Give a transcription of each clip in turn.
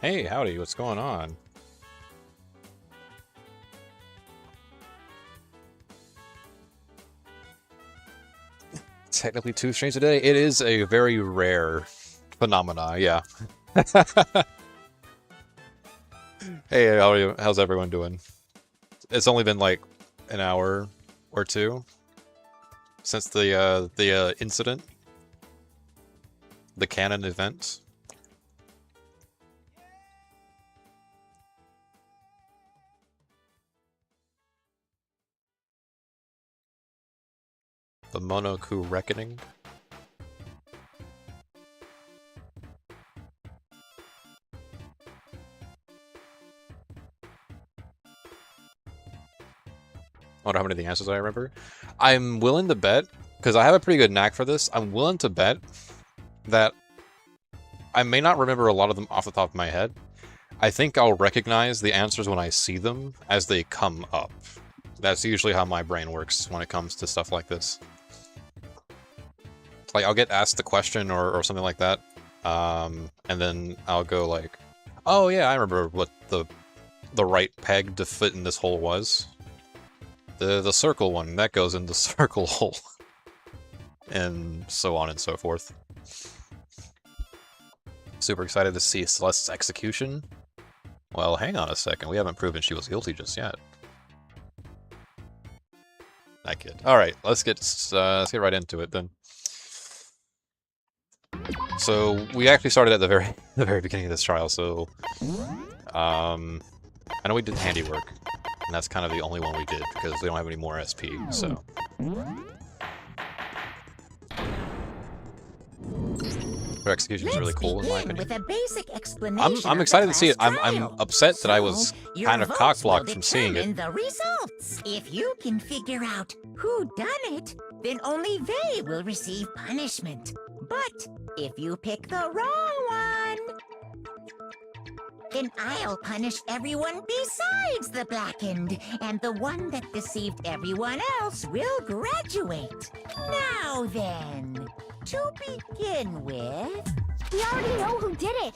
Hey, howdy, what's going on? Technically 2 streams a day? It is a very rare phenomena, yeah. Hey, how's everyone doing? It's only been like an hour or two since the incident, the canon event. The Monokuma reckoning. I wonder how many of the answers I remember. I'm willing to bet, because I have a pretty good knack for this, I'm willing to bet that I may not remember a lot of them off the top of my head. I think I'll recognize the answers when I see them as they come up. That's usually how my brain works when it comes to stuff like this. Like, I'll get asked the question or something like that, and then I'll go like, oh yeah, I remember what the right peg to fit in this hole was. The circle one, that goes in the circle hole. And so on and so forth. Super excited to see Celeste's execution. Well, hang on a second, we haven't proven she was guilty just yet. That kid. Alright, let's get right into it then. So, we actually started at the very beginning of this trial, so... I know we did handiwork. And that's kind of the only one we did, because we don't have any more SP, so... Her execution is really cool, in my opinion. With a basic explanation I'm excited to see it. I'm trial. upset that I was kind of cock-blocked from seeing it. The results. If you can figure out who done it, then only they will receive punishment. But if you pick the wrong one, then I'll punish everyone besides the blackened, and the one that deceived everyone else will graduate. Now then, to begin with... We already know who did it!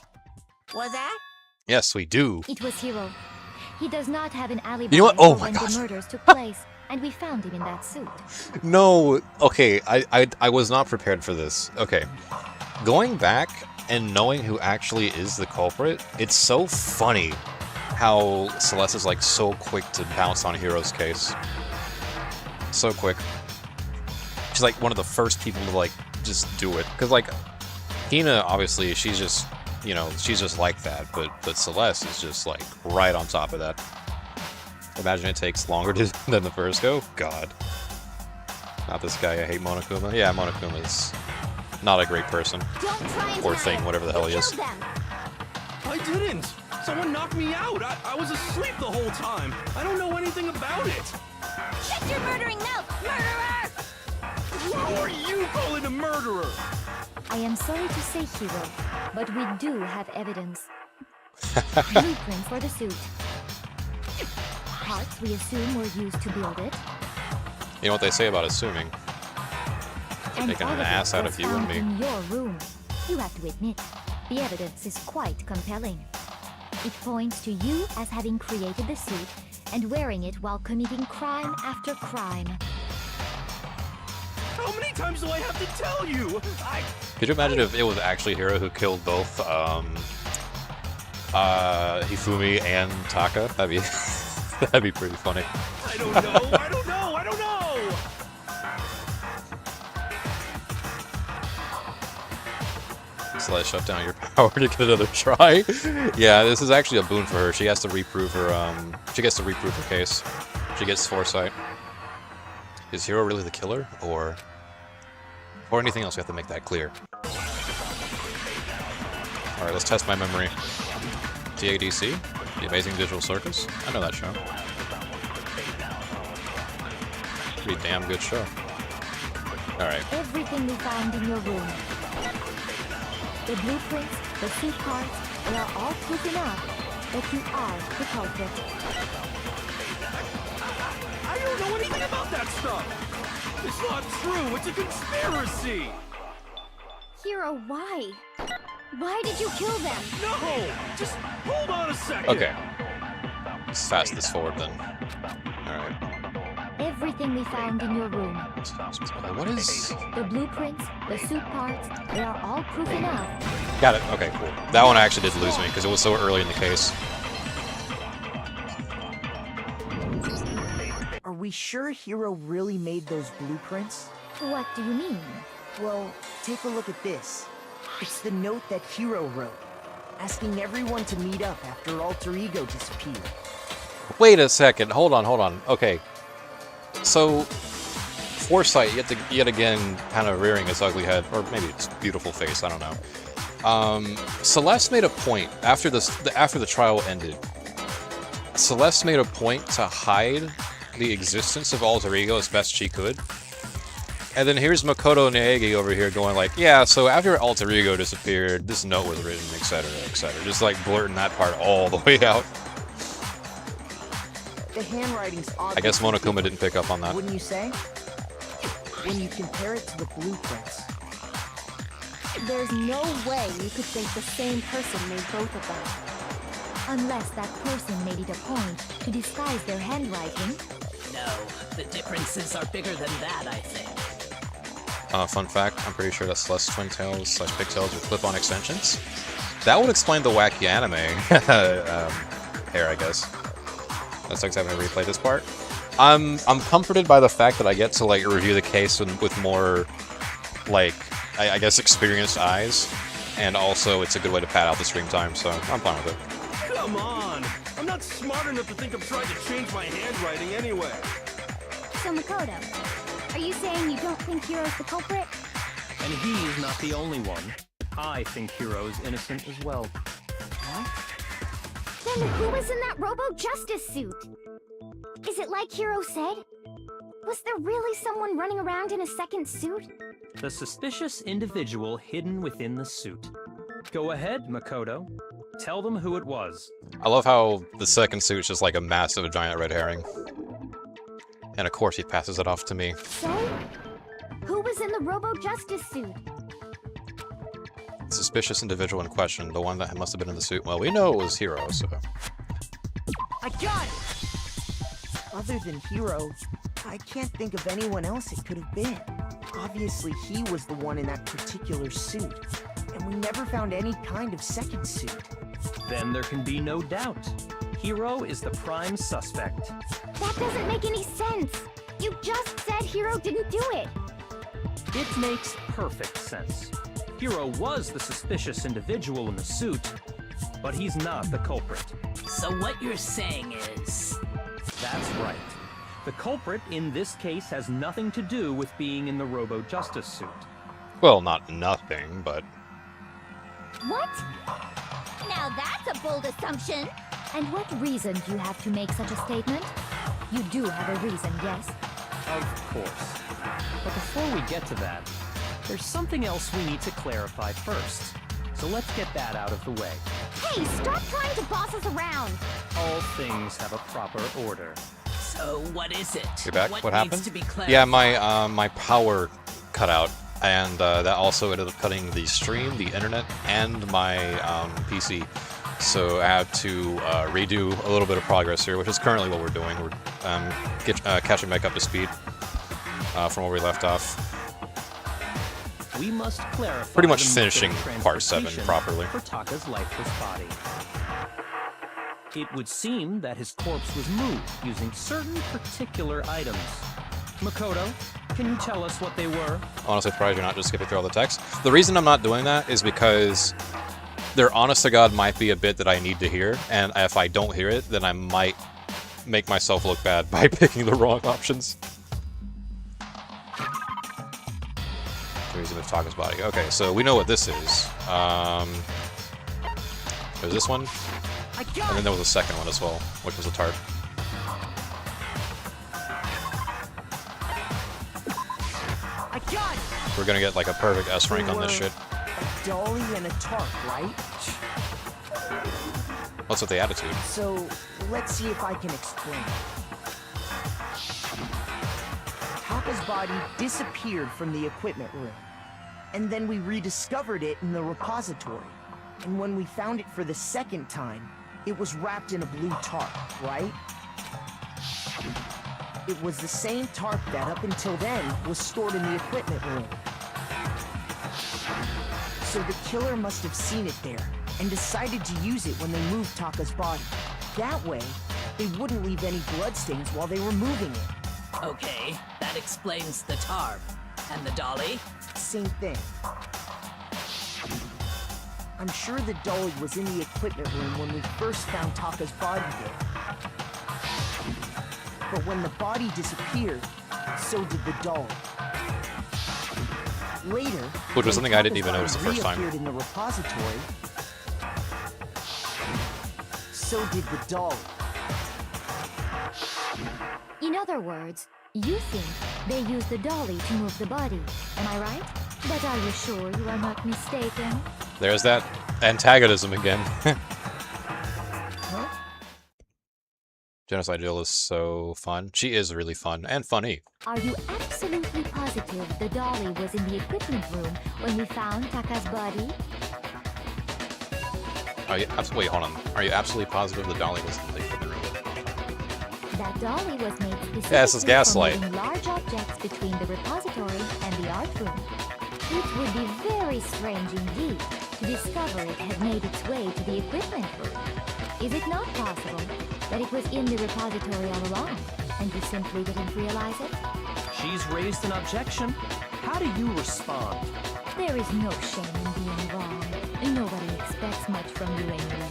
Was that? Yes, we do. It was Hiro. He does not have an alibi You know what? Oh for my when gosh. the murders took place, and we found him in that suit. No, okay, I was not prepared for this. Okay, going back and knowing who actually is the culprit, it's so funny how Celeste is like so quick to bounce on Hiro's case. So quick. She's like one of the first people to like just do it. Because like, Hina, obviously, she's just, you know, she's just like that. But Celeste is just like right on top of that. Imagine it takes longer than the first go. God. Not this guy, I hate Monokuma. Yeah, Monokuma is not a great person. Or thing, whatever the hell he is. I didn't! Someone knocked me out! I was asleep the whole time! I don't know anything about it! Shut your murdering mouth, murderer! Who are you calling a murderer? I am sorry to say, Hiro, but we do have evidence. Blueprint for the suit. Parts we assume were used to build it. You know what they say about assuming? And Taking all an of it ass out was of you and found me. in your room. You have to admit, the evidence is quite compelling. It points to you as having created the suit and wearing it while committing crime after crime. How many times do I have to tell you? Could you imagine if it was actually Hiro who killed both Hifumi and Taka? That'd be that'd be pretty funny. I don't know, I don't know, I don't know! Celeste, shut down your power to get another try. Yeah, this is actually a boon for her. She has to reprove her, she gets to reprove her case. She gets foresight. Is Hiro really the killer, or anything else? We have to make that clear. Alright, let's test my memory. TADC? The Amazing Digital Circus? I know that show. Pretty damn good show. Alright. Everything we found in your room. The blueprints, the suit parts, they are all proof enough that you are the culprit. I don't know anything about that stuff! It's not true, it's a conspiracy! Hiro, why? Why did you kill them? No! Just hold on a second! Okay. Let's fast this forward then. Alright. Everything we found in your room. What is... The blueprints, the suit parts, they are all proof enough. Got it. Okay, cool. That one actually did lose me because it was so early in the case. Are we sure Hero really made those blueprints? What do you mean? Well, take a look at this. It's the note that Hero wrote, asking everyone to meet up after Alter Ego disappeared. Wait a second. Hold on. Okay. So, Foresight yet again kind of rearing its ugly head, or maybe its beautiful face, I don't know. Celeste made a point, after the trial ended, Celeste made a point to hide the existence of Alter Ego as best she could. And then here's Makoto Naegi over here going like, yeah, so after Alter Ego disappeared, this note was written, etc., etc. Just like blurting that part all the way out. The handwriting's odd. I guess Monokuma didn't pick up on that. Wouldn't you say? When you compare it to the blueprints. There's no way you could think the same person made both of them. Unless that person made it a point to disguise their handwriting. No, the differences are bigger than that, I think. Fun fact, I'm pretty sure that Celeste's twin tails / pigtails are clip-on extensions. That would explain the wacky anime hair, I guess. That sucks having to replay this part. I'm comforted by the fact that I get to like review the case with more, like, I guess experienced eyes, and also it's a good way to pad out the stream time, so I'm fine with it. Come on! I'm not smart enough to think I'm trying to change my handwriting anyway. So Makoto, are you saying you don't think Hiro's the culprit? And he is not the only one. I think Hiro is innocent as well. Then who was in that Robo-Justice suit? Is it like Hiro said? Was there really someone running around in a second suit? The suspicious individual hidden within the suit. Go ahead, Makoto. Tell them who it was. I love how the second suit's just like a massive giant red herring. And of course he passes it off to me. So, who was in the Robo-Justice suit? The suspicious individual in question, the one that must have been in the suit. Well, we know it was Hiro, so... I got it! Other than Hiro, I can't think of anyone else it could have been. Obviously, he was the one in that particular suit, and we never found any kind of second suit. Then there can be no doubt. Hiro is the prime suspect. That doesn't make any sense. You just said Hiro didn't do it. It makes perfect sense. Hiro was the suspicious individual in the suit, but he's not the culprit. So what you're saying is... That's right. The culprit in this case has nothing to do with being in the Robo-Justice suit. Well, not nothing, but... What? Now that's a bold assumption. And what reason do you have to make such a statement? You do have a reason, yes? Of course. But before we get to that, there's something else we need to clarify first. So let's get that out of the way. Hey, stop trying to boss us around! All things have a proper order. So what is it? You're back? What needs happened? to be clarified? Yeah, my power cut out, and that also ended up cutting the stream, the internet, and my PC. So I had to redo a little bit of progress here, which is currently what we're doing. We're catching back up to speed from where we left off. We must clarify Pretty much the method finishing of part 7 transportation properly. for Taka's lifeless body. It would seem that his corpse was moved using certain particular items. Makoto, can you tell us what they were? Honestly, surprised you're not just skipping through all the text. The reason I'm not doing that is because there, honest to God, might be a bit that I need to hear, and if I don't hear it, then I might make myself look bad by picking the wrong options. Reason of Taka's body. Okay, so we know what this is. There's this one, and then there was a second one as well, which was a tart. I got it! We're gonna get like a perfect S rank on this shit. A dolly and a tart, right? What's with the attitude? So, let's see if I can explain. Taka's body disappeared from the equipment room, and then we rediscovered it in the repository. And when we found it for the second time, it was wrapped in a blue tarp, right? It was the same tarp that, up until then, was stored in the equipment room. So the killer must have seen it there, and decided to use it when they moved Taka's body. That way, they wouldn't leave any bloodstains while they were moving it. Okay, that explains the tarp. And the dolly? Same thing. I'm sure the dolly was in the equipment room when we first found Taka's body there. But when the body disappeared, so did the dolly. Later, Which was something I didn't even Taka's notice the body first time. reappeared in the repository, so did the dolly. In other words, you think they used the dolly to move the body. Am I right? But are you sure you are not mistaken? There's that antagonism again. Genocide Jill is so fun. She is really fun and funny. Are you absolutely positive the dolly was in the equipment room when we found Taka's body? Are you wait, hold on. Are you absolutely positive the dolly was in the equipment room? That dolly was made specifically Yeah, this is Gaslight. for moving large objects between the repository and the art room. It would be very strange indeed to discover it had made its way to the equipment room. Is it not possible that it was in the repository all along, and you simply didn't realize it? She's raised an objection. How do you respond? There is no shame in being wrong. Nobody expects much from you anyway.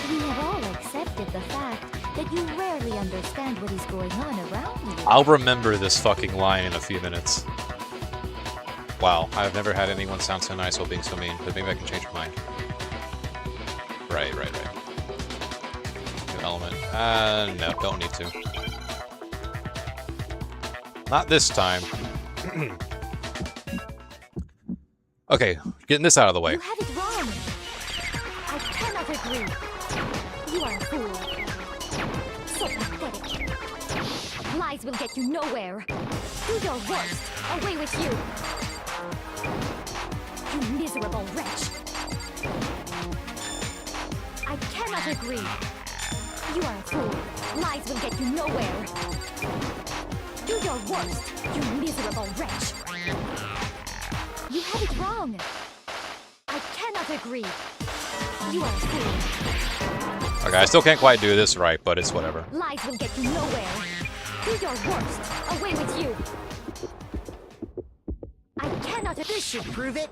We have all accepted the fact that you rarely understand what is going on around you. I'll remember this fucking line in a few minutes. Wow, I've never had anyone sound so nice while being so mean, but maybe I can change your mind. Right. New element. No, don't need to. Not this time. Okay, getting this out of the way. You have it wrong. I cannot agree. You are a fool. So pathetic. Lies will get you nowhere. Do your worst. Away with you. You miserable wretch. I cannot agree. You are a fool. Lies will get you nowhere. Do your worst, you miserable wretch. You have it wrong. I cannot agree. You are a fool. Okay, I still can't quite do this right, but it's whatever. Lies will get you nowhere. Do your worst. Away with you. I cannot. This should prove it.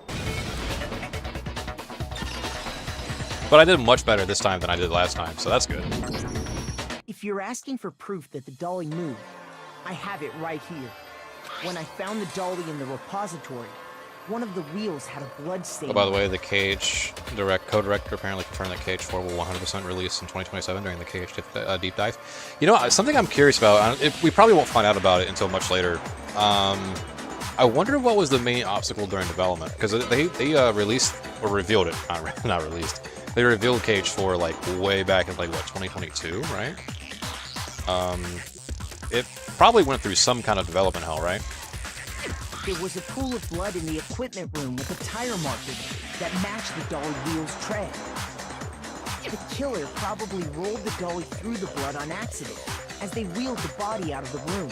But I did much better this time than I did last time, so that's good. If you're asking for proof that the dolly moved, I have it right here. When I found the dolly in the repository, one of the wheels had a blood stain. Oh, by the way, the Cage co-director apparently confirmed that Cage 4 will 100% release in 2027 during the Cage deep dive. You know, something I'm curious about, we probably won't find out about it until much later. I wonder what was the main obstacle during development, because they released, or revealed it, not released. They revealed Cage 4 like way back in like, what, 2022, right? It probably went through some kind of development hell, right? There was a pool of blood in the equipment room with a tire marker that matched the dolly wheel's tread. The killer probably rolled the dolly through the blood on accident as they wheeled the body out of the room.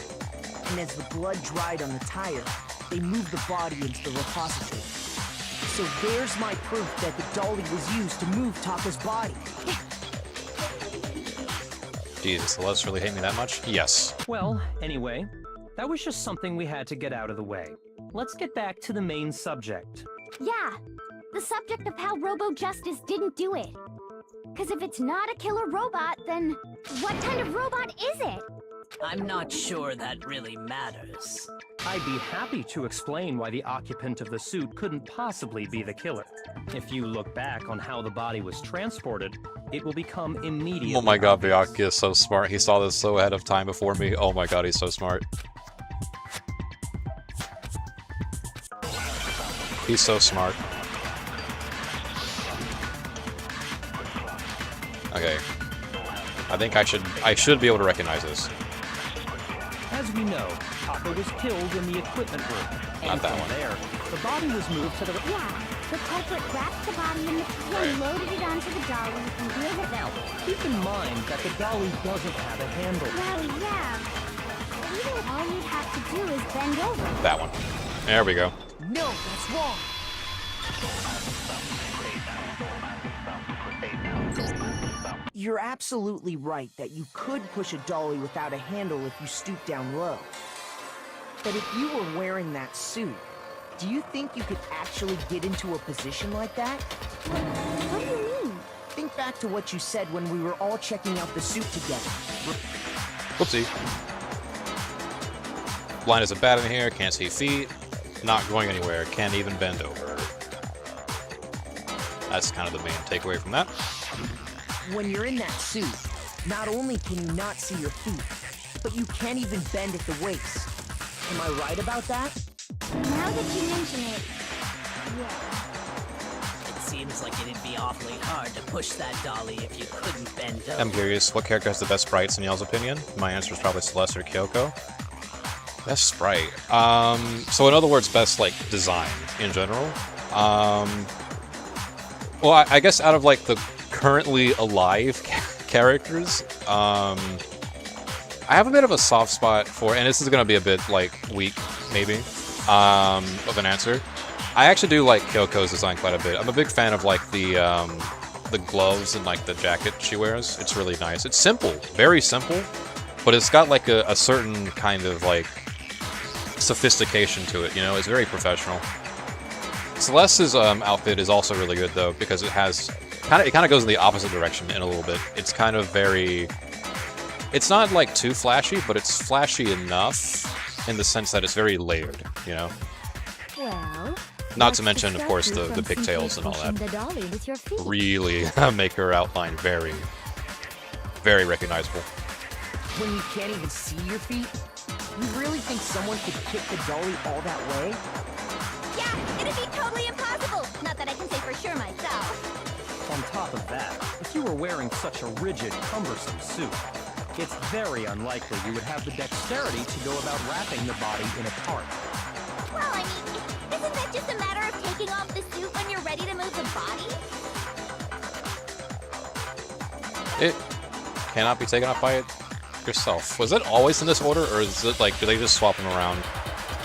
And as the blood dried on the tire, they moved the body into the repository. So there's my proof that the dolly was used to move Taka's body. Jesus, the Celeste really hate me that much? Yes. Well, anyway, that was just something we had to get out of the way. Let's get back to the main subject. Yeah, the subject of how Robo-Justice didn't do it. Because if it's not a killer robot, then what kind of robot is it? I'm not sure that really matters. I'd be happy to explain why the occupant of the suit couldn't possibly be the killer. If you look back on how the body was transported, it will become immediately Oh my god, obvious. Byakuya is so smart. He saw this so ahead of time before me. Oh my god, he's so smart. He's so smart. Okay. I think I should be able to recognize this. As we know, Taka was killed in the equipment room. Not And that from one. there, the body was moved to the... Yeah, The culprit wrapped the body in the and loaded it onto the dolly and wheeled it out. Keep in mind that the dolly doesn't have a handle. Well, yeah. Even if all you'd have to do is bend over. That one. There we go. No, that's wrong. You're absolutely right that you could push a dolly without a handle if you stoop down low. But if you were wearing that suit, do you think you could actually get into a position like that? What do you mean? Think back to what you said when we were all checking out the suit together. Whoopsie. Blind as a bat in here, can't see feet, not going anywhere, can't even bend over. That's kind of the main takeaway from that. When you're in that suit, not only can you not see your feet, but you can't even bend at the waist. Am I right about that? Now that you mention it, yeah. It seems like it'd be awfully hard to push that dolly if you couldn't bend over. I'm curious, what character has the best sprites in y'all's opinion? My answer is probably Celeste or Kyoko. Best sprite. So in other words, best, like, design in general. Well, I guess out of, like, the currently alive characters, I have a bit of a soft spot for, and this is going to be a bit, like, weak, maybe, of an answer. I actually do like Kyoko's design quite a bit. I'm a big fan of, like, the gloves and, like, the jacket she wears. It's really nice. It's simple, very simple, but it's got, like, a certain kind of, like, sophistication to it, you know? It's very professional. Celeste's outfit is also really good, though, because it has... it kind of goes in the opposite direction in a little bit. It's kind of very... It's not, like, too flashy, but it's flashy enough in the sense that it's very layered, you know? Well... Not to mention, of course, the pigtails and all that. The dolly with your feet. Really make her outline very, very recognizable. When you can't even see your feet? You really think someone could kick the dolly all that way? Yeah, it'd be totally impossible. Not that I can say for sure myself. On top of that, if you were wearing such a rigid, cumbersome suit, it's very unlikely you would have the dexterity to go about wrapping the body in a tarp. Well, I mean, isn't that just a matter of taking off the suit when you're ready to move the body? It cannot be taken off by it yourself. Was it always in this order, or is it like, do they just swap them around?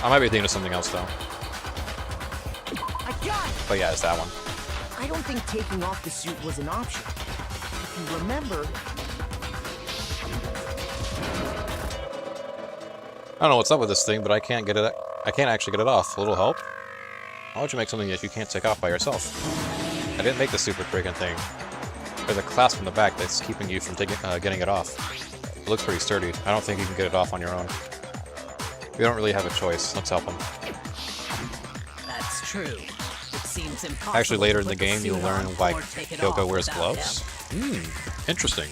I might be thinking of something else, though. I got it! But yeah, it's that one. I don't think taking off the suit was an option. If you remember... I don't know what's up with this thing, but I can't get it. I can't actually get it off. A little help? Why would you make something that you can't take off by yourself? I didn't make the super freaking thing. There's a clasp in the back that's keeping you from getting it off. It looks pretty sturdy. I don't think you can get it off on your own. We don't really have a choice. Let's help him. That's true. It seems impossible. Actually, later in to the put game, you'll suit learn on why or take it Kyoko off wears without gloves. help. Interesting.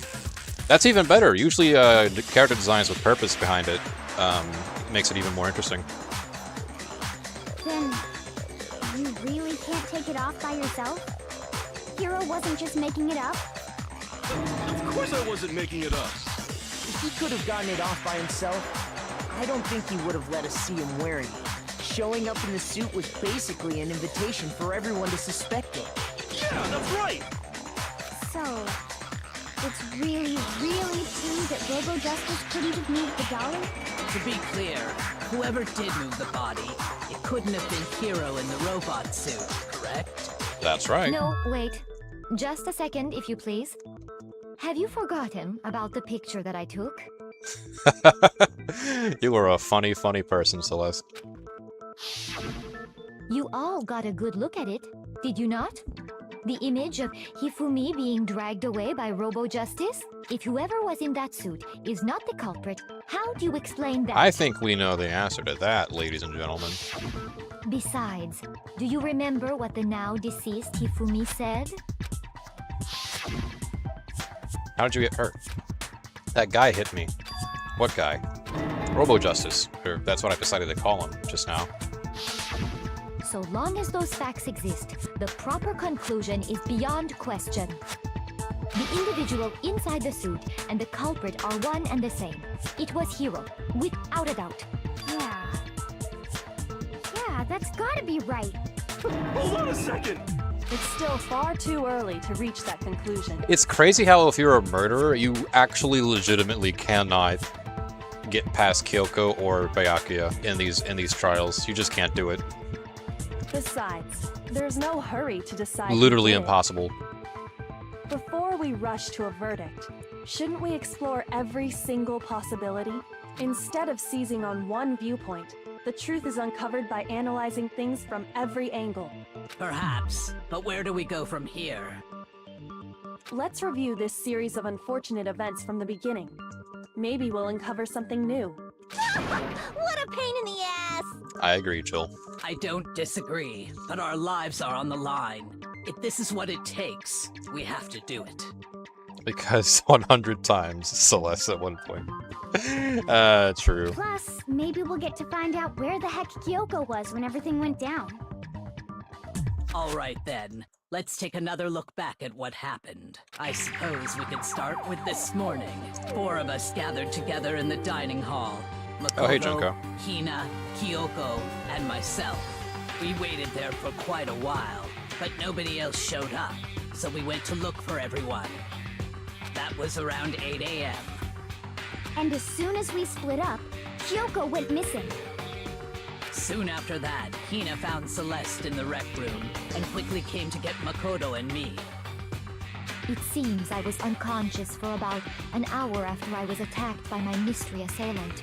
That's even better. Usually, character designs with purpose behind it makes it even more interesting. Then, you really can't take it off by yourself? Hero wasn't just making it up? Of course I wasn't making it up. If he could have gotten it off by himself, I don't think he would have let us see him wearing it. Showing up in the suit was basically an invitation for everyone to suspect it. Yeah, that's right. So, it's really, really true that Robo Justice couldn't have moved the dolly? To be clear, whoever did move the body, it couldn't have been Hero in the robot suit, correct? That's right. No, wait. Just a second, if you please. Have you forgotten about the picture that I took? You were a funny, funny person, Celeste. You all got a good look at it, did you not? The image of Hifumi being dragged away by Robo Justice? If whoever was in that suit is not the culprit, how do you explain that? I think we know the answer to that, ladies and gentlemen. Besides, do you remember what the now deceased Hifumi said? How did you get hurt? That guy hit me. What guy? Robo Justice, or that's what I decided to call him just now. So long as those facts exist, the proper conclusion is beyond question. The individual inside the suit and the culprit are one and the same. It was Hero, without a doubt. Yeah, that's gotta be right. Hold on a second! It's still far too early to reach that conclusion. It's crazy how if you're a murderer, you actually legitimately cannot get past Kyoko or Byakuya in these trials. You just can't do it. Besides, there's no hurry to decide. Literally who did it. impossible. Before we rush to a verdict, shouldn't we explore every single possibility? Instead of seizing on one viewpoint, the truth is uncovered by analyzing things from every angle. Perhaps, but where do we go from here? Let's review this series of unfortunate events from the beginning. Maybe we'll uncover something new. What a pain in the ass! I agree, Jill. I don't disagree, but our lives are on the line. If this is what it takes, we have to do it. Because 100 times Celeste at one point. True. Plus, maybe we'll get to find out where the heck Kyoko was when everything went down. All right then, let's take another look back at what happened. I suppose we could start with this morning. 4 of us gathered together in the dining hall. Makoto, Oh, hey, Junko. Hina, Kyoko, and myself. We waited there for quite a while, but nobody else showed up, so we went to look for everyone. That was around 8 a.m. And as soon as we split up, Kyoko went missing. Soon after that, Hina found Celeste in the rec room and quickly came to get Makoto and me. It seems I was unconscious for about an hour after I was attacked by my mystery assailant.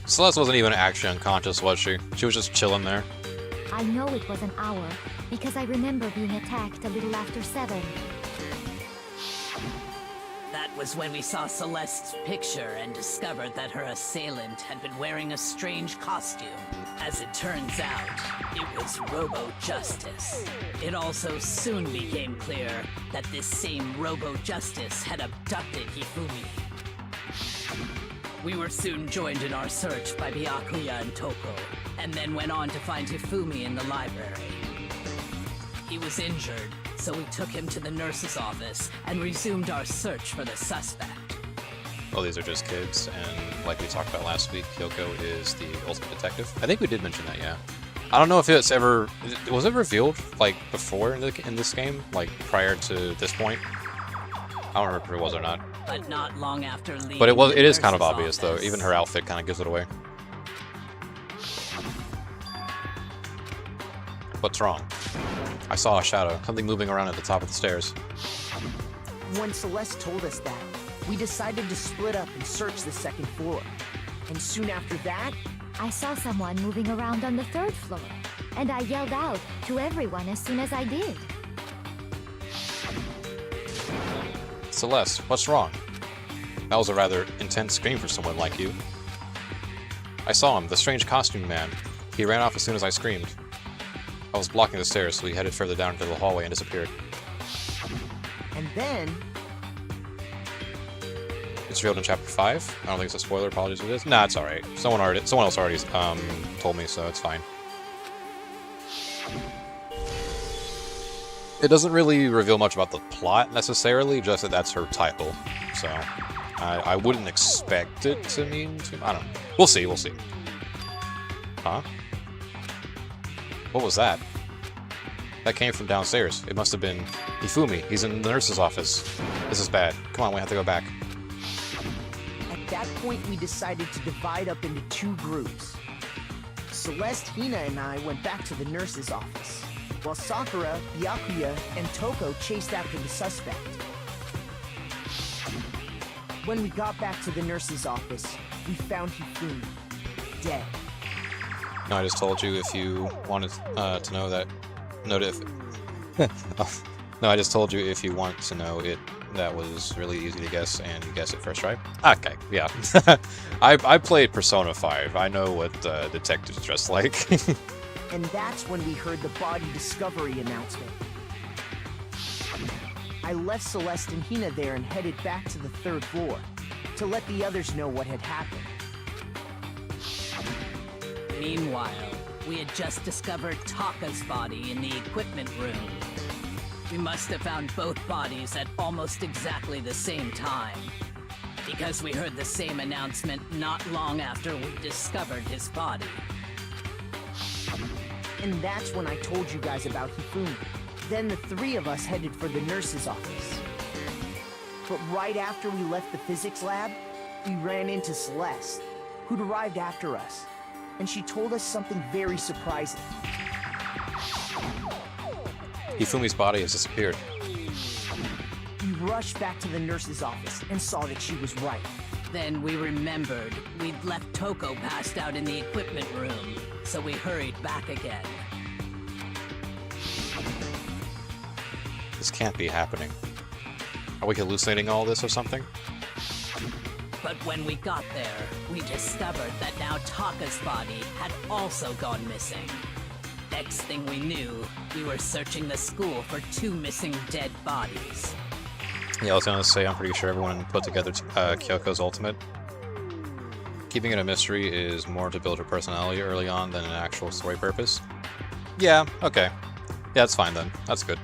Celeste wasn't even actually unconscious, was she? She was just chilling there. I know it was an hour because I remember being attacked a little after 7. That was when we saw Celeste's picture and discovered that her assailant had been wearing a strange costume. As it turns out, it was Robo-Justice. It also soon became clear that this same Robo-Justice had abducted Hifumi. We were soon joined in our search by Byakuya and Toko, and then went on to find Hifumi in the library. He was injured, so we took him to the nurse's office and resumed our search for the suspect. Well, these are just kids, and like we talked about last week, Kyoko is the ultimate detective. I think we did mention that, yeah. I don't know if it's ever... Was it revealed, like, before in this game? Like, prior to this point? I don't remember if it was or not. But not long after leaving But it is kind of nurse's obvious, though. office. Even her outfit kind of gives it away. What's wrong? I saw a shadow. Something moving around at the top of the stairs. When Celeste told us that, we decided to split up and search the second floor. And soon after that, I saw someone moving around on the 3rd floor, and I yelled out to everyone as soon as I did. Celeste, what's wrong? That was a rather intense scream for someone like you. I saw him, the strange costume man. He ran off as soon as I screamed. I was blocking the stairs, so he headed further down into the hallway and disappeared. and then, It's revealed in chapter 5. I don't think it's a spoiler, apologies if it is. Nah, it's alright. Someone else already told me, so it's fine. It doesn't really reveal much about the plot, necessarily, just that that's her title. So, I wouldn't expect it to mean too... I don't know. We'll see, we'll see. Huh? What was that? That came from downstairs. It must have been Hifumi. He's in the nurse's office. This is bad. Come on, we have to go back. at that point we decided to divide up into 2 groups. Celeste, Hina, and I went back to the nurse's office, while Sakura, Byakuya, and Toko chased after the suspect. When we got back to the nurse's office, we found Hifumi, dead. No, I just told you if you wanted to know that... No, I just told you if you want to know it, that was really easy to guess, and you guessed it first try. Okay, yeah. I played Persona 5. I know what detectives dress like. And that's when we heard the body discovery announcement. I left Celeste and Hina there and headed back to the 3rd floor to let the others know what had happened. Meanwhile, we had just discovered Taka's body in the equipment room. We must have found both bodies at almost exactly the same time, because we heard the same announcement not long after we discovered his body. And that's when I told you guys about Hifumi. Then the three of us headed for the nurse's office. But right after we left the physics lab, we ran into Celeste, who'd arrived after us. And she told us something very surprising. Hifumi's body has disappeared. We rushed back to the nurse's office and saw that she was right. Then we remembered we'd left Toko passed out in the equipment room, so we hurried back again. This can't be happening. Are we hallucinating all this or something? But when we got there, we discovered that now Taka's body had also gone missing. Next thing we knew, we were searching the school for 2 missing dead bodies. Yeah, I was gonna say, I'm pretty sure everyone put together Kyoko's ultimate. Keeping it a mystery is more to build her personality early on than an actual story purpose. Yeah, okay. Yeah, that's fine then. That's good.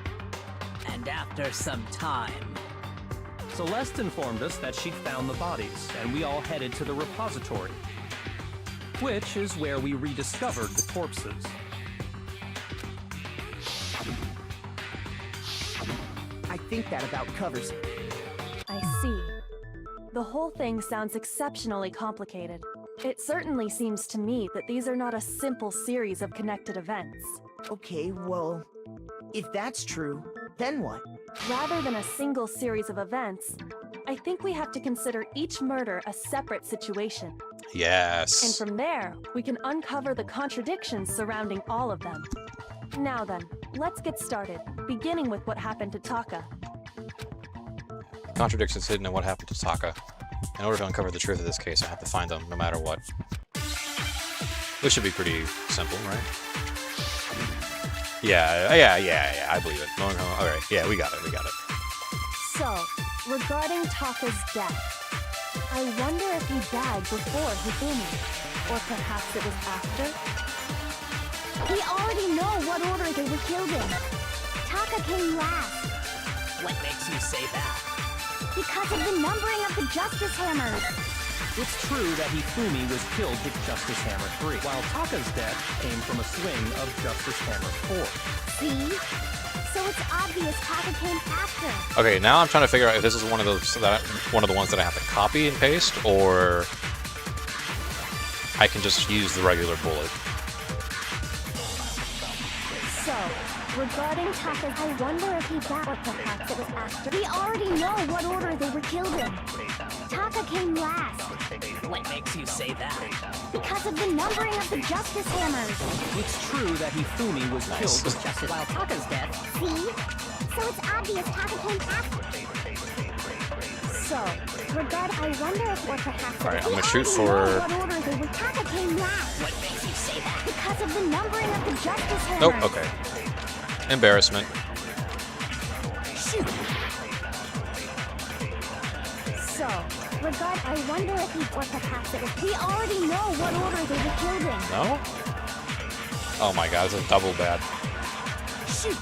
And after some time, Celeste informed us that she'd found the bodies, and we all headed to the repository, which is where we rediscovered the corpses. I think that about covers it. I see. The whole thing sounds exceptionally complicated. It certainly seems to me that these are not a simple series of connected events. Okay, well, if that's true, then what? Rather than a single series of events, I think we have to consider each murder a separate situation. Yes. And from there, we can uncover the contradictions surrounding all of them. Now then, let's get started, beginning with what happened to Taka. Contradictions hidden in what happened to Taka. In order to uncover the truth of this case, I have to find them, no matter what. This should be pretty simple, right? Yeah, I believe it. Alright, yeah, we got it. So, regarding Taka's death, I wonder if he died before Hifumi, or perhaps it was after? We already know what order they were killed in. Taka came last what makes you say that? because of the numbering of the Justice Hammers. It's true that Hifumi was killed with Justice Hammer 3, while Taka's death came from a swing of Justice Hammer 4. See? So it's obvious Taka came after. Okay, now I'm trying to figure out if this is one of the ones that I have to copy and paste, or I can just use the regular bullet. So, regarding Taka, I wonder if he died or perhaps it was after. We already know what order they were killed in. Taka came last What makes you say that? because of the numbering of the Justice Hammers. It's true that Hifumi was killed with Justice, while Taka's death. See? So it's obvious Taka came after. So, I wonder if or perhaps Alright, I'm we gonna shoot already for... know what order they were. Taka came last What makes you say that? because of the numbering of the Justice Hammers. Nope, okay. Embarrassment. Shoot. So, I wonder if he or perhaps it was. We already know what order they were killed in. No? Oh my god, it's a double bad. Shoot.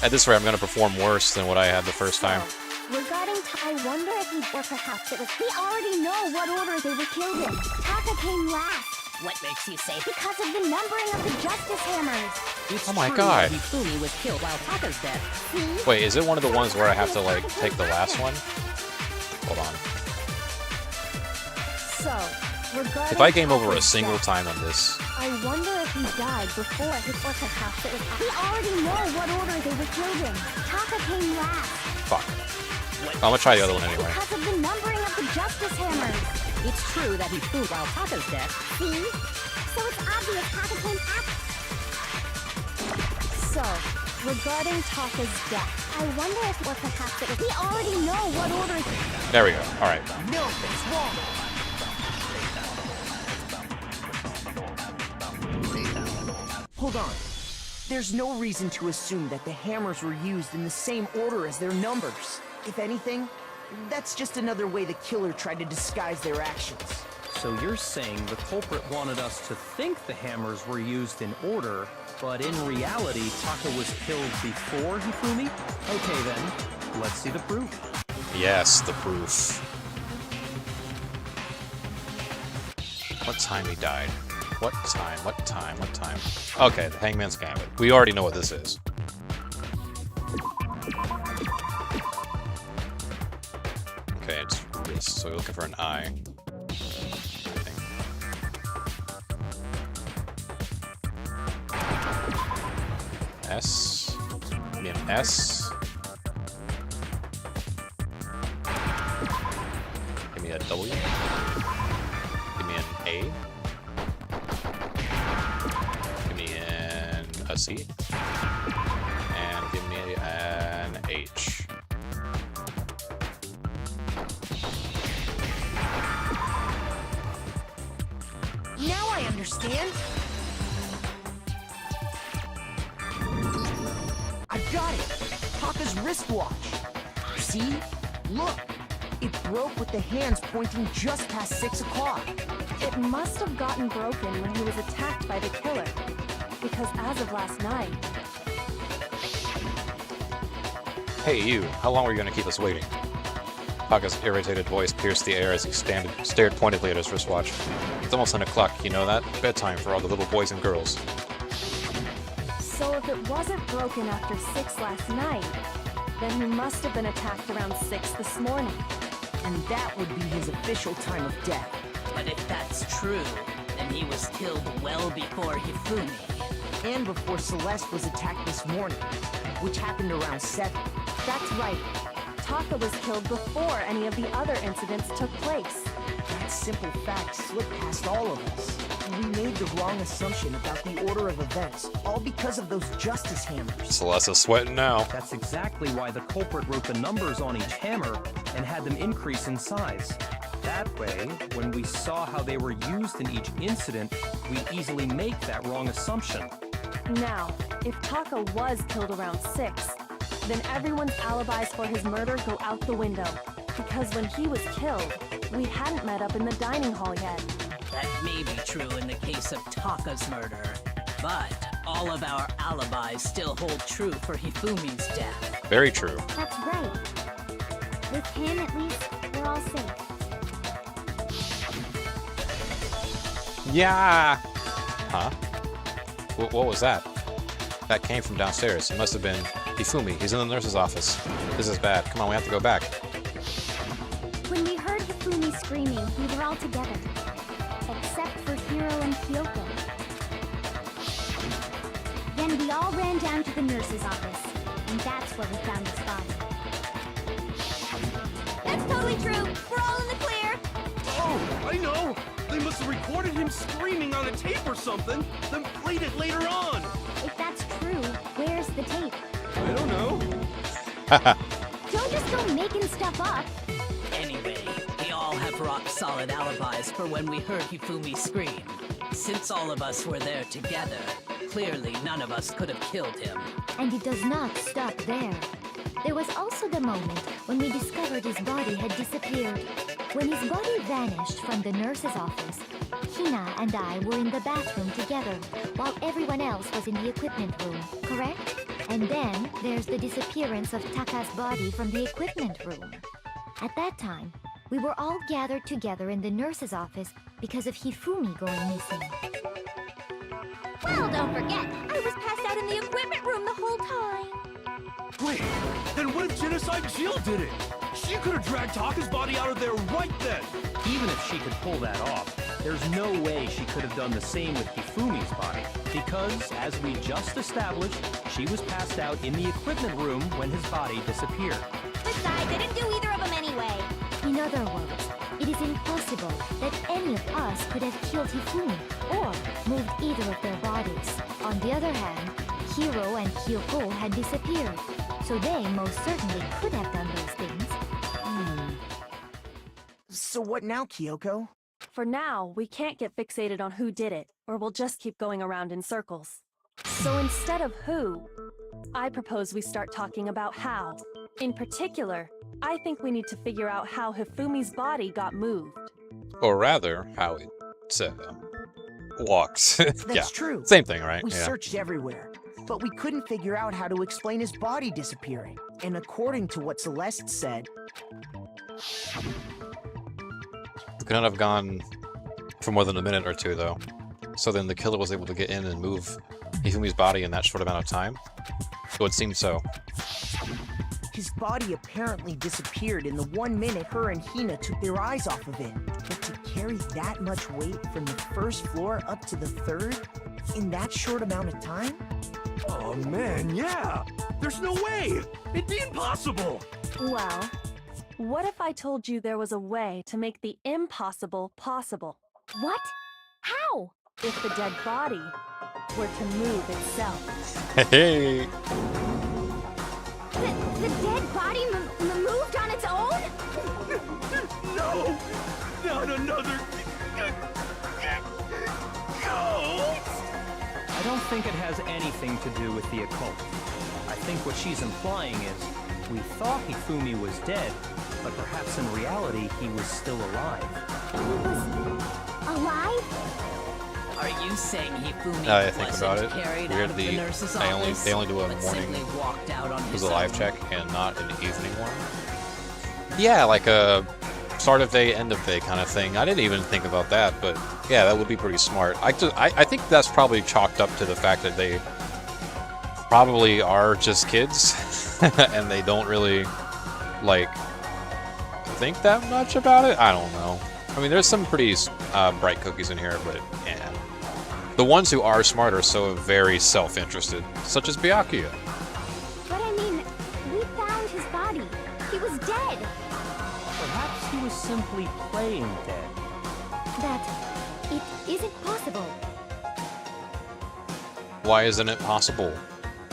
At this rate, I'm gonna perform worse than what I had the first time. I wonder if he or perhaps it was. We already know what order they were killed in. Taka came last What makes you say that? because of the numbering of the Justice Hammers. It's Oh my true god. that Hifumi was killed while Taka's death. See? Wait, is it one of the ones where I have to, like, take the last one? Hold on. So, regarding If I game over a Taka's single death, time on this... I wonder if he died before his or perhaps it was We already know what order they were killed in. Taka came last Fuck. I'm gonna try the other one anyway. because of the numbering of the Justice Hammers. It's true that Hifumi while Taka's death. See? So it's obvious Taka came after. So, regarding Taka's death, I wonder if or perhaps it was. We already know what order. There we go. Alright. No, it's wrong. Hold on. There's no reason to assume that the hammers were used in the same order as their numbers. If anything, that's just another way the killer tried to disguise their actions. So you're saying the culprit wanted us to think the hammers were used in order, but in reality, Taka was killed before Hifumi? Okay then, let's see the proof. Yes, the proof. What time he died? What time? What time? What time? Okay, the Hangman's Gambit. We already know what this is. Okay, it's wrist, so we're looking for an eye. S. Give me an S. Give me a W. Give me an A. Give me a C. And give me an H. Now I understand. I've got it. Taka's wristwatch. See? Look. It broke with the hands pointing just past 6 o'clock. It must have gotten broken when he was attacked by the killer. Because as of last night... Hey, you. How long were you going to keep us waiting? Taka's irritated voice pierced the air as he stared pointedly at his wristwatch. It's almost 9 o'clock, you know that? Bedtime for all the little boys and girls. So if it wasn't broken after 6 last night, then he must have been attacked around 6 this morning. And that would be his official time of death. But if that's true, then he was killed well before Hifumi. And before Celeste was attacked this morning, which happened around 7. That's right. Taka was killed before any of the other incidents took place. That simple fact slipped past all of us. We made the wrong assumption about the order of events, all because of those justice hammers. Celeste's sweating now. That's exactly why the culprit wrote the numbers on each hammer and had them increase in size. That way, when we saw how they were used in each incident, we'd easily make that wrong assumption. Now, if Taka was killed around 6, then everyone's alibis for his murder go out the window. Because when he was killed, we hadn't met up in the dining hall yet. That may be true in the case of Taka's murder, but all of our alibis still hold true for Hifumi's death. Very true. That's right. With him, at least, we're all safe. Yeah. Huh? What was that? That came from downstairs. It must have been Hifumi. He's in the nurse's office. This is bad. Come on, we have to go back. When we heard Hifumi screaming, we were all together. Except for Hiro and Kyoko. Then we all ran down to the nurse's office, and that's where we found his body. That's totally true. We're all in the clear. Oh, I know! They must have recorded him screaming on a tape or something, then played it later on! If that's true, where's the tape? I don't know. Don't just go making stuff up. Anyway, we all have rock-solid alibis for when we heard Hifumi scream. Since all of us were there together, clearly none of us could have killed him. And it does not stop there. There was also the moment when we discovered his body had disappeared. When his body vanished from the nurse's office, Hina and I were in the bathroom together, while everyone else was in the equipment room, correct? And then there's the disappearance of Taka's body from the equipment room. At that time, we were all gathered together in the nurse's office because of Hifumi going missing. Well, don't forget, I was passed out in the equipment room the whole time. Wait, then what if Genocide Jill did it? She could have dragged Taka's body out of there right then! Even if she could pull that off, there's no way she could have done the same with Hifumi's body. Because, as we just established, she was passed out in the equipment room when his body disappeared. Besides, I didn't do either of them anyway. In other words, it is impossible that any of us could have killed Hifumi or moved either of their bodies. On the other hand, Hiro and Kyoko had disappeared, so they most certainly could have done those things. So what now, Kyoko? For now, we can't get fixated on who did it, or we'll just keep going around in circles. So instead of who, I propose we start talking about how. In particular, I think we need to figure out how Hifumi's body got moved. Or rather, how it walks. That's true. Same thing, right? We searched everywhere, but we couldn't figure out how to explain his body disappearing. And according to what Celeste said... We couldn't have gone for more than a minute or two, though. so then the killer was able to get in and move Hifumi's body in that short amount of time? It would seem so. His body apparently disappeared in the 1 minute her and Hina took their eyes off of it. But to carry that much weight from the first floor up to the third in that short amount of time? Oh man, yeah! There's no way! It'd be impossible! Well, what if I told you there was a way to make the impossible possible? What? How? If the dead body were to move itself. Hey! The dead body moved on its own? No! Not another... ghost! I don't think it has anything to do with the occult. I think what she's implying is, we thought Hifumi was dead, but perhaps in reality he was still alive. He was alive? Are you saying Hifumi Now that I think wasn't about it, carried out weird of the nurse's office, they only do a but morning simply walked out on was his a live own? check and not an evening one. Yeah, like a start of day, end of day kind of thing. I didn't even think about that, but yeah, that would be pretty smart. I think that's probably chalked up to the fact that they probably are just kids and they don't really like think that much about it. I don't know. I mean, there's some pretty bright cookies in here, but yeah. The ones who are smart are so very self-interested, such as Byakuya. But I mean, we found his body. He was dead. Perhaps he was simply playing dead. That it isn't possible. Why isn't it possible,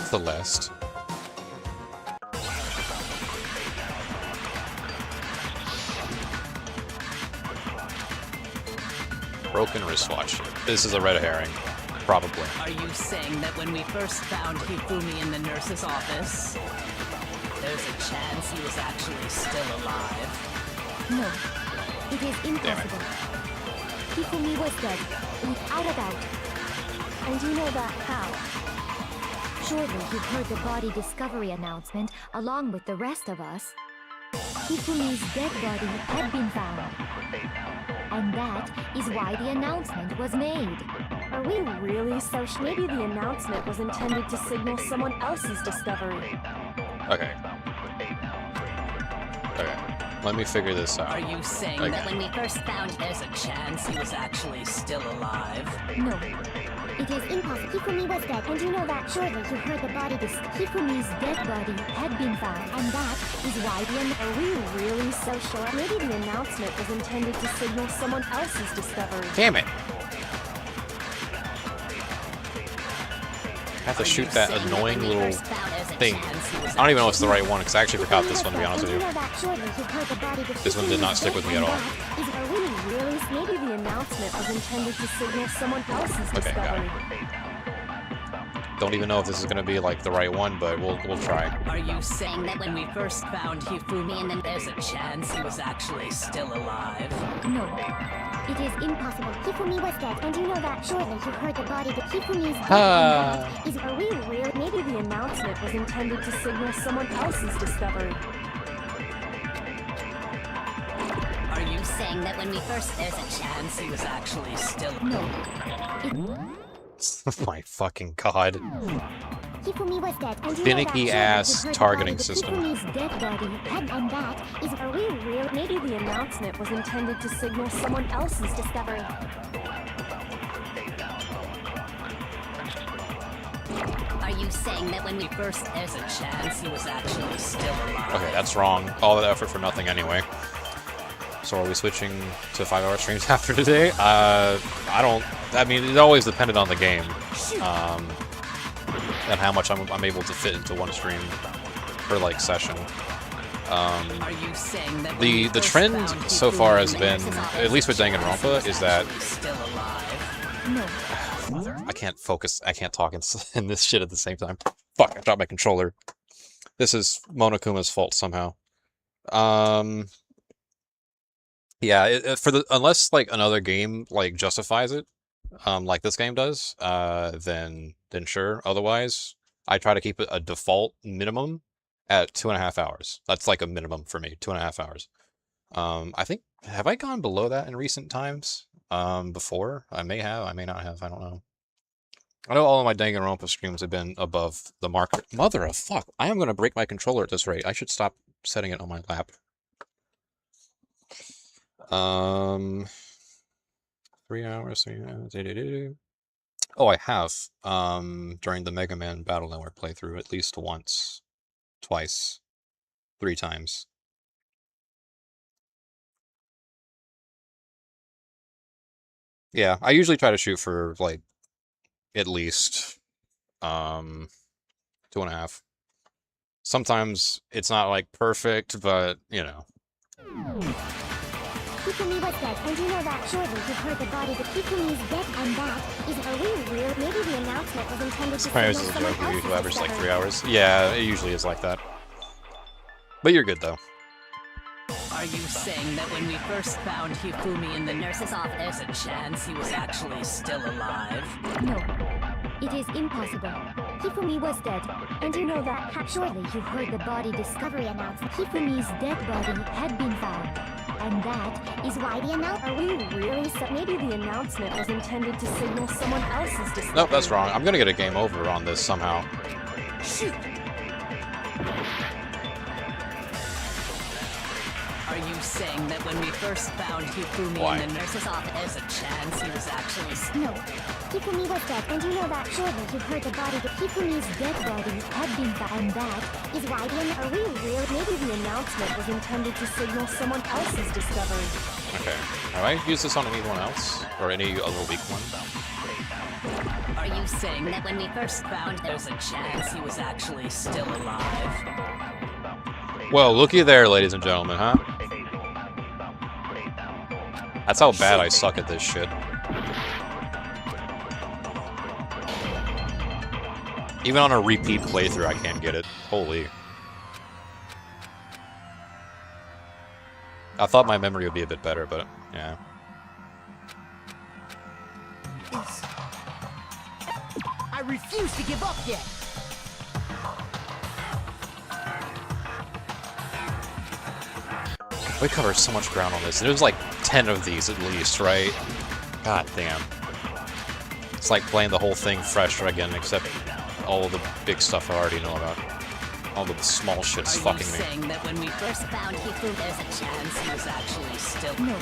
Celeste? Broken wristwatch. This is a red herring. Probably. Are you saying that when we first found Hifumi in the nurse's office, there's a chance he was actually still alive? No, it is impossible. Hifumi was dead, without a doubt. And you know that how? Surely you've heard the body discovery announcement along with the rest of us. Hifumi's dead body had been found. And that is why the announcement was made. Are we really so sure? Maybe the announcement was intended to signal someone else's discovery. Okay. Okay. Let me figure this out. Are you saying Okay. that when we first found there's a chance he was actually still alive? No, it is impossible. Hifumi was dead, and you know that. Surely you heard the body Hifumi's dead body had been found, and that is why the Are we really so sure? Maybe the announcement was intended to signal someone else's discovery. Damn it! I have to shoot that annoying little thing. I don't even know if it's the right one, because I actually forgot this one, to be honest with you. This one did not stick with me at all. Are we really? Maybe the announcement was intended to signal someone else's Okay, got discovery. Don't even know if this is gonna be like the right one, but we'll try. Are you saying that when we first found Hifumi and then there's a chance he was actually still alive? No, it is impossible. Hifumi was dead, and you know that. Surely you heard the body Hifumi's dead, and that is. Are we really? Maybe the announcement was intended to signal someone else's discovery. Are you saying that when we first there's a chance he was actually still My fucking god. Hifumi was dead, and you Finicky know that. ass Surely you heard the targeting body system. Hifumi's dead body, and that is. Are we really? Maybe the announcement was intended to signal someone else's discovery. Are you saying that when we first there's a chance he was actually still alive? Okay, that's wrong. All that effort for nothing anyway. So are we switching to 5-hour streams after today? I mean, it always depended on the game. And how much I'm able to fit into one stream per, like, session. Are you saying that when The we first trend found so Hifumi far in has the been, nurse's at least with office, Danganronpa, is that... still alive? No. I can't focus. I can't talk in this shit at the same time. Fuck, I dropped my controller. This is Monokuma's fault somehow. Yeah, unless like another game like justifies it, like this game does, then sure. Otherwise, I try to keep it a default minimum at 2.5 hours. That's like a minimum for me, 2.5 hours. I think, have I gone below that in recent times? Before. I may have, I may not have, I don't know. I know all of my Danganronpa streams have been above the mark. Mother of fuck, I am gonna break my controller at this rate. I should stop setting it on my lap. 3 hours, 3 hours. Oh, I have, during the Mega Man Battle Network playthrough at least once, twice, 3 times. Yeah, I usually try to shoot for, like, at least, 2.5. Sometimes it's not, like, perfect, but, you know. Kikumi was dead, and you know that surely you've heard the body that Kikumi's dead, and that is a real. Maybe the announcement was intended to Sometimes signal it's a someone joke, you else's average like discovery. 3 hours. Yeah, it usually is like that. But you're good, though. Are you saying that when we first found Hifumi in the nurse's office, there's a chance he was actually still alive? No, it is impossible. Hifumi was dead, and you know that. Surely you heard the body discovery announced. Hifumi's dead body had been found, and that is why the announcement. Are we really so? Maybe the announcement was intended to signal someone else's discovery. Nope, that's wrong. I'm gonna get a game over on this somehow. Shoot! Are you saying that when we first found Hifumi Why? in the nurse's office, there's a chance he was actually No, Hifumi was dead, and you know that. Surely you heard the body that Hifumi's dead body had been found, and that is why the. Are we real? Maybe the announcement was intended to signal someone else's discovery. Okay. Have I used this on anyone else? Or any other weak one? Are you saying that when we first found there's a chance he was actually still alive? Well, looky there, ladies and gentlemen, huh? That's how bad I suck at this shit. Even on a repeat playthrough, I can't get it. Holy. I thought my memory would be a bit better, but yeah. I refuse to give up yet. We cover so much ground on this. There's like 10 of these at least, right? God damn. It's like playing the whole thing fresh again, except all of the big stuff I already know about. All the small shit's fucking me. Are you saying that when we first found Hifumi, there's a chance he was actually still... No.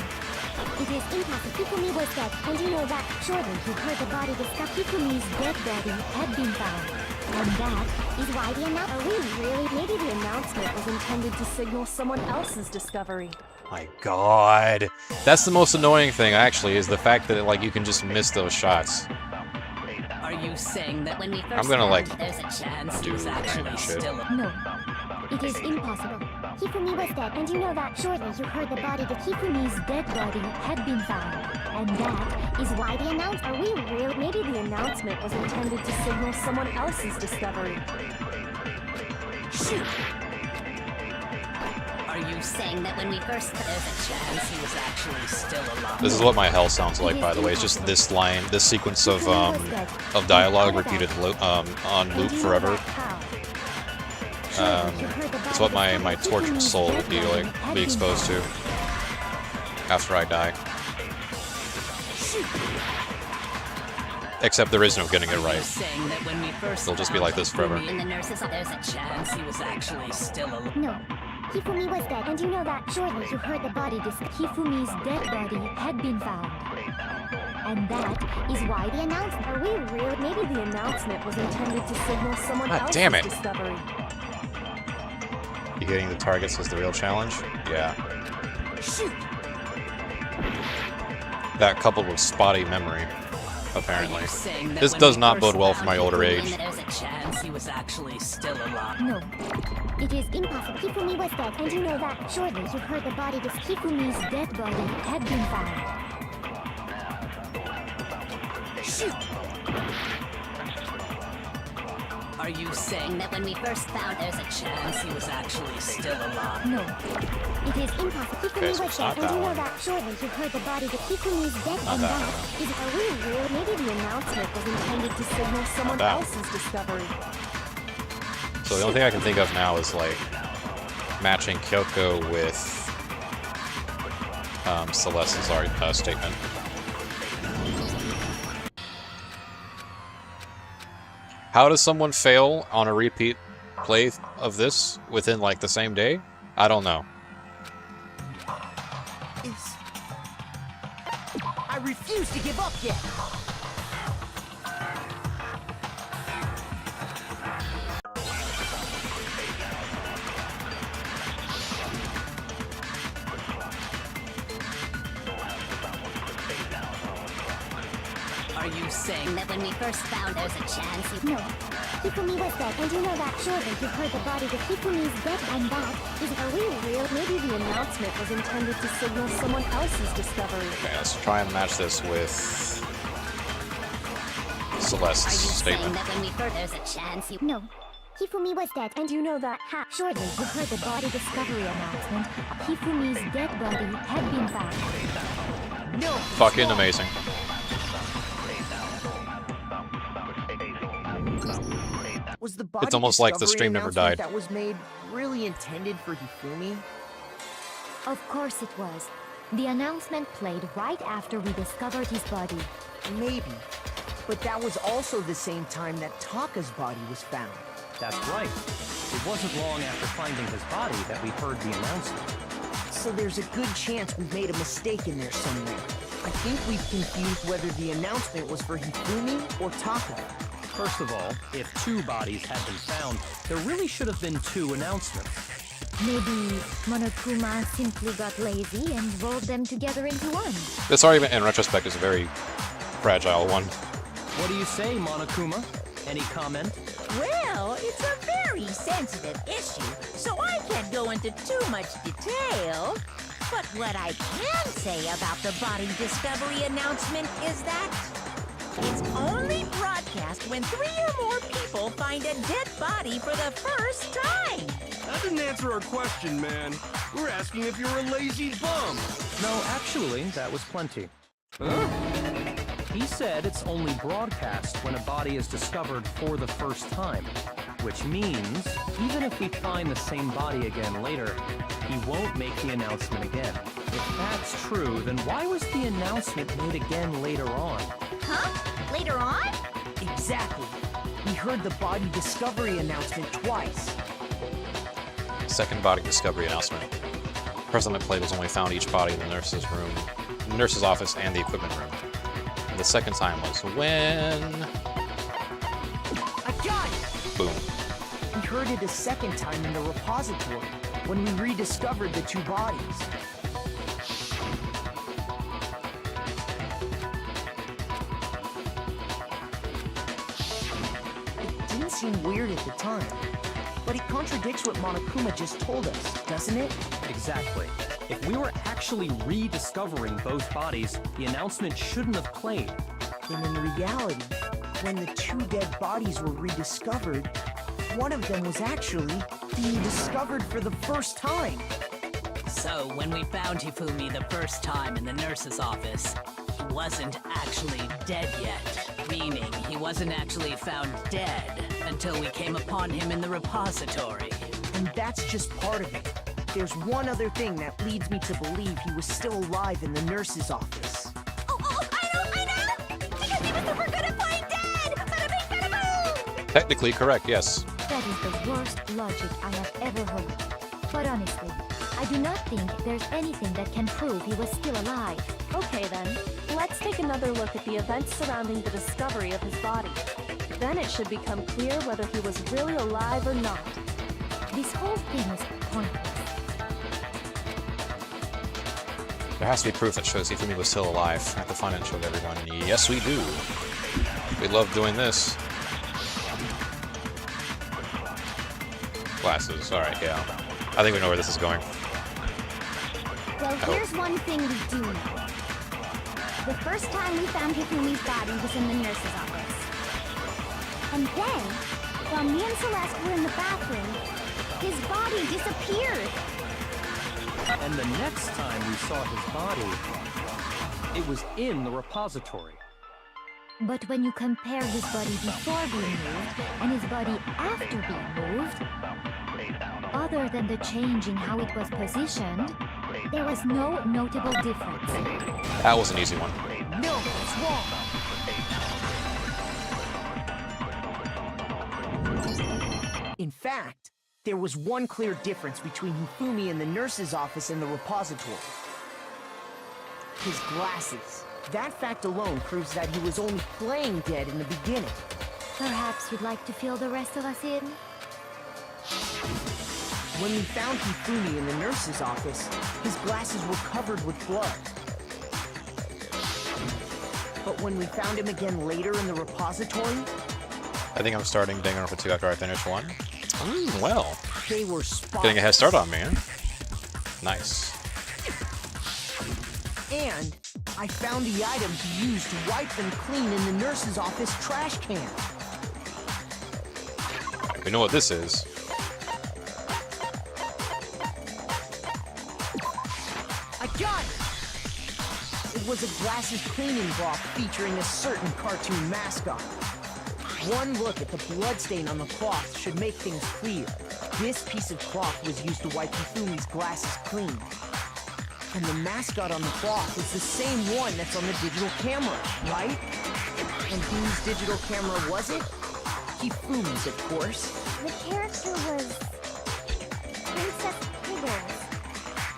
It is impossible. Hifumi was dead, and you know that. Surely you heard the body discovered. Hifumi's dead body had been found. And that is why the announcement... Are we really? Maybe the announcement was intended to signal someone else's discovery. My god. That's the most annoying thing, actually, is the fact that, like, you can just miss those shots. Are you saying that when we first I'm gonna, like, there's a chance he was actually still... No. It is impossible. Hifumi was dead, and you know that. Surely you heard the body that Hifumi's dead body had been found. And that is why the announcement... Are we real? Maybe the announcement was intended to signal someone else's discovery. Shoot! Are you saying that when we first... there's a chance he was actually still alive? This is what my hell sounds like, by the way. It's just this line, this sequence of dialogue repeated on loop forever. It's what my tortured soul would be like, be exposed to after I die. Except there is no getting it right. It'll just be like this forever. In the nurse's office, there's a chance he was actually still alive. No. Hifumi was dead, and you know that. Surely you heard the body Hifumi's dead body had been found. And that is why the announcement... Are we real? Maybe the announcement was intended to signal someone God else's damn it. discovery. You getting the targets is the real challenge? Yeah. Shoot! That coupled with spotty memory, apparently. This does not bode well for my older age. There's a chance he was actually still alive. No. It is impossible. Hifumi was dead, and you know that. Surely you heard the body Hifumi's dead body had been found. Shoot! Are you saying that when we first found there's a chance he was actually still alive? No. It is impossible. Hifumi was dead, and you know that. Surely you heard the body Hifumi's dead, and that is... Are we real? Maybe the announcement was intended to signal someone else's discovery. So the only thing I can think of now is, like, matching Kyoko with Celeste's statement. How does someone fail on a repeat play of this within, like, the same day? I don't know. I refuse to give up yet. Are you saying that when we first found there's a chance you... No. Hifumi was dead, and you know that surely you've heard the body that Hifumi is dead, and that is very real. Maybe the announcement was intended to signal someone else's discovery. Okay, let's try and match this with Celeste's Are you statement. saying that when we first there's a chance you... No. Hifumi was dead, and you know that surely you heard the body discovery announcement. Hifumi's dead body had been found. No. Fucking amazing. Was the body It's almost like the discovery stream never announcement died. That was made really intended for Hifumi? Of course it was. The announcement played right after we discovered his body. Maybe. But that was also the same time that Taka's body was found. That's right. It wasn't long after finding his body that we heard the announcement. So there's a good chance we've made a mistake in there somewhere. I think we've confused whether the announcement was for Hifumi or Taka. First of all, if 2 bodies had been found, there really should have been 2 announcements. Maybe Monokuma simply got lazy and rolled them together into one. This argument, in retrospect, is a very fragile one. What do you say, Monokuma? Any comment? Well, it's a very sensitive issue, so I can't go into too much detail. But what I can say about the body discovery announcement is that it's only broadcast when 3 or more people find a dead body for the first time. That didn't answer our question, man. We're asking if you're a lazy bum. No, actually, that was plenty. Huh? He said it's only broadcast when a body is discovered for the first time. Which means, even if we find the same body again later, he won't make the announcement again. If that's true, then why was the announcement made again later on? Huh? Later on? Exactly. We heard the body discovery announcement twice. Second body discovery announcement. Person that played was only found each body in the nurse's room, the nurse's office, and the equipment room. And the second time was when... I got it! Boom. We heard it a second time in the repository, when we rediscovered the 2 bodies. It didn't seem weird at the time, but it contradicts what Monokuma just told us, doesn't it? Exactly. If we were actually rediscovering both bodies, the announcement shouldn't have played. Then in reality, when the 2 dead bodies were rediscovered, one of them was actually being discovered for the first time. So, when we found Hifumi the first time in the nurse's office, he wasn't actually dead yet. Meaning, he wasn't actually found dead until we came upon him in the repository. And that's just part of it. There's one other thing that leads me to believe he was still alive in the nurse's office. I know! Because he was super good at playing dead! Bada bing, bada boom! Technically correct, yes. That is the worst logic I have ever heard. But honestly, I do not think there's anything that can prove he was still alive. Okay then, let's take another look at the events surrounding the discovery of his body. Then it should become clear whether he was really alive or not. This whole thing is pointless. There has to be proof that shows Hifumi was still alive. I have to find it and show everyone. Yes, we do. We love doing this. Glasses. Alright, yeah. I think we know where this is going. Well, here's one thing we do know. The first time we found Hifumi's body was in the nurse's office. And then, while me and Celeste were in the bathroom, his body disappeared. And the next time we saw his body, it was in the repository. But when you compare his body before being moved and his body after being moved, other than the change in how it was positioned, there was no notable difference. That was an easy one. No, it's wrong. In fact, there was one clear difference between Hifumi in the nurse's office and the repository. His glasses. That fact alone proves that he was only playing dead in the beginning. Perhaps you'd like to fill the rest of us in? When we found Hifumi in the nurse's office, his glasses were covered with blood. But when we found him again later in the repository... I think I'm starting Danganronpa 2 after I finish 1. Well. They were spotless. Getting a head start on me, huh? Nice. And I found the items he used to wipe and clean in the nurse's office trash can. We know what this is. I got it! It was a glasses cleaning cloth featuring a certain cartoon mascot. One look at the bloodstain on the cloth should make things clear. This piece of cloth was used to wipe Hifumi's glasses clean. And the mascot on the cloth is the same one that's on the digital camera, right? And whose digital camera was it? Hifumi's, of course. The character was Princess Piggles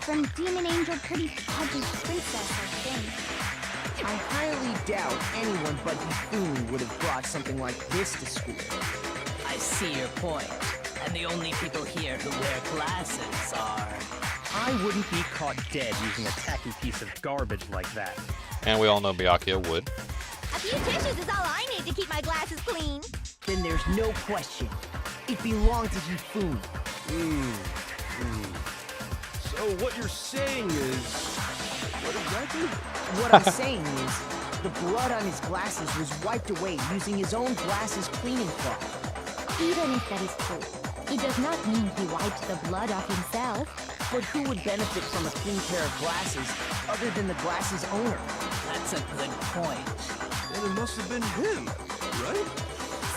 from Demon Angel Pretty Pudgy Princess, I think. I highly doubt anyone but Hifumi would have brought something like this to school. I see your point. And the only people here who wear glasses are... I wouldn't be caught dead using a tacky piece of garbage like that. And we all know Byakuya would. A few tissues is all I need to keep my glasses clean. Then there's no question. It belonged to Hifumi. So what you're saying is... What exactly? What I'm saying is, the blood on his glasses was wiped away using his own glasses cleaning cloth. Even if that is true, it does not mean he wiped the blood off himself. But who would benefit from a clean pair of glasses other than the glasses owner? That's a good point. And it must have been him, right?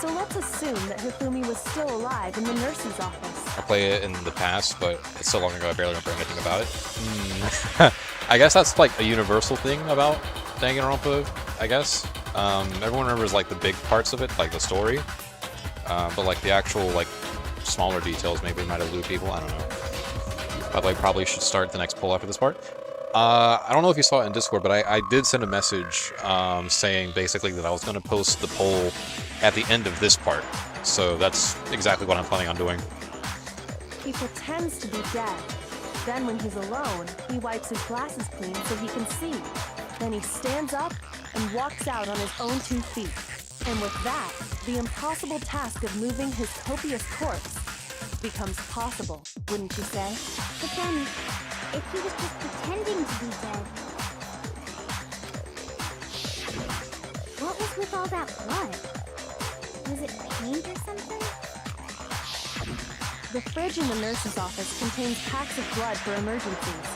So let's assume that Hifumi was still alive in the nurse's office. I play it in the past, but it's so long ago I barely remember anything about it. I guess that's like a universal thing about Danganronpa, I guess. Everyone remembers like the big parts of it, like the story. But like the actual like smaller details maybe might elude people, I don't know. But I probably should start the next poll after this part. I don't know if you saw it in Discord, but I did send a message saying basically that I was going to post the poll at the end of this part. So that's exactly what I'm planning on doing. He pretends to be dead. Then when he's alone, he wipes his glasses clean so he can see. Then he stands up and walks out on his own 2 feet. And with that, the impossible task of moving his copious corpse becomes possible, wouldn't you say? But then, if he was just pretending to be dead, what was with all that blood? Was it paint or something? The fridge in the nurse's office contains packs of blood for emergencies.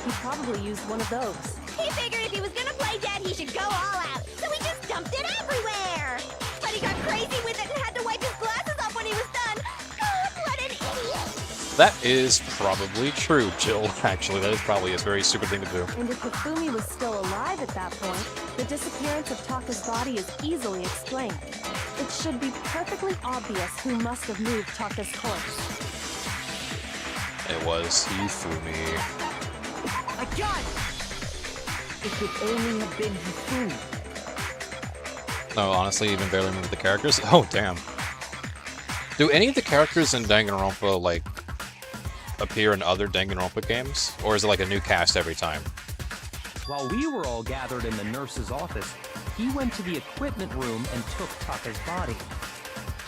He probably used one of those. he figured if he was gonna play dead, he should go all out. So he just dumped it everywhere. But he got crazy with it and had to wipe his glasses off when he was done. God, what an idiot! That is probably true, Jill. Actually, that is probably a very stupid thing to do. And if Hifumi was still alive at that point, the disappearance of Taka's body is easily explained. It should be perfectly obvious who must have moved Taka's corpse. It was Hifumi. I got it! It could only have been Hifumi. No, honestly, even barely remember the characters. Oh, damn. Do any of the characters in Danganronpa, like, appear in other Danganronpa games? Or is it like a new cast every time? While we were all gathered in the nurse's office, he went to the equipment room and took Taka's body.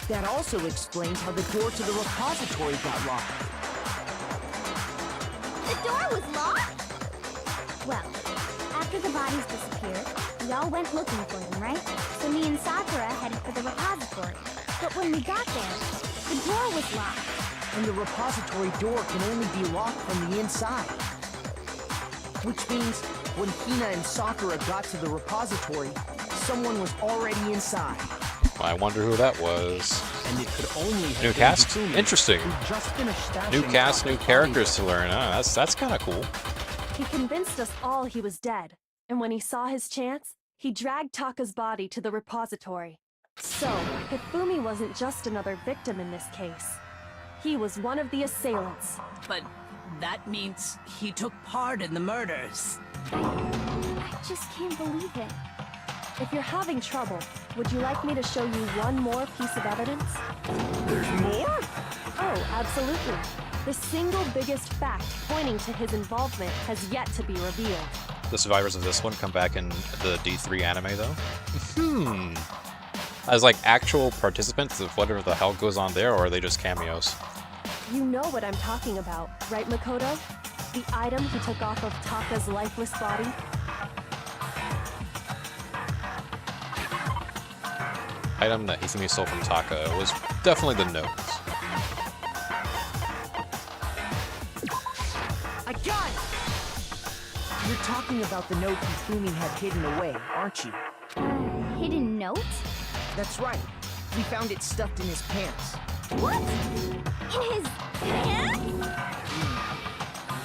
That also explains how the door to the repository got locked. The door was locked? Well, after the bodies disappeared, we all went looking for them, right? So me and Sakura headed for the repository. But when we got there, the door was locked. And the repository door can only be locked from the inside. Which means, when Hina and Sakura got to the repository, someone was already inside. I wonder who that was. And it could only have New been cast? Hifumi, Interesting. who just finished stashing New cast, new Taka's characters body. to learn. That's kind of cool. He convinced us all he was dead, and when he saw his chance, he dragged Taka's body to the repository. So, Hifumi wasn't just another victim in this case. He was one of the assailants. But that means he took part in the murders. I just can't believe it. If you're having trouble, would you like me to show you one more piece of evidence? There's more? Oh, absolutely. The single biggest fact pointing to his involvement has yet to be revealed. The survivors of this one come back in the D3 anime, though? As, like, actual participants of whatever the hell goes on there, or are they just cameos? You know what I'm talking about, right, Makoto? The item he took off of Taka's lifeless body? Item that Hifumi stole from Taka was definitely the notes. I got it! You're talking about the note Hifumi had hidden away, aren't you? Hidden note? That's right. We found it stuffed in his pants. What? In his pants?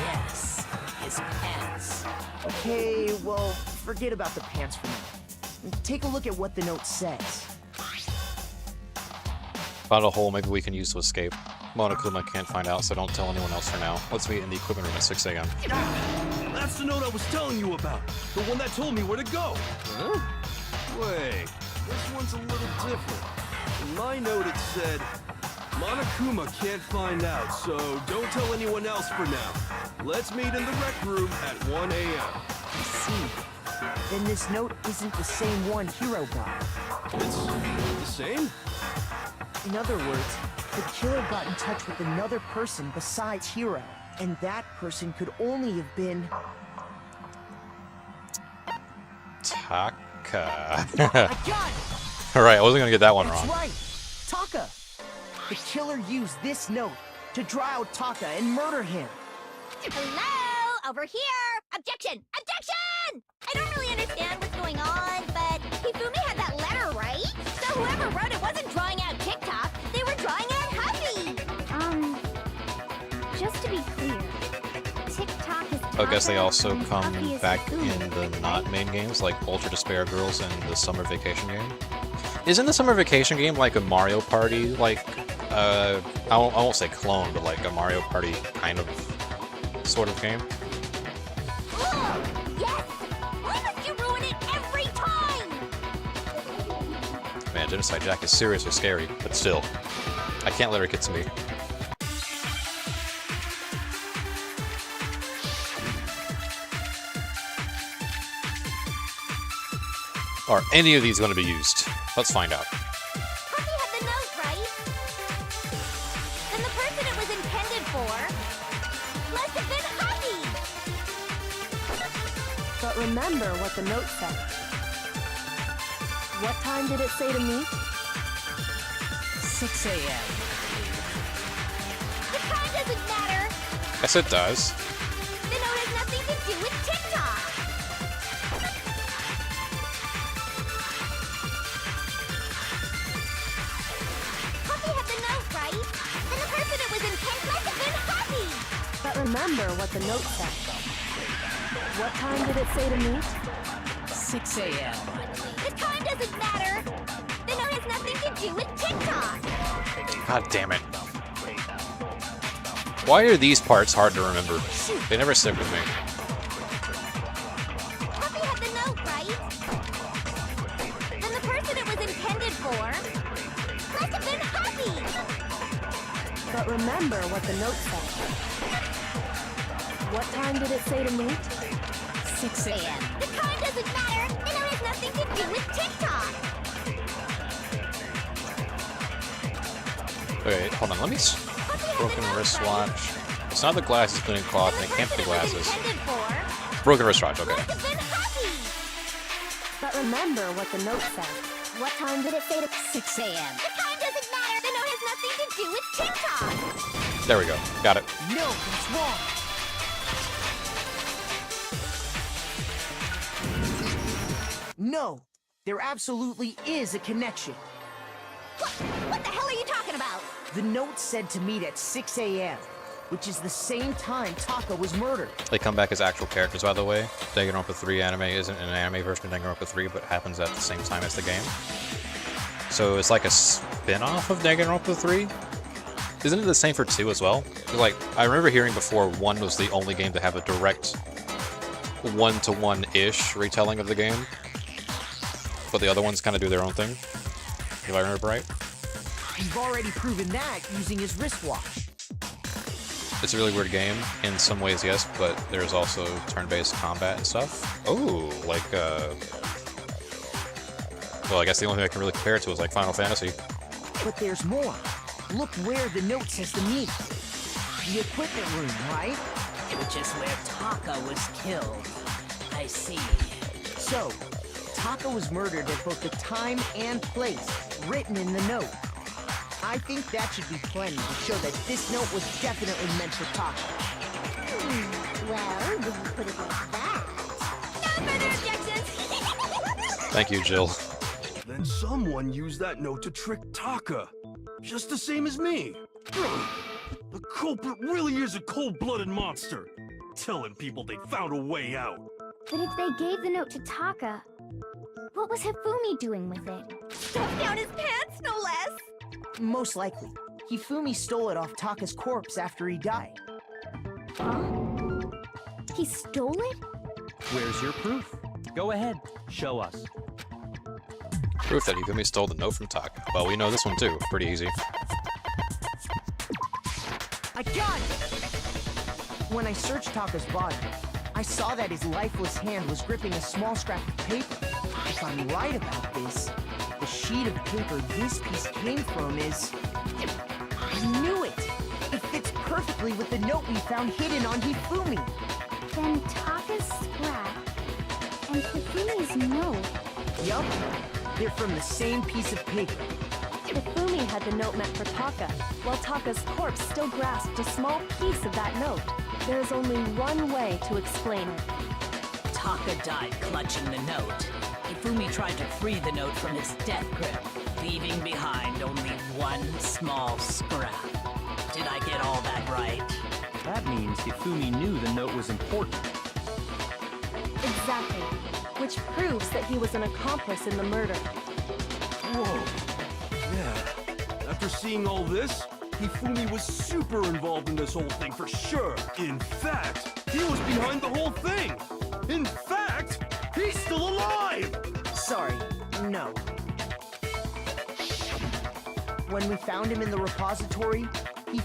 Yes, his pants. Okay, well, forget about the pants for now. Take a look at what the note says. Found a hole maybe we can use to escape. Monokuma can't find out, so don't tell anyone else for now. Let's meet in the equipment room at 6 a.m. That's the note I was telling you about. The one that told me where to go. Huh? Wait, this one's a little different. In my note it said, Monokuma can't find out, so don't tell anyone else for now. Let's meet in the rec room at 1 a.m. I see. Then this note isn't the same one Hiro got. It's the same? In other words, the killer got in touch with another person besides Hiro, and that person could only have been... Taka. I got it! Alright, I wasn't gonna get that one That's wrong. right! Taka! The killer used this note to draw out Taka and murder him. Hello? Over here! Objection! Objection! I don't really understand what's going on, but Hifumi had that letter, right? So whoever wrote it wasn't drawing out TikTok, they were drawing out Huffy! Just to be clear, TikTok is I guess they Taka also and come Huffy is back Hifumi. in the not main games, like Ultra Despair Girls and the Summer Vacation game. Isn't the Summer Vacation game like a Mario Party, like, I won't say clone, but like a Mario Party kind of, sort of game? Ugh, yes! Why must you ruin it every time? Man, Genocide Jack is seriously scary, but still, I can't let her get to me. Are any of these going to be used? Let's find out. Huffy had the note, right? Then the person it was intended for must have been Huffy! But remember what the note said. What time did it say to meet? 6 a.m. The time doesn't matter! Yes, it does. The note has nothing to do with TikTok! Huffy had the note, right? Then the person it was intended must have been Huffy! But remember what the note said. What time did it say to meet? 6 a.m. The time doesn't matter! The note has nothing to do with TikTok! God damn it. Why are these parts hard to remember? They never stick with me. Huffy had the note, right? Then the person it was intended for must have been Huffy! But remember what the note said. What time did it say to meet? 6 a.m. The time doesn't matter! The note has nothing to do with TikTok! Okay, hold on, let me... Broken wristwatch. It's not the glasses, cleaning cloth, and it can't be the glasses. Broken wristwatch, okay. But remember what the note said. What time did it say to 6 a.m. The time doesn't matter! The note has nothing to do with TikTok! There we go. Got it. No, that's wrong. No, there absolutely is a connection. What the hell are you talking about? The note said to meet at 6 a.m., which is the same time Taka was murdered. They come back as actual characters, by the way. Danganronpa 3 anime isn't an anime version of Danganronpa 3, but happens at the same time as the game. So it's like a spin-off of Danganronpa 3? isn't it the same for 2 as well? 'Cause, like, I remember hearing before 1 was the only game to have a direct one-to-one-ish retelling of the game. But the other ones kind of do their own thing, if I remember right. You've already proven that using his wristwatch. It's a really weird game in some ways, yes, but there's also turn-based combat and stuff. Oh, like, well, I guess the only thing I can really compare it to is like Final Fantasy. But there's more. Look where the note says to meet. The equipment room, right? Which is where Taka was killed. I see. So, Taka was murdered at both the time and place written in the note. I think that should be plenty to show that this note was definitely meant for Taka. Well, when you put it like that. No further objections! Thank you, Jill. Then someone used that note to trick Taka. Just the same as me. The culprit really is a cold-blooded monster. Telling people they found a way out. But if they gave the note to Taka, what was Hifumi doing with it? Stuffed down his pants, no less! Most likely, Hifumi stole it off Taka's corpse after he died. He stole it? Where's your proof? Go ahead, show us. Proof that Hifumi stole the note from Taka. Well, we know this one too. Pretty easy. I got it! When I searched Taka's body, I saw that his lifeless hand was gripping a small scrap of paper. If I'm right about this, the sheet of paper this piece came from is... I knew it! It fits perfectly with the note we found hidden on Hifumi. Then Taka's scrap and Hifumi's note. Yup, they're from the same piece of paper. Hifumi had the note meant for Taka, while Taka's corpse still grasped a small piece of that note. There is only one way to explain it. Taka died clutching the note. Hifumi tried to free the note from his death grip, leaving behind only one small scrap. Did I get all that right? That means Hifumi knew the note was important. Exactly. Which proves that he was an accomplice in the murder. Whoa. Yeah. After seeing all this, Hifumi was super involved in this whole thing for sure. In fact, he was behind the whole thing. In fact, he's still alive! Sorry, no. When we found him in the repository,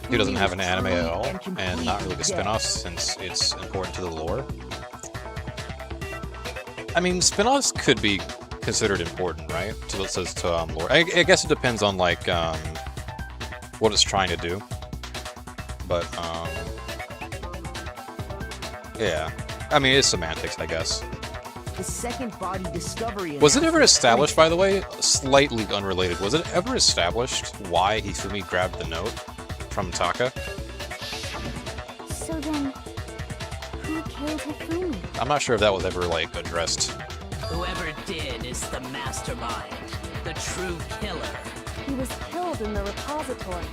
He doesn't have an was anime at all, truly and not really the completely spin-offs since it's important to the lore. I mean, spin-offs could be considered important, right? To lore. I guess it depends on, like, what it's trying to do. But, yeah. I mean, it's semantics, I guess. The second body discovery... Was it ever established, by the way, slightly unrelated, was it ever established why Hifumi grabbed the note from Taka? So then, who killed Hifumi? I'm not sure if that was ever, like, addressed. Whoever did is the mastermind, the true killer. He was killed in the repository.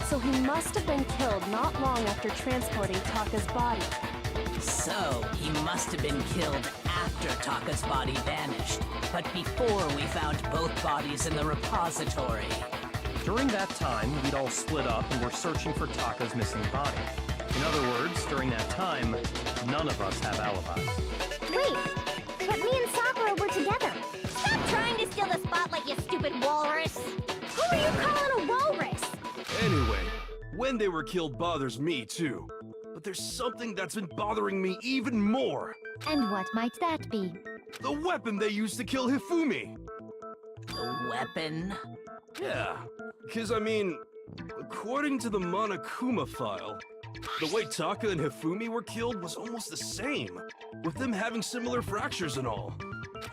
So he must have been killed not long after transporting Taka's body. So, he must have been killed after Taka's body vanished, but before we found both bodies in the repository. During that time, we'd all split up and were searching for Taka's missing body. In other words, during that time, none of us have alibis. Wait, but me and Sakura were together. Stop trying to steal the spotlight, you stupid walrus! Who are you calling a walrus? Anyway, when they were killed bothers me too. But there's something that's been bothering me even more. And what might that be? The weapon they used to kill Hifumi. The weapon? Yeah, because I mean, according to the Monokuma file, the way Taka and Hifumi were killed was almost the same, with them having similar fractures and all.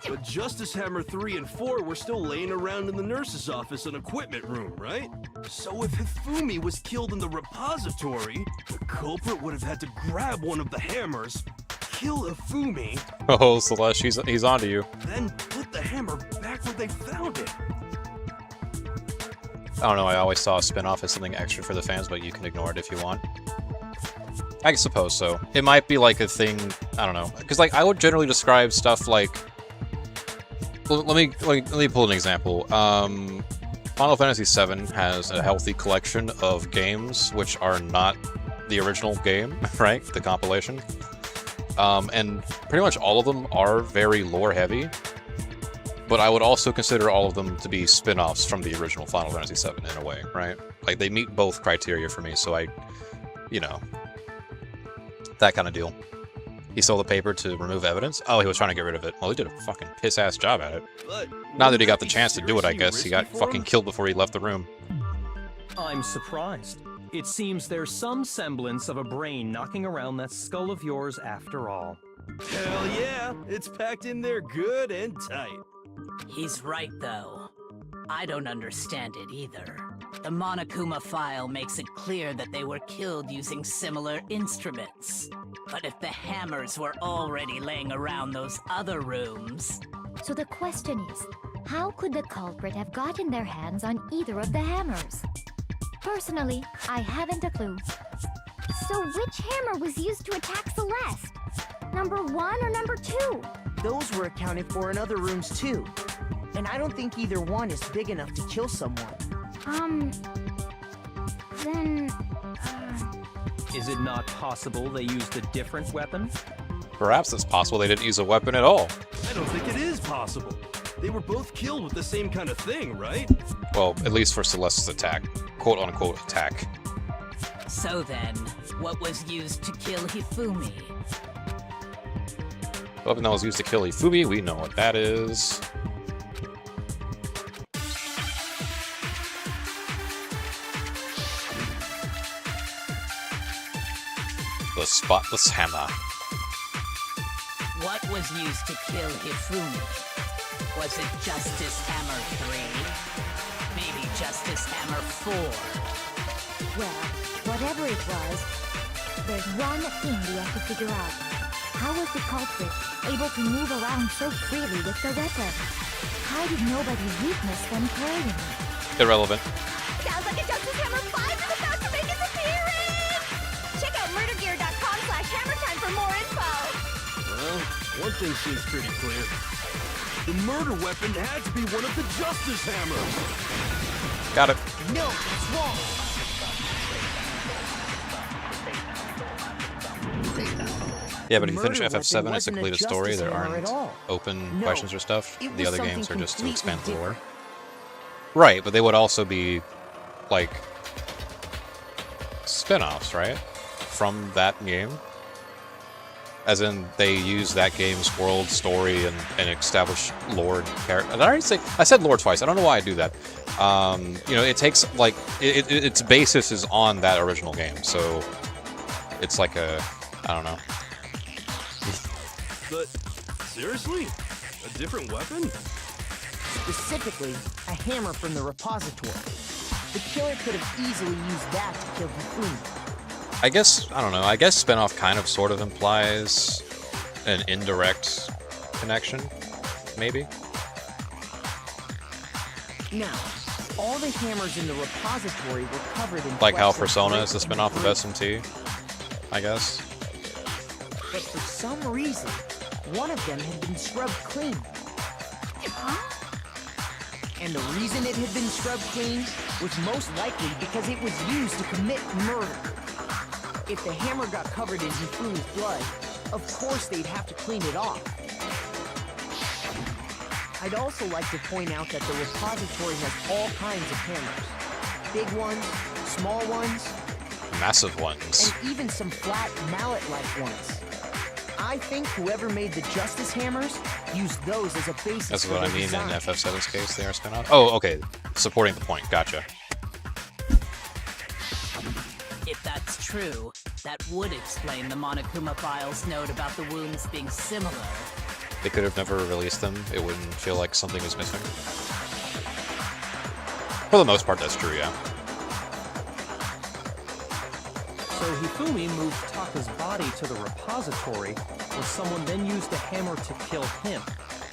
But Justice Hammer 3 and 4 were still laying around in the nurse's office and equipment room, right? So if Hifumi was killed in the repository, the culprit would have had to grab one of the hammers, kill Hifumi, Oh, Celeste, he's onto you. then put the hammer back where they found it. I don't know, I always saw a spin-off as something extra for the fans, but you can ignore it if you want. I suppose so. It might be like a thing, I don't know. Because, like, I would generally describe stuff like... Let me pull an example. Final Fantasy VII has a healthy collection of games which are not the original game, right? The compilation. And pretty much all of them are very lore-heavy, but I would also consider all of them to be spin-offs from the original Final Fantasy VII in a way, right? Like, they meet both criteria for me, so you know, that kind of deal. He stole the paper to remove evidence? Oh, he was trying to get rid of it. Well, he did a fucking piss-ass job at it. Now that he got the chance to do it, I guess, he got fucking killed before he left the room. I'm surprised. It seems there's some semblance of a brain knocking around that skull of yours after all. Hell yeah, it's packed in there good and tight. He's right, though. I don't understand it either. The Monokuma file makes it clear that they were killed using similar instruments. But if the hammers were already laying around those other rooms... So the question is, how could the culprit have gotten their hands on either of the hammers? Personally, I haven't a clue. So which hammer was used to attack Celeste? Number 1 or number 2? Those were accounted for in other rooms too. And I don't think either one is big enough to kill someone. Then... Is it not possible they used a different weapon? Perhaps it's possible they didn't use a weapon at all. I don't think it is possible. They were both killed with the same kind of thing, right? Well, at least for Celeste's attack. Quote-unquote attack. So then, what was used to kill Hifumi? The weapon that was used to kill Hifumi, we know what that is. The spotless hammer. What was used to kill Hifumi? Was it Justice Hammer 3? Maybe Justice Hammer 4? Well, whatever it was, there's one thing we have to figure out. How was the culprit able to move around so freely with the weapon? How did nobody witness them carrying it? Irrelevant. Sounds like a Justice Hammer 5 is about to make its appearance! Check out murdergear.com/hammertime for more info! Well, one thing seems pretty clear. The murder weapon had to be one of the Justice Hammers! Got it. No, it's wrong. Yeah, but if you finish Murder FF7, weapon it's a wasn't a completed story. Justice There hammer aren't at all. open No, questions or stuff. it The was other games are something just to expand the completely lore. Right, but they would also be, like, spin-offs, right? From that game. As in, they use that game's world story and establish lore character. Did I already say? I said lore twice. I don't know why I do that. You know, it takes, like, its basis is on that original game, so it's like a, I don't know. But, seriously? A different weapon? Specifically, a hammer from the repository. The killer could have easily used that to kill Hifumi. I guess, I don't know, I guess spin-off kind of sort of implies an indirect connection, maybe? Now, all the hammers in the repository were covered in Like how flecks of Persona grit is the and spin-off of grit. SMT, I guess. But for some reason, one of them had been scrubbed clean. And the reason it had been scrubbed clean was most likely because it was used to commit murder. If the hammer got covered in Hifumi's blood, of course they'd have to clean it off. I'd also like to point out that the repository has all kinds of hammers. Big ones, small ones, Massive ones. and even some flat mallet-like ones. I think whoever made the Justice Hammers used those as a basis That's for what I their mean in design. FF7's case, they are spin-off. Oh, okay. Supporting the point, gotcha. If that's true, that would explain the Monokuma file's note about the wounds being similar. They could have never released them. It wouldn't feel like something was missing. For the most part, that's true, yeah. So Hifumi moved Taka's body to the repository, where someone then used the hammer to kill him.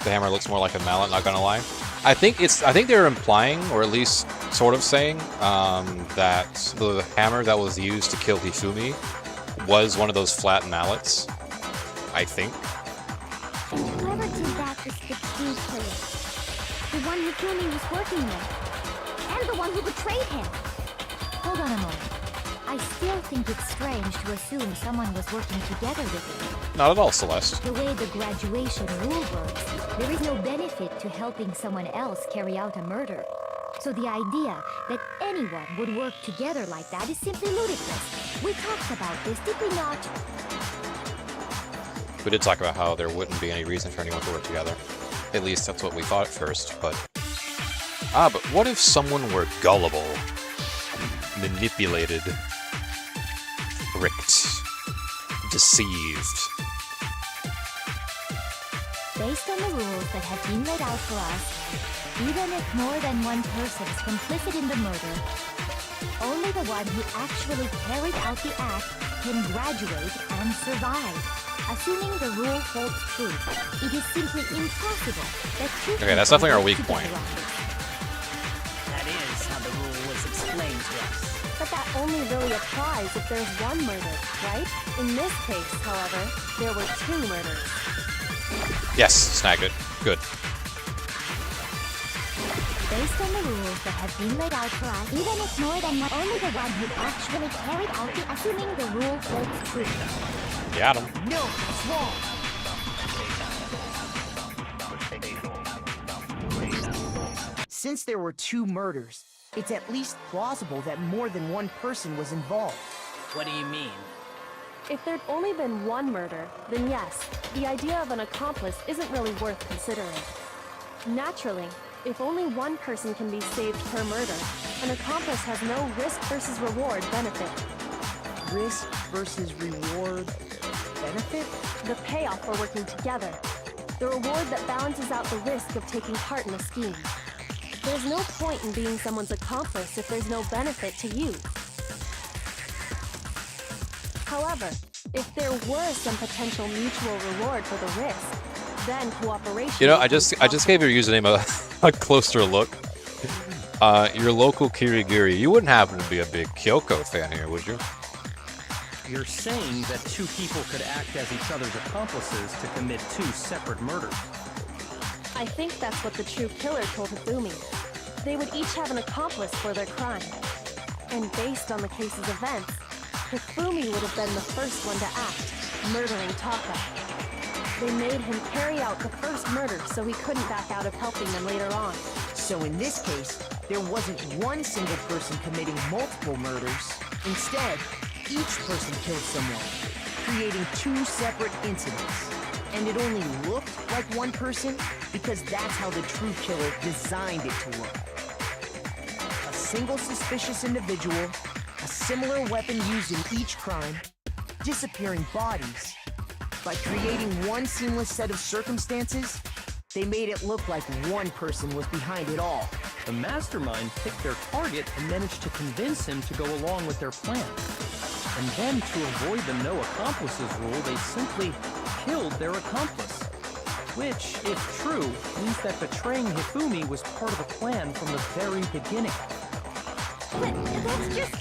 The hammer looks more like a mallet, not gonna lie. I think they're implying, or at least sort of saying, that the hammer that was used to kill Hifumi was one of those flat mallets. I think. Whoever did that was the key player. The one Hifumi was working with. I'm the one who betrayed him. Hold on a moment. I still think it's strange to assume someone was working together with him. Not at all, Celeste. The way the graduation rule works, there is no benefit to helping someone else carry out a murder. So the idea that anyone would work together like that is simply ludicrous. We talked about this, did we not? We did talk about how there wouldn't be any reason for anyone to work together. At least that's what we thought at first, but... but what if someone were gullible? Manipulated? Tricked? Deceived? Based on the rules that have been laid out for us, even if more than one person is complicit in the murder, only the one who actually carried out the act can graduate and survive. Assuming the rule holds true, it is simply impossible that two Okay, that's definitely our weak point. That is how the rule was explained to us. But that only really applies if there's one murder, right? In this case, however, there were 2 murders. Yes, snagged it. Good. Based on the rules that have been laid out for us, even if more than one, only the one who actually carried out the assuming the rule holds true. Got him. No, that's wrong. Since there were 2 murders, it's at least plausible that more than one person was involved. What do you mean? If there'd only been one murder, then yes, the idea of an accomplice isn't really worth considering. Naturally, if only one person can be saved per murder, an accomplice has no risk versus reward benefit. Risk versus reward benefit? The payoff for working together. The reward that balances out the risk of taking part in a scheme. There's no point in being someone's accomplice if there's no benefit to you. However, if there were some potential mutual reward for the risk, then cooperation... You know, I just gave your username a closer look. Your local Kirigiri. You wouldn't happen to be a big Kyoko fan here, would you? You're saying that 2 people could act as each other's accomplices to commit 2 separate murders. I think that's what the true killer told Hifumi. They would each have an accomplice for their crime. And based on the case's events, Hifumi would have been the first one to act, murdering Taka. They made him carry out the first murder so he couldn't back out of helping them later on. So in this case, there wasn't one single person committing multiple murders. Instead, each person killed someone, creating 2 separate incidents. And it only looked like one person because that's how the true killer designed it to look. A single suspicious individual, a similar weapon used in each crime, disappearing bodies. By creating one seamless set of circumstances, they made it look like one person was behind it all. The mastermind picked their target and managed to convince him to go along with their plan. And then, to avoid the no accomplices rule, they simply killed their accomplice. Which, if true, means that betraying Hifumi was part of the plan from the very beginning. But that's just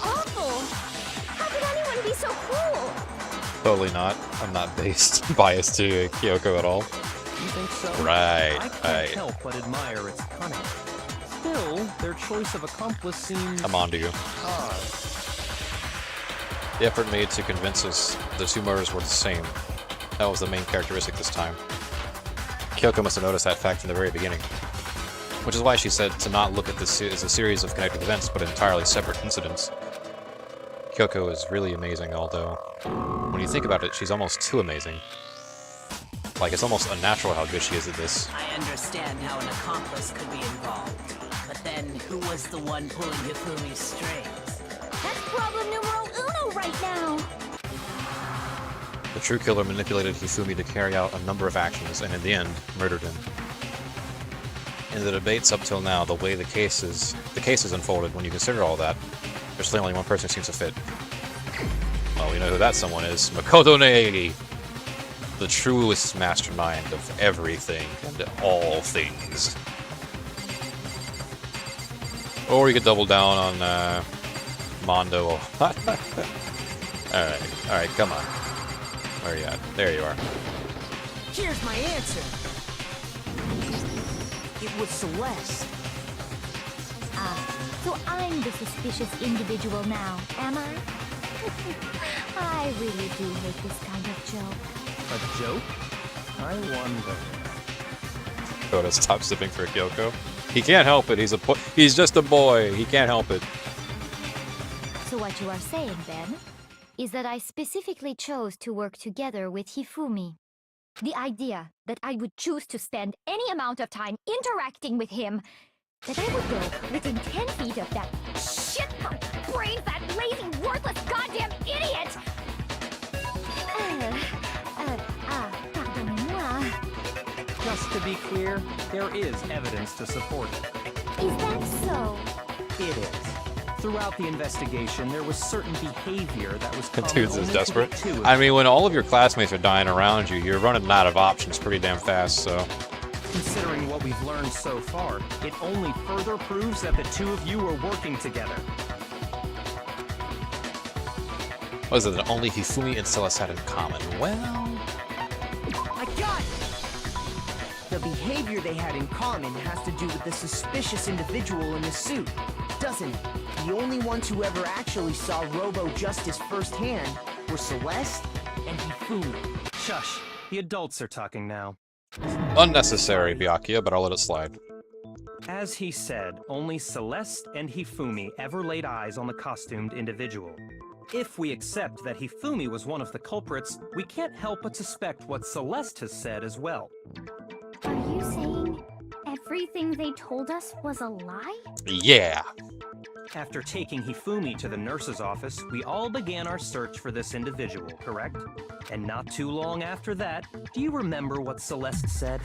awful. How could anyone be so cruel? Totally not. I'm not biased to Kyoko at all. You think so? Right, I can't right. help but admire its cunning. Still, their choice of accomplice seems I'm on to you. odd. The effort made to convince us the 2 murders were the same. That was the main characteristic this time. Kyoko must have noticed that fact from the very beginning. Which is why she said to not look at this as a series of connected events, but entirely separate incidents. Kyoko is really amazing, although when you think about it, she's almost too amazing. Like, it's almost unnatural how good she is at this. I understand how an accomplice could be involved, but then who was the one pulling Hifumi's strings? That's problem numero uno right now. The true killer manipulated Hifumi to carry out a number of actions, and in the end, murdered him. In the debates up till now, the way the case is unfolded, when you consider all that, there's only one person who seems to fit. Well, we know who that someone is. Makoto Neigi! The truest mastermind of everything and all things. Or you could double down on Mondo. Alright, come on. Where are you at? There you are. Here's my answer. It was Celeste. Aha! So I'm the suspicious individual now, am I? I really do hate this kind of joke. A joke? I wonder. Dakota, stop sipping for Kyoko. He can't help it. He's just a boy. He can't help it. So what you are saying, then, is that I specifically chose to work together with Hifumi. The idea that I would choose to spend any amount of time interacting with him, that I would go within 10 feet of that shit-punk, brain-fat, lazy, worthless, goddamn idiot! Pardonnez-moi. Just to be clear, there is evidence to support it. Is that so? It is. Throughout the investigation, there was certain behavior that was common Dude's only is to desperate. the two of I mean, when all of your classmates are dying around you, you're running out of options pretty damn fast, so... Considering what we've learned so far, it only further proves that the two of you were working together. What is it that only Hifumi and Celeste had in common? Well... I got it! The behavior they had in common has to do with the suspicious individual in the suit, doesn't it? The only ones who ever actually saw Robo-Justice firsthand were Celeste and Hifumi. Shush. The adults are talking now. Unnecessary, Byakuya, but I'll let it slide. As he said, only Celeste and Hifumi ever laid eyes on the costumed individual. If we accept that Hifumi was one of the culprits, we can't help but suspect what Celeste has said as well. Are you saying everything they told us was a lie? Yeah. After taking Hifumi to the nurse's office, we all began our search for this individual, correct? And not too long after that, do you remember what Celeste said?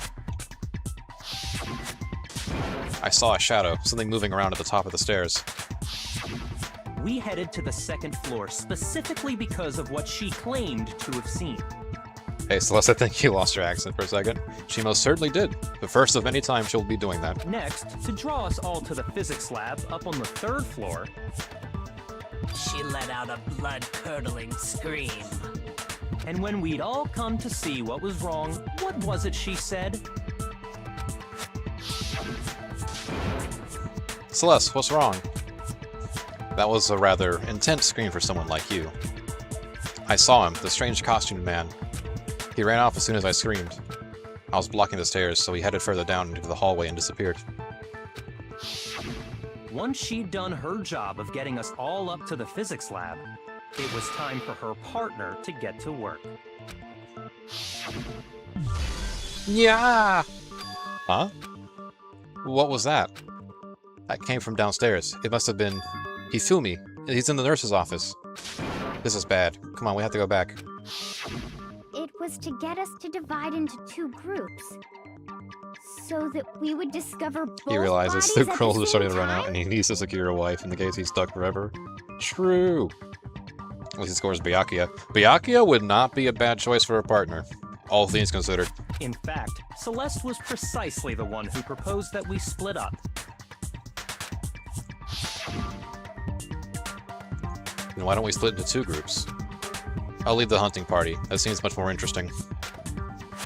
I saw a shadow, something moving around at the top of the stairs. We headed to the second floor specifically because of what she claimed to have seen. Hey, Celeste, I think you lost your accent for a second. She most certainly did. The first of many times she'll be doing that. Next, to draw us all to the physics lab up on the third floor, She let out a blood-curdling scream. and when we'd all come to see what was wrong, what was it she said? Celeste, what's wrong? That was a rather intense scream for someone like you. I saw him, the strange costumed man. He ran off as soon as I screamed. I was blocking the stairs, so he headed further down into the hallway and disappeared. Once she'd done her job of getting us all up to the physics lab, it was time for her partner to get to work. Yeah. Huh? What was that? That came from downstairs. It must have been Hifumi. He's in the nurse's office. This is bad. Come on, we have to go back. It was to get us to divide into two groups, so that we would discover both He realizes bodies the at the girls are starting to same run out, time? and he needs to secure a wife in the case he's stuck forever. True. At least he scores Byakuya. Byakuya would not be a bad choice for a partner, all things considered. In fact, Celeste was precisely the one who proposed that we split up. Then why don't we split into two groups? I'll lead the hunting party. That seems much more interesting.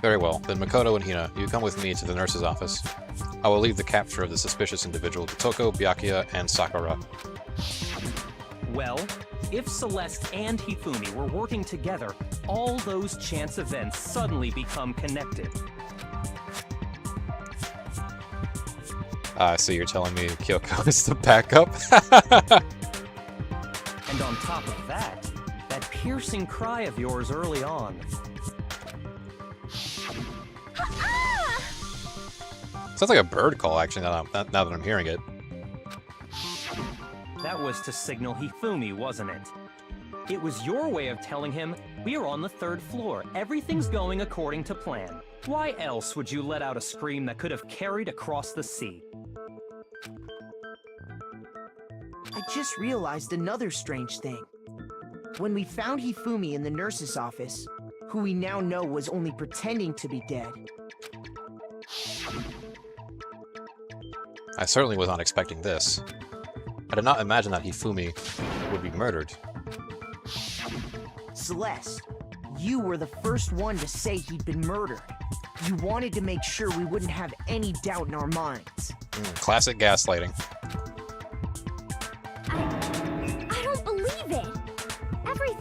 Very well. Then Makoto and Hina, you come with me to the nurse's office. I will leave the capture of the suspicious individual to Toko, Byakuya, and Sakura. Well, if Celeste and Hifumi were working together, all those chance events suddenly become connected. So you're telling me Kyoko is the backup? And on top of that, that piercing cry of yours early on. Sounds like a bird call, actually, now that I'm hearing it. That was to signal Hifumi, wasn't it? It was your way of telling him, we're on the third floor, everything's going according to plan. Why else would you let out a scream that could have carried across the sea? I just realized another strange thing. When we found Hifumi in the nurse's office, who we now know was only pretending to be dead, I certainly was not expecting this. I did not imagine that Hifumi would be murdered. Celeste, you were the first one to say he'd been murdered. You wanted to make sure we wouldn't have any doubt in our minds. Classic gaslighting.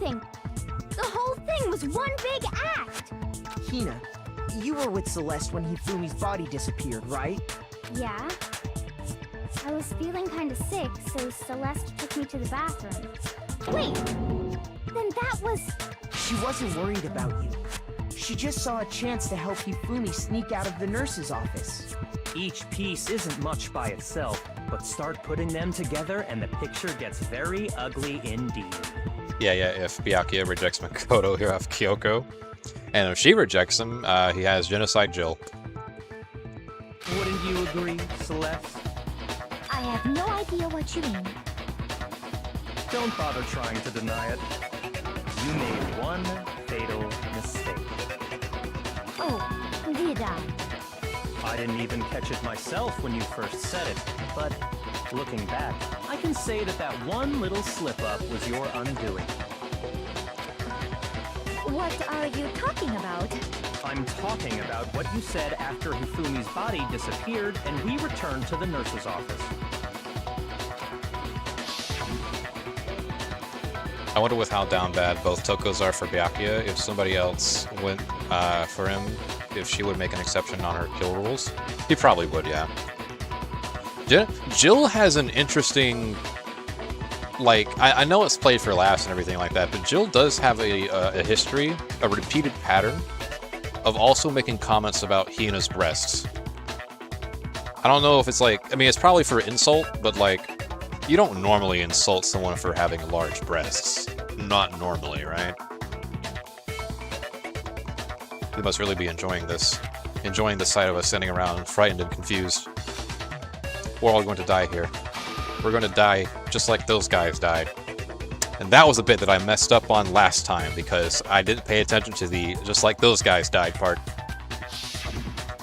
anything. The whole thing was one big act. Hina, you were with Celeste when Hifumi's body disappeared, right? Yeah. I was feeling kind of sick, so Celeste took me to the bathroom. Wait, then that was... She wasn't worried about you. She just saw a chance to help Hifumi sneak out of the nurse's office. Each piece isn't much by itself, but start putting them together and the picture gets very ugly indeed. Yeah, if Byakuya rejects Makoto, he'll have Kyoko. And if she rejects him, he has Genocide Jill. Wouldn't you agree, Celeste? I have no idea what you mean. Don't bother trying to deny it. You made one fatal mistake. Oh, did I? I didn't even catch it myself when you first said it, but looking back, I can say that that one little slip-up was your undoing. What are you talking about? I'm talking about what you said after Hifumi's body disappeared and we returned to the nurse's office. I wonder with how down bad both Tokos are for Byakuya, if somebody else went for him, if she would make an exception on her kill rules. He probably would, yeah. Jill has an interesting, like, I know it's played for laughs and everything like that, but Jill does have a history, a repeated pattern, of also making comments about Hina's breasts. I don't know if it's like, I mean, it's probably for insult, but like, you don't normally insult someone for having large breasts. Not normally, right? You must really be enjoying this. Enjoying the sight of us sitting around frightened and confused. We're all going to die here. We're going to die just like those guys died. And that was a bit that I messed up on last time because I didn't pay attention to the just like those guys died part.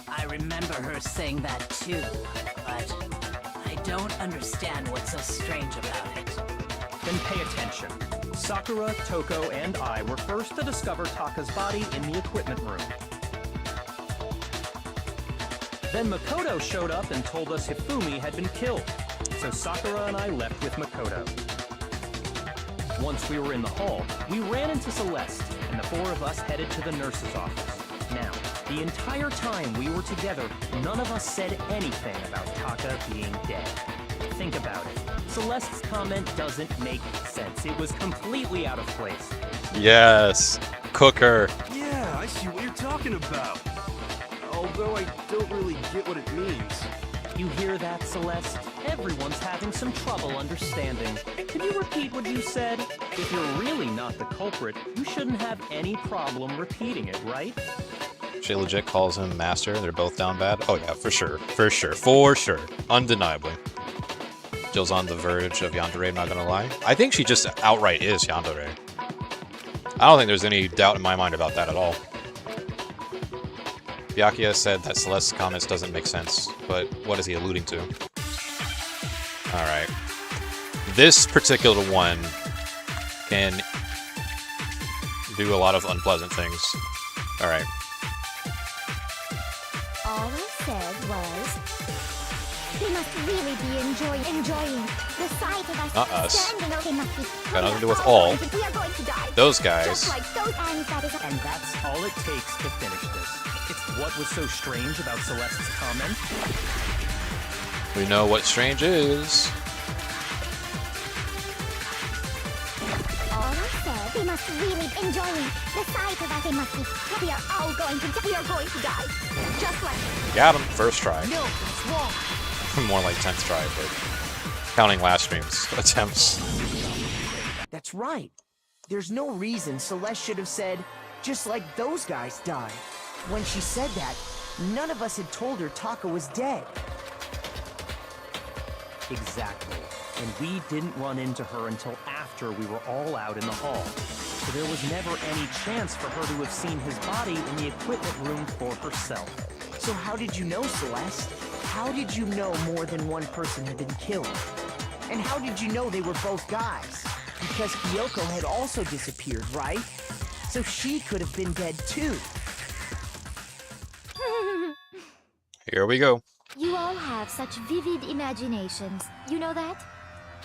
I remember her saying that too, but I don't understand what's so strange about it. Then pay attention. Sakura, Toko, and I were first to discover Taka's body in the equipment room. Then Makoto showed up and told us Hifumi had been killed, so Sakura and I left with Makoto. Once we were in the hall, we ran into Celeste, and the four of us headed to the nurse's office. Now, the entire time we were together, none of us said anything about Taka being dead. Think about it. Celeste's comment doesn't make sense. It was completely out of place. Yes, Cooker. Yeah, I see what you're talking about. Although I don't really get what it means. You hear that, Celeste? Everyone's having some trouble understanding. Could you repeat what you said? If you're really not the culprit, you shouldn't have any problem repeating it, right? She legit calls him master. They're both down bad. Oh yeah, for sure. Undeniably. Jill's on the verge of yandere, not gonna lie. I think she just outright is yandere. I don't think there's any doubt in my mind about that at all. Byakuya said that Celeste's comments doesn't make sense, but what is he alluding to? Alright. This particular one can do a lot of unpleasant things. Alright. All I said was... They must really be enjoying the sight of us Not us. standing out. They must be. Got nothing to do with all. We are going to die. Those guys. Just like those, And that's all it takes to finish this. It's what was so strange about Celeste's comment. We know what strange is. All I said, they must really enjoying the sight of us. They must be. We are all going to. We are going to die. Just like. Got him. First try. No, it's wrong. More like 10th try, but counting last stream's attempts. That's right. There's no reason Celeste should have said, just like those guys died. When she said that, none of us had told her Taka was dead. Exactly. And we didn't run into her until after we were all out in the hall. So there was never any chance for her to have seen his body in the equipment room for herself. So how did you know, Celeste? How did you know more than one person had been killed? And how did you know they were both guys? Because Kyoko had also disappeared, right? So she could have been dead too. Here we go. You all have such vivid imaginations. You know that?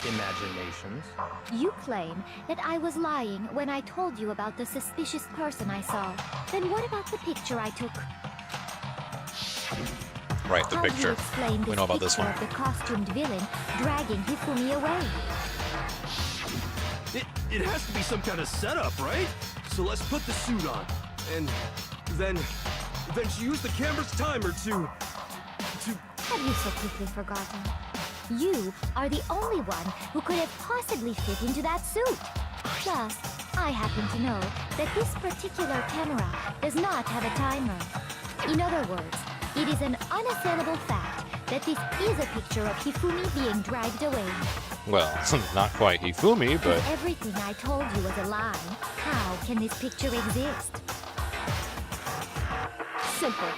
imaginations. You claim that I was lying when I told you about the suspicious person I saw. Then what about the picture I took? Right, the How do you picture. explain We this know about this picture one. of the costumed villain dragging Hifumi away? It has to be some kind of setup, right? So let's put the suit on. And then she used the camera's timer to... Have you so quickly forgotten? You are the only one who could have possibly fit into that suit. Plus, I happen to know that this particular camera does not have a timer. In other words, it is an unassailable fact that this is a picture of Hifumi being dragged away. Well, not quite Hifumi, but If everything I told you was a lie, how can this picture exist? Simple.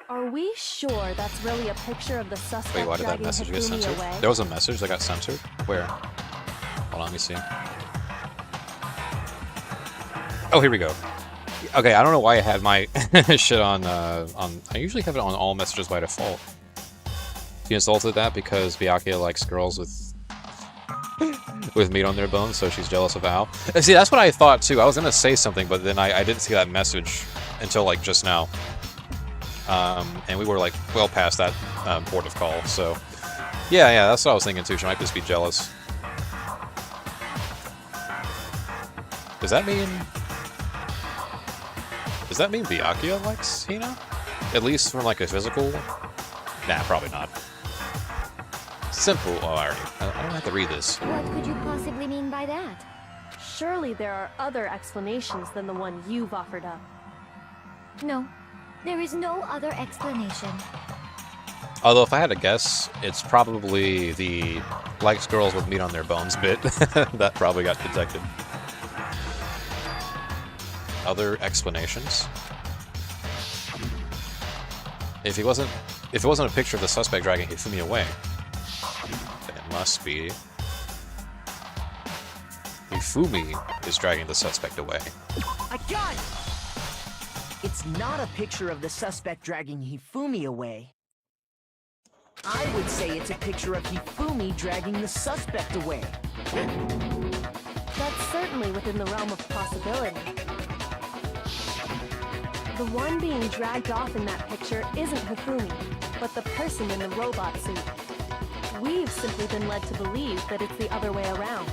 Are we sure that's really a picture of the suspect wait, why did that dragging message get Hifumi censored? away? There was a message that got censored? Where? Hold on, let me see. Oh, here we go. Okay, I don't know why I had my shit on. I usually have it on all messages by default. She insulted that because Byakuya likes girls with meat on their bones, so she's jealous of Al. See, that's what I thought too. I was gonna say something, but then I didn't see that message until like just now. And we were like well past that port of call, so yeah, that's what I was thinking too. She might just be jealous. Does that mean Byakuya likes Hina? At least from like a physical? Nah, probably not. Simple. Oh, I don't have to read this. What could you possibly mean by that? Surely there are other explanations than the one you've offered up. No, there is no other explanation. Although if I had to guess, it's probably the likes girls with meat on their bones bit that probably got detected. Other explanations? If it wasn't a picture of the suspect dragging Hifumi away, then it must be Hifumi is dragging the suspect away. I got it! It's not a picture of the suspect dragging Hifumi away. I would say it's a picture of Hifumi dragging the suspect away. That's certainly within the realm of possibility. The one being dragged off in that picture isn't Hifumi, but the person in the robot suit. We've simply been led to believe that it's the other way around.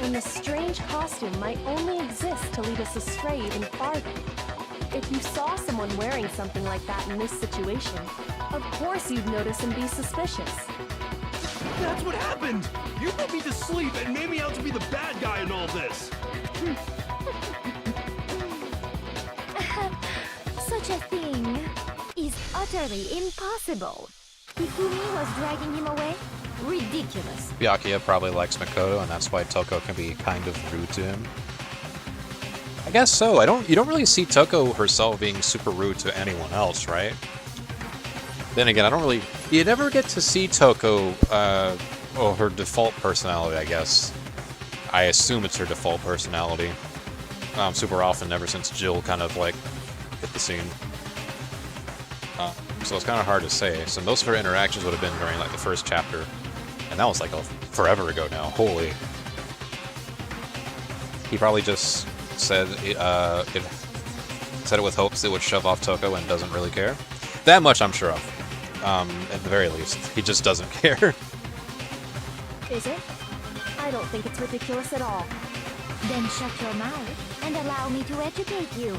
And the strange costume might only exist to lead us astray even farther. If you saw someone wearing something like that in this situation, of course you'd notice and be suspicious. That's what happened! You put me to sleep and made me out to be the bad guy in all this! Such a thing is utterly impossible. Hifumi was dragging him away? Ridiculous. Byakuya probably likes Makoto, and that's why Toko can be kind of rude to him. I guess so. You don't really see Toko herself being super rude to anyone else, right? Then again, you never get to see Toko, her default personality, I guess. I assume it's her default personality. Super often, ever since Jill kind of, like, hit the scene. So it's kind of hard to say. So most of her interactions would have been during, like, the first chapter. And that was, like, forever ago now. Holy. He probably just said it with hopes it would shove off Toko and doesn't really care. That much I'm sure of. At the very least. He just doesn't care. Is it? I don't think it's ridiculous at all. Then shut your mouth and allow me to educate you.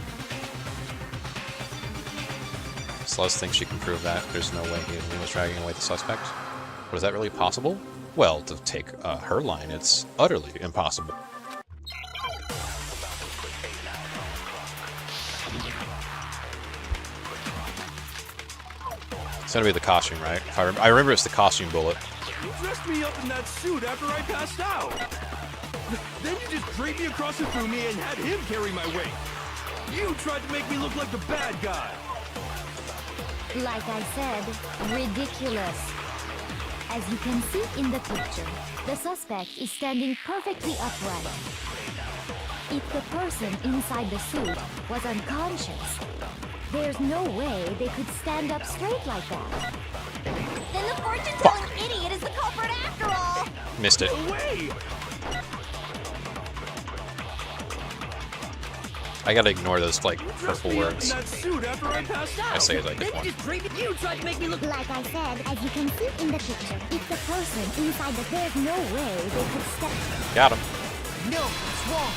Celeste thinks she can prove that. There's no way he was dragging away the suspect. But is that really possible? Well, to take her line, it's utterly impossible. It's gonna be the costume, right? I remember it's the costume bullet. You dressed me up in that suit after I passed out! Then you just draped me across Hifumi and had him carry my weight! You tried to make me look like the bad guy! Like I said, ridiculous. As you can see in the picture, the suspect is standing perfectly upright. If the person inside the suit was unconscious, there's no way they could stand up straight like that. Then the fortune-telling idiot is the culprit after Missed it. No way! I gotta ignore those, like, Dressed purple me up in words. that suit after I passed out. I say it like this one. You tried to make me look Like I said, as you can see in the picture, if the person inside the there's no way they could step. Got him. No, it's wrong.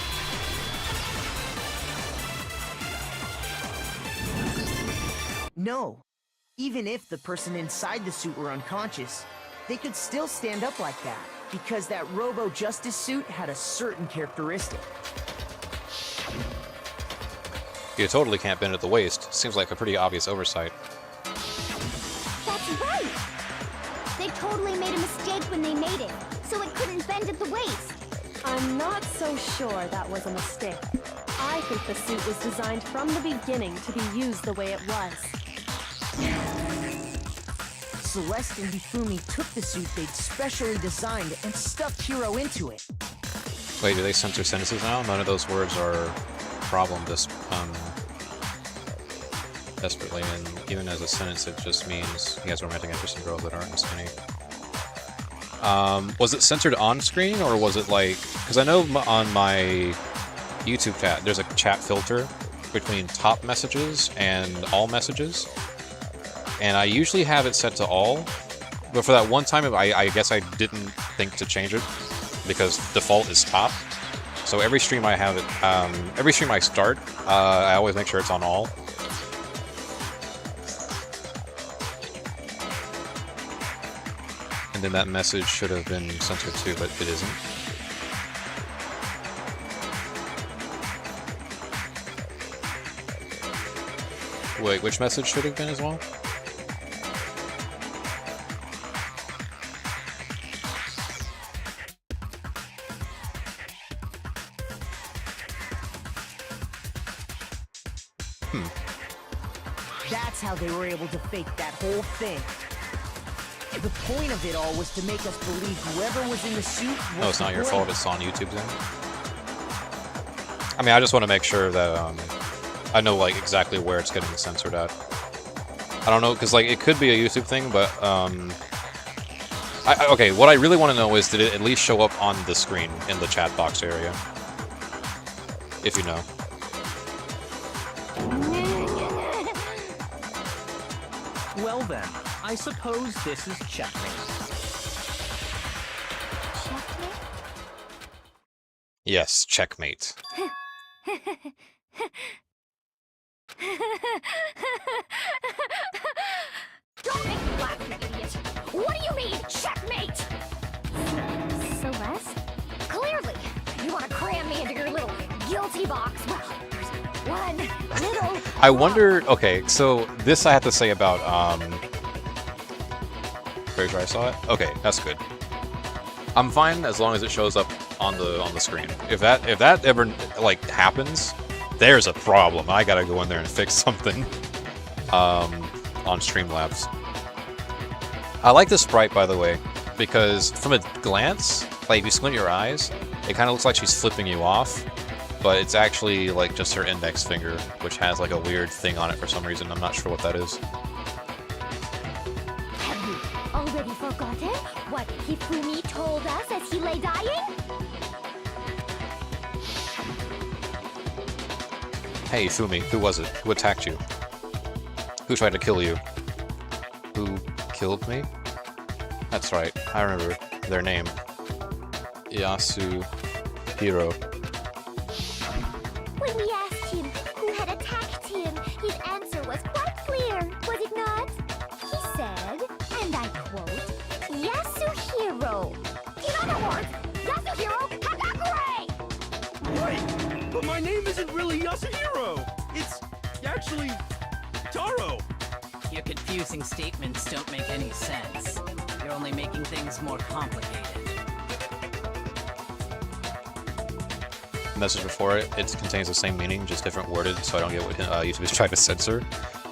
No. Even if the person inside the suit were unconscious, they could still stand up like that, because that Robo-Justice suit had a certain characteristic. You totally can't bend at the waist. Seems like a pretty obvious oversight. That's right! They totally made a mistake when they made it, so it couldn't bend at the waist. I'm not so sure that was a mistake. I think the suit was designed from the beginning to be used the way it was. Celeste and Hifumi took the suit they'd specially designed and stuffed Hiro into it. Wait, do they censor sentences now? None of those words are a problem desperately, and even as a sentence it just means he has romantic interest in girls that aren't skinny. Was it censored on screen, or was it like... Because I know on my YouTube chat, there's a chat filter between top messages and all messages. And I usually have it set to all, but for that one time, I guess I didn't think to change it, because default is top. So every stream I have it, every stream I start, I always make sure it's on all. And then that message should have been censored too, but it isn't. Wait, which message should have been as well? That's how they were able to fake that whole thing. The point of it all was to make us believe whoever was in the suit was No, it's not your the fault, villain. it's on YouTube then. I mean, I just want to make sure that, I know, like, exactly where it's getting censored at. I don't know, because, like, it could be a YouTube thing, but, okay, what I really want to know is, did it at least show up on the screen in the chat box area? If you know. Well then, I suppose this is checkmate. Checkmate? Yes, checkmate. Don't make me laugh, you idiot! What do you mean, checkmate? Celeste? Clearly, you want to cram me into your little guilty box. Well, there's one little... I wonder, okay, so this I have to say about, pretty sure I saw it? Okay, that's good. I'm fine as long as it shows up on the screen. If that ever, like, happens, there's a problem. I gotta go in there and fix something, on Streamlabs. I like the sprite, by the way, because from a glance, like, if you squint your eyes, it kind of looks like she's flipping you off, but it's actually, like, just her index finger, which has, like, a weird thing on it for some reason. I'm not sure what that is. Have you already forgotten what Hifumi told us as he lay dying? Hey, Fumi, who was it? Who attacked you? Who tried to kill you? Who killed me? That's right, I remember their name. Yasuhiro. When we asked him who had attacked him, his answer was quite clear, was it not? He said, and I quote, Yasuhiro. In other words, Yasuhiro Kagakure! Right! But my name isn't really Yasuhiro! It's actually Taro! Your confusing statements don't make any sense. You're only making things more complicated. The message before it, it contains the same meaning, just different worded, so I don't get what YouTube is trying to censor.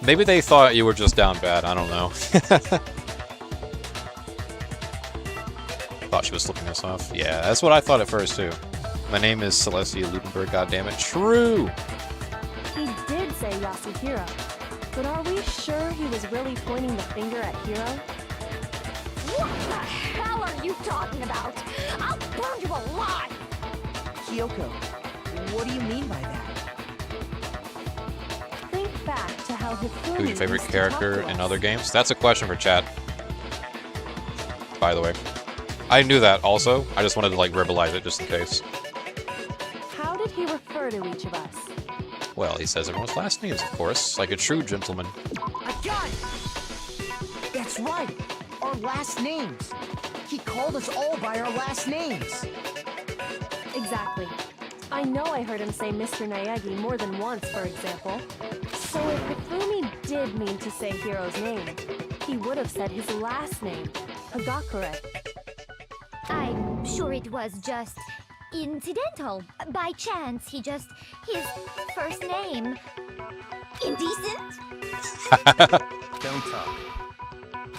Maybe they thought you were just down bad, I don't know. Thought she was slipping us off. Yeah, that's what I thought at first, too. My name is Celestia Ludenberg, goddammit. True! He did say Yasuhiro, but are we sure he was really pointing the finger at Hiro? What the hell are are you talking about? I'll burn you alive! Kyoko, what do you mean by that? Think back to how Hifumi Who's your favorite used to talk character to in us. other games? That's a question for chat. By the way. I knew that also. I just wanted to like verbalize it just in case. How did he refer to each of us? Well, he says everyone's last names, of course, like a true gentleman. I got it! That's right! Our last names! He called us all by our last names! Exactly. I know I heard him say Mr. Naegi more than once, for example. So if Hifumi did mean to say Hiro's name, he would have said his last name, Hagakure. I'm sure it was just incidental. By chance, his first name. Indecent? Don't talk.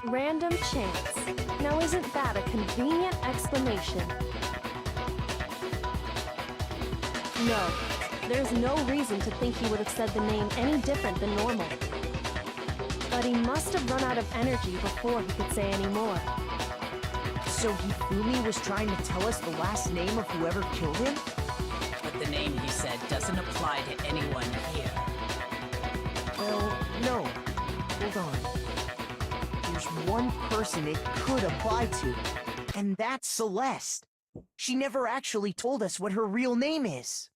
Random chance. Now isn't that a convenient explanation? No, there's no reason to think he would have said the name any different than normal. But he must have run out of energy before he could say any more. So Hifumi was trying to tell us the last name of whoever killed him? But the name he said doesn't apply to anyone here. Well, no. Hold on. There's one person it could apply to, and that's Celeste. She never actually told us what her real name is.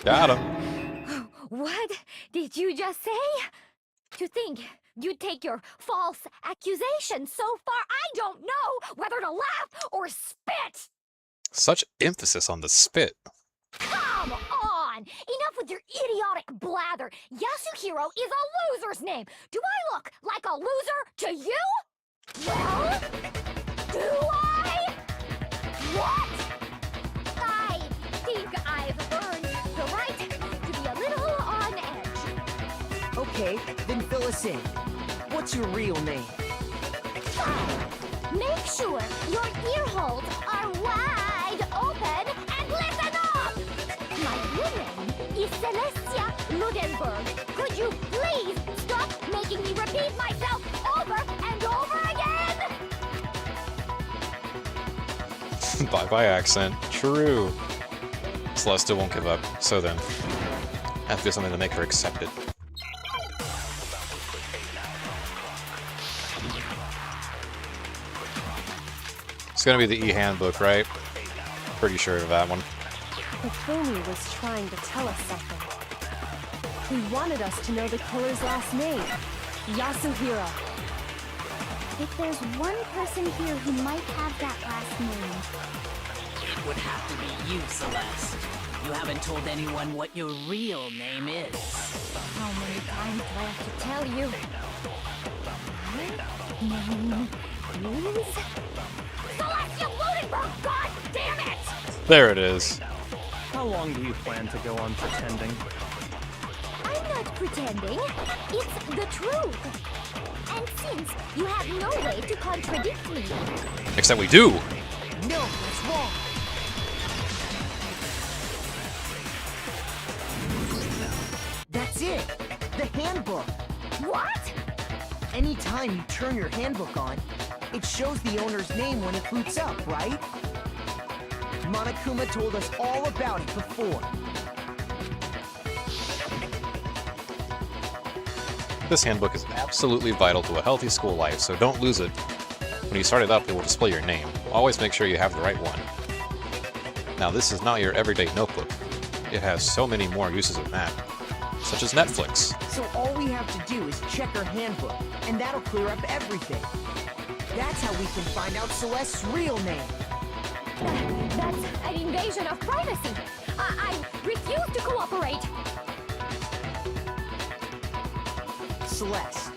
Got him. What did you just say? To think you'd take your false accusation so far, I don't know whether to laugh or spit! Such emphasis on the spit. Come on! Enough with your idiotic blather! Yasuhiro is a loser's name! Do I look like a loser to you? Well, do I? What? I think I've earned the right to be a little on edge. Okay, then fill us in. What's your real name? Make sure your ear holes are wide open and listen up! My real name is Celestia Ludenberg. Could you please stop making me repeat myself over and over again? Bye-bye accent. True. Celeste won't give up. So then, I have to do something to make her accept it. It's gonna be the e-handbook, right? Pretty sure of that one. Hifumi was trying to tell us something. He wanted us to know the killer's last name, Yasuhiro. If there's one person here who might have that last name, It would have to be you, Celeste. You haven't told anyone what your real name is. how many times do I have to tell you? My name is... Celestia Ludenberg, god damn it! There it is. How long do you plan to go on pretending? I'm not pretending. It's the truth. And since you have no way to contradict me, Except we do. No, that's wrong. That's it. The handbook. what? Anytime you turn your handbook on, it shows the owner's name when it boots up, right? Monokuma told us all about it before. This handbook is absolutely vital to a healthy school life, so don't lose it. When you start it up, it will display your name. Always make sure you have the right one. Now, this is not your everyday notebook. It has so many more uses than that, such as Netflix. So all we have to do is check our handbook, and that'll clear up everything. That's how we can find out Celeste's real name. That's an invasion of privacy. I refuse to cooperate. Celeste,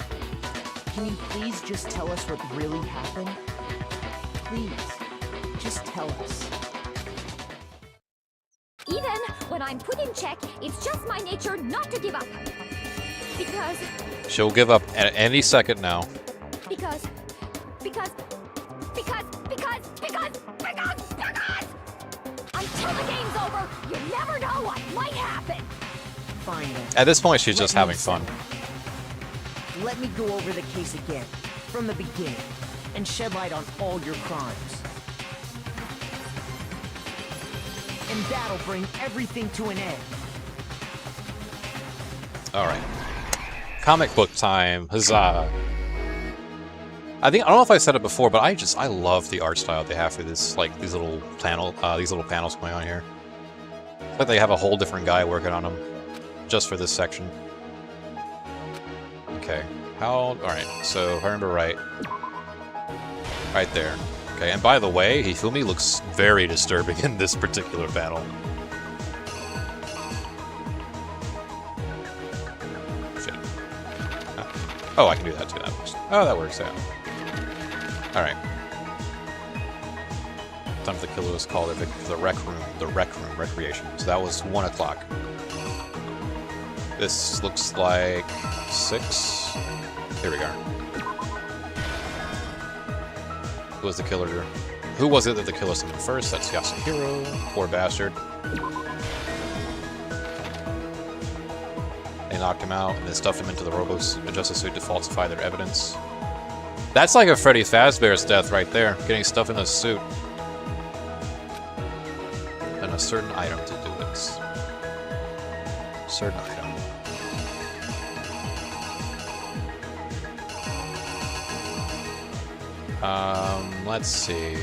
can you please just tell us what really happened? Please, just tell us. Even when I'm put in check, it's just my nature not to give up. Because She'll give up at any second now. Because until the game's over, you never know what might happen. Fine then. At this point, she's Let just me having fun. Let me go over the case again, from the beginning, and shed light on all your crimes. and that'll bring everything to an end. Alright. Comic book time. Huzzah. I don't know if I said it before, but I love the art style they have for this, like, these little panels going on here. It's like they have a whole different guy working on them, just for this section. Okay. Alright, so if I remember right there. Okay, and by the way, Hifumi looks very disturbing in this particular panel. Shit. Oh, I can do that too. Oh, that works out. Alright. Time for the killer was called the rec room. The rec room, recreation. So that was 1 o'clock. This looks like 6. Here we go. Who was the killer? Who was it that the killer summoned first? That's Yasuhiro. Poor bastard. They knocked him out and then stuffed him into the Robo-Justice suit to falsify their evidence. That's like a Freddy Fazbear's death right there. Getting stuffed in a suit. And a certain item to do it. Certain item. Let's see.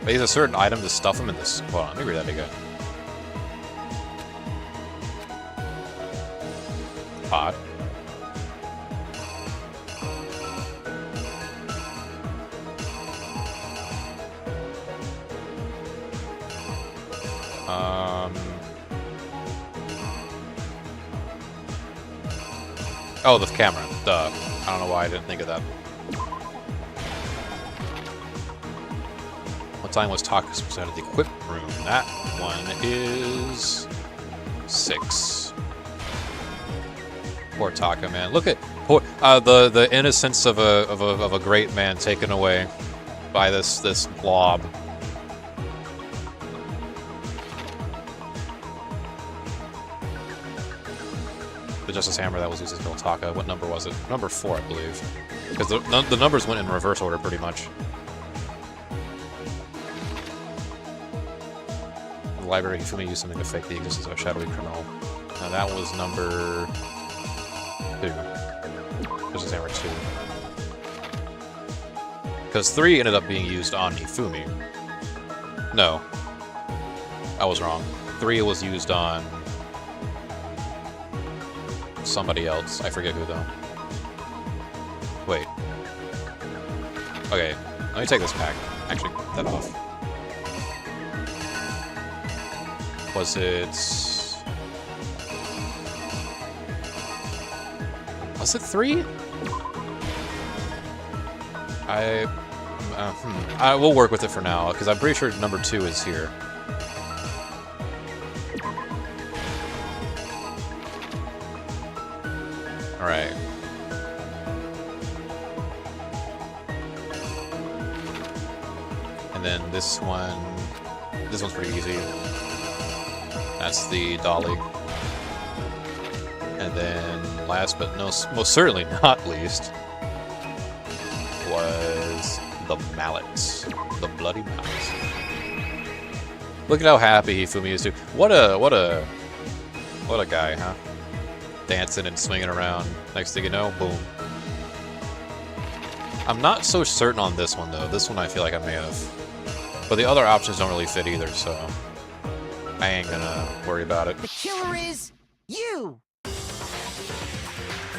They use a certain item to stuff him in this. Hold on, let me read that again. Odd. Oh, the camera. Duh. I don't know why I didn't think of that. What time was Taka's presented the equip room? That one is 6. Poor Taka, man. Look at poor the innocence of a great man taken away by this blob. The Justice Hammer that was used to kill Taka. What number was it? Number 4, I believe. Because the numbers went in reverse order, pretty much. In the library, Hifumi used something to fake the existence of a shadowy criminal. Now that was number 2. Justice Hammer 2. Because 3 ended up being used on Hifumi. No. I was wrong. 3 was used on somebody else. I forget who, though. Wait. Okay, let me take this pack. Actually, that off. Was it... Was it 3? I will work with it for now, because I'm pretty sure number 2 is here. Alright. And then this one's pretty easy. That's the dolly. And then last but most certainly not least was the mallet. The bloody mallet. Look at how happy Hifumi is too. What a guy, huh? Dancing and swinging around. Next thing you know, boom. I'm not so certain on this one, though. This one I feel like I may have. But the other options don't really fit either, so I ain't gonna worry about it. The killer is you!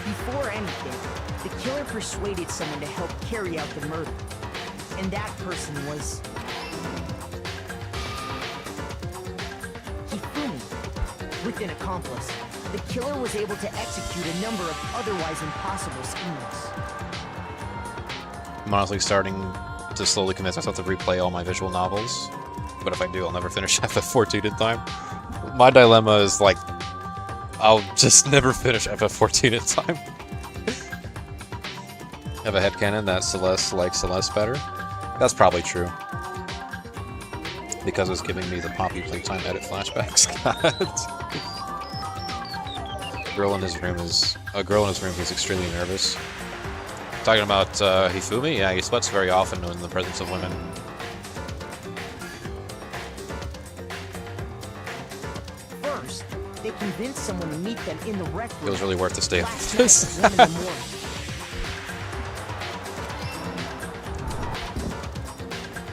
Before anything, the killer persuaded someone to help carry out the murder. And that person was... Hifumi, with an accomplice. The killer was able to execute a number of otherwise impossible schemes. I'm honestly starting to slowly convince myself to replay all my visual novels. But if I do, I'll never finish FF14 in time. My dilemma is, like, I'll just never finish FF14 in time. Have a headcanon that Celeste likes Celeste better? That's probably true. Because it's giving me the Poppy Playtime edit flashbacks. A girl in his room who's extremely nervous. Talking about Hifumi? Yeah, he sweats very often in the presence of women. they convince someone to meet them in the rec room. It was really worth the stay last for night this. at 1 in the morning.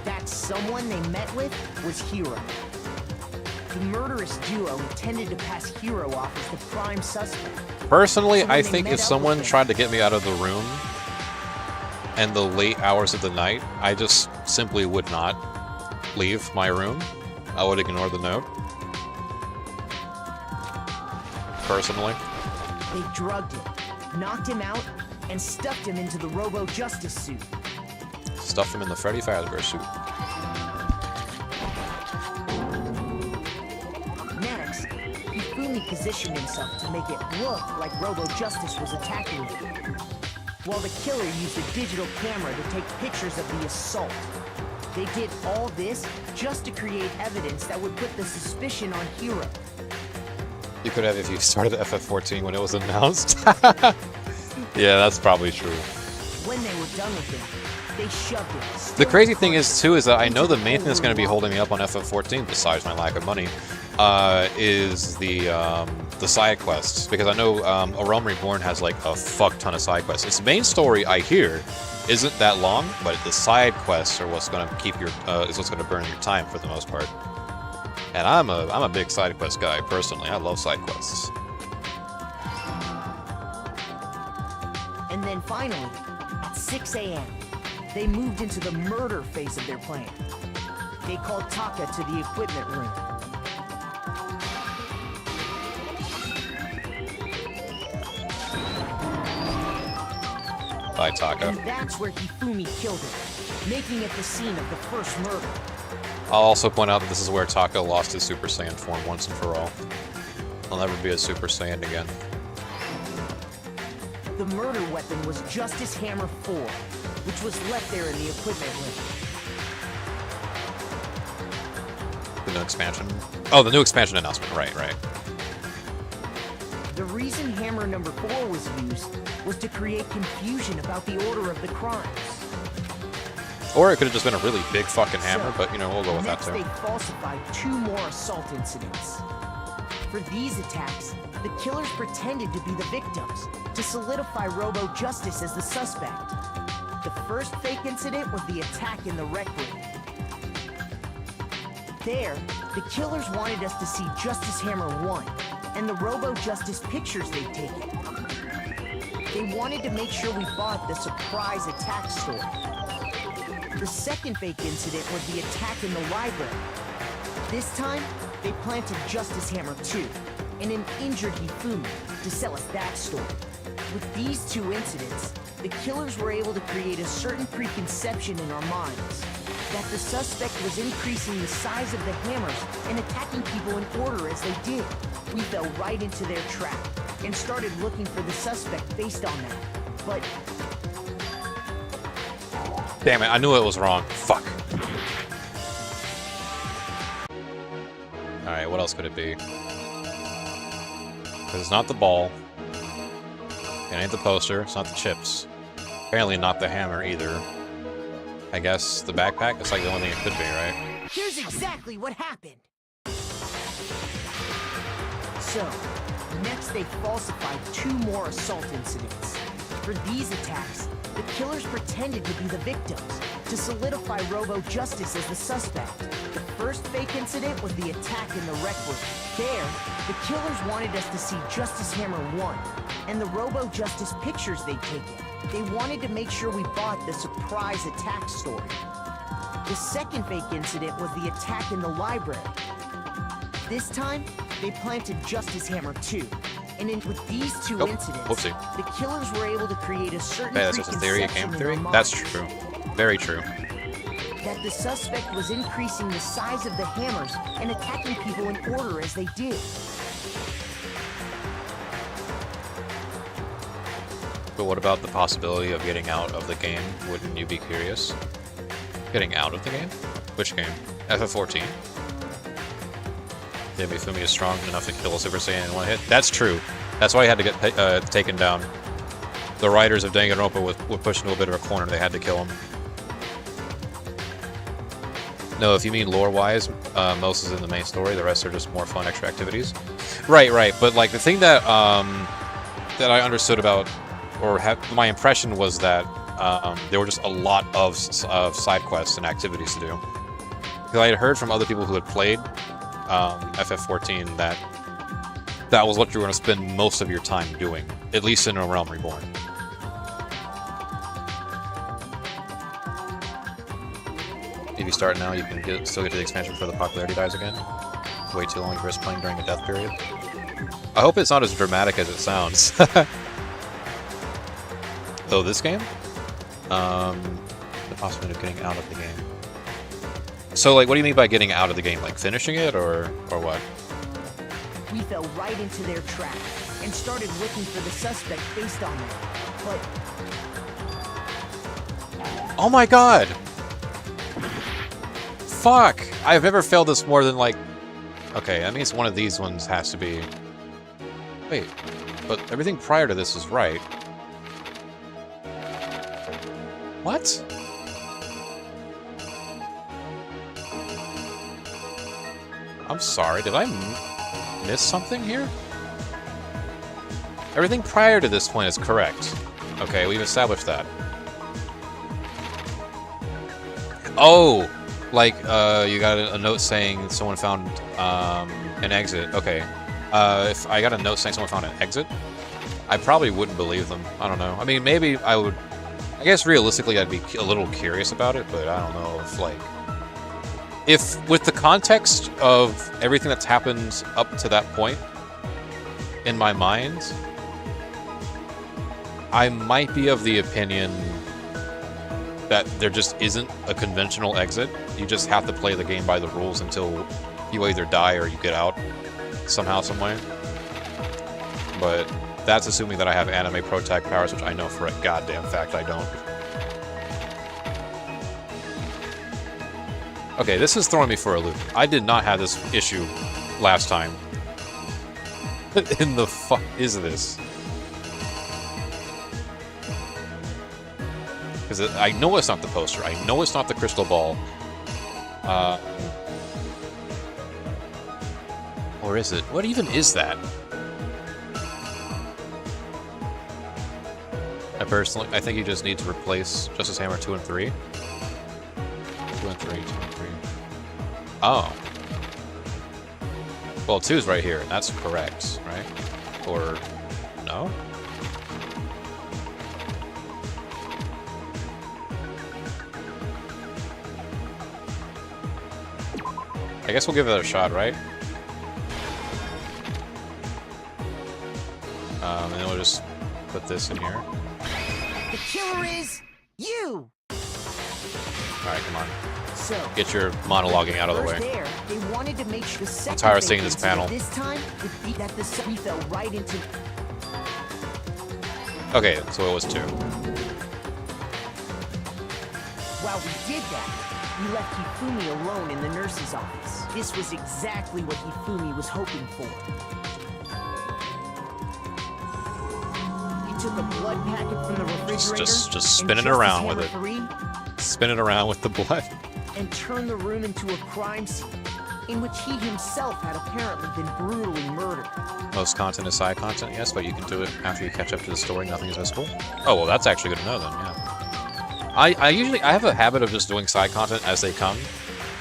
That someone they met with was Hero. The murderous duo intended to pass Hero off as the prime suspect. Personally, So when I they think met if up someone with tried to get me out of the room in the late hours of the night, I just simply would not leave my room. I would ignore the note. Personally. They drugged him, knocked him out, and stuffed him into the Robo-Justice suit. Stuffed him in the Freddy Fazbear suit. Next, Hifumi positioned himself to make it look like Robo-Justice was attacking him, while the killer used a digital camera to take pictures of the assault. They did all this just to create evidence that would put the suspicion on Hero. You could have if you started FF14 when it was announced. Yeah, that's probably true. When they were done with him, they shoved him. The crazy thing is, too, is that I know the main thing that's going to be holding me up on FF14, besides my lack of money, is the side quests. Because I know A Realm Reborn has, like, a fuck ton of side quests. Its main story, I hear, isn't that long, but the side quests are what's going to keep your, is what's going to burn your time for the most part. And I'm a big side quest guy, personally. I love side quests. And then finally, at 6 a.m., they moved into the murder phase of their plan. They called Taka to the equipment room. Bye, Taka. And that's where Hifumi killed him, making it the scene of the first murder. I'll also point out that this is where Taka lost his Super Saiyan form once and for all. He'll never be a Super Saiyan again. The murder weapon was Justice Hammer 4, which was left there in the equipment room. The new expansion? Oh, the new expansion announcement. Right, right. The reason Hammer number 4 was used was to create confusion about the order of the crimes. Or it could have just been a really big fucking hammer, but, you know, we'll go with that, Next, too. they falsified 2 more assault incidents. For these attacks, the killers pretended to be the victims to solidify Robo-Justice as the suspect. The first fake incident was the attack in the rec room. There, the killers wanted us to see Justice Hammer 1 and the Robo-Justice pictures they'd taken. They wanted to make sure we bought the surprise attack story. The second fake incident was the attack in the library. This time, they planted Justice Hammer 2 and an injured Hifumi to sell us that story. With these 2 incidents, the killers were able to create a certain preconception in our minds that the suspect was increasing the size of the hammers and attacking people in order as they did. We fell right into their trap and started looking for the suspect based on that. But Damn it, I knew it was wrong. Fuck. Alright, what else could it be? Because it's not the ball. It ain't the poster. It's not the chips. Apparently not the hammer either. I guess the backpack? It's like the only thing it could be, right? here's exactly what happened. So, next they falsified 2 more assault incidents. For these attacks, the killers pretended to be the victims to solidify Robo-Justice as the suspect. The first fake incident was the attack in the rec room. There, the killers wanted us to see Justice Hammer 1 and the Robo-Justice pictures they'd taken. They wanted to make sure we bought the surprise attack story. The second fake incident was the attack in the library. This time, they planted Justice Hammer 2. And with these 2 incidents, whoopsie. the killers were able to create a certain Hey, that's just a theory, a game theory? That's true. Very true. That the suspect was increasing the size of the hammers and attacking people in order as they did. But what about the possibility of getting out of the game? Wouldn't you be curious? Getting out of the game? Which game? FF14? Yeah, Mifumi is strong enough to kill a Super Saiyan in 1 hit. That's true. That's why he had to get taken down. The writers of Danganronpa were pushed into a bit of a corner. They had to kill him. No, if you mean lore-wise, most is in the main story. The rest are just more fun extra activities. Right. But like the thing that that I understood about, or my impression was that there were just a lot of side quests and activities to do. Because I had heard from other people who had played FF14 that that was what you were going to spend most of your time doing, at least in A Realm Reborn. If you start now, you can still get to the expansion before the popularity dies again. Way too long to risk playing during a death period. I hope it's not as dramatic as it sounds. Oh, this game? The possibility of getting out of the game. So, like, what do you mean by getting out of the game? Like, finishing it, or what? We fell right into their trap and started looking for the suspect based on that. But... Oh my god! Fuck! I've never failed this more than, like... Okay, that means one of these ones has to be... Wait, but everything prior to this is right. What? I'm sorry, did I miss something here? Everything prior to this point is correct. Okay, we've established that. Oh! Like, you got a note saying someone found an exit. Okay. If I got a note saying someone found an exit, I probably wouldn't believe them. I don't know. I mean, maybe I would... I guess realistically I'd be a little curious about it, but I don't know if, like... If, with the context of everything that's happened up to that point, in my mind, I might be of the opinion that there just isn't a conventional exit. You just have to play the game by the rules until you either die or you get out somehow, some way. But that's assuming that I have anime protag powers, which I know for a goddamn fact I don't. Okay, this is throwing me for a loop. I did not have this issue last time. What in the fuck is this? Because I know it's not the poster. I know it's not the crystal ball. Or is it? What even is that? I think you just need to replace Justice Hammer 2 and 3. 2 and 3, 2 and 3. Oh. Well, 2's right here, and that's correct, right? Or... no? I guess we'll give it a shot, right? And then we'll just put this in here. The killer is you! Alright, come on. So, Get your monologuing out of the way. there, they wanted to make sure the I'm tired of seeing this panel. This time, we fell right into... Okay, so it was 2. While we did that, we left Hifumi alone in the nurse's office. This was exactly what Hifumi was hoping for. He took a blood packet from the refrigerator... Just spin it around with it. Spin it around with the blood. And turned the room into a crime scene, in which he himself had apparently been brutally murdered. Most content is side content, yes, but you can do it after you catch up to the story. Nothing is visible. Oh, well, that's actually good to know then, yeah. I have a habit of just doing side content as they come,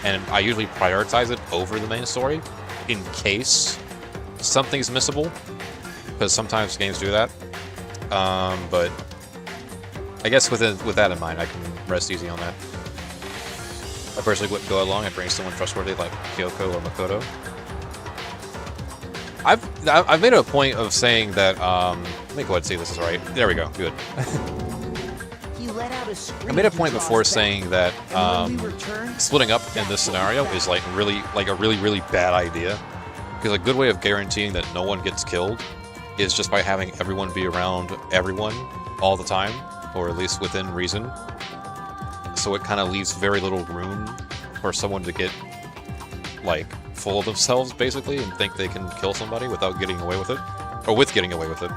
and I usually prioritize it over the main story in case something's missable, because sometimes games do that. But I guess with that in mind, I can rest easy on that. I personally wouldn't go along and bring someone trustworthy like Kyoko or Makoto. I've made a point of saying that. Let me go ahead and see if this is right. There we go. Good. I made a point before saying that splitting up in this scenario is like a really bad idea, because a good way of guaranteeing that no one gets killed is just by having everyone be around everyone all the time, or at least within reason. So it kind of leaves very little room for someone to get, like, full of themselves, basically, and think they can kill somebody without getting away with it. Or with getting away with it.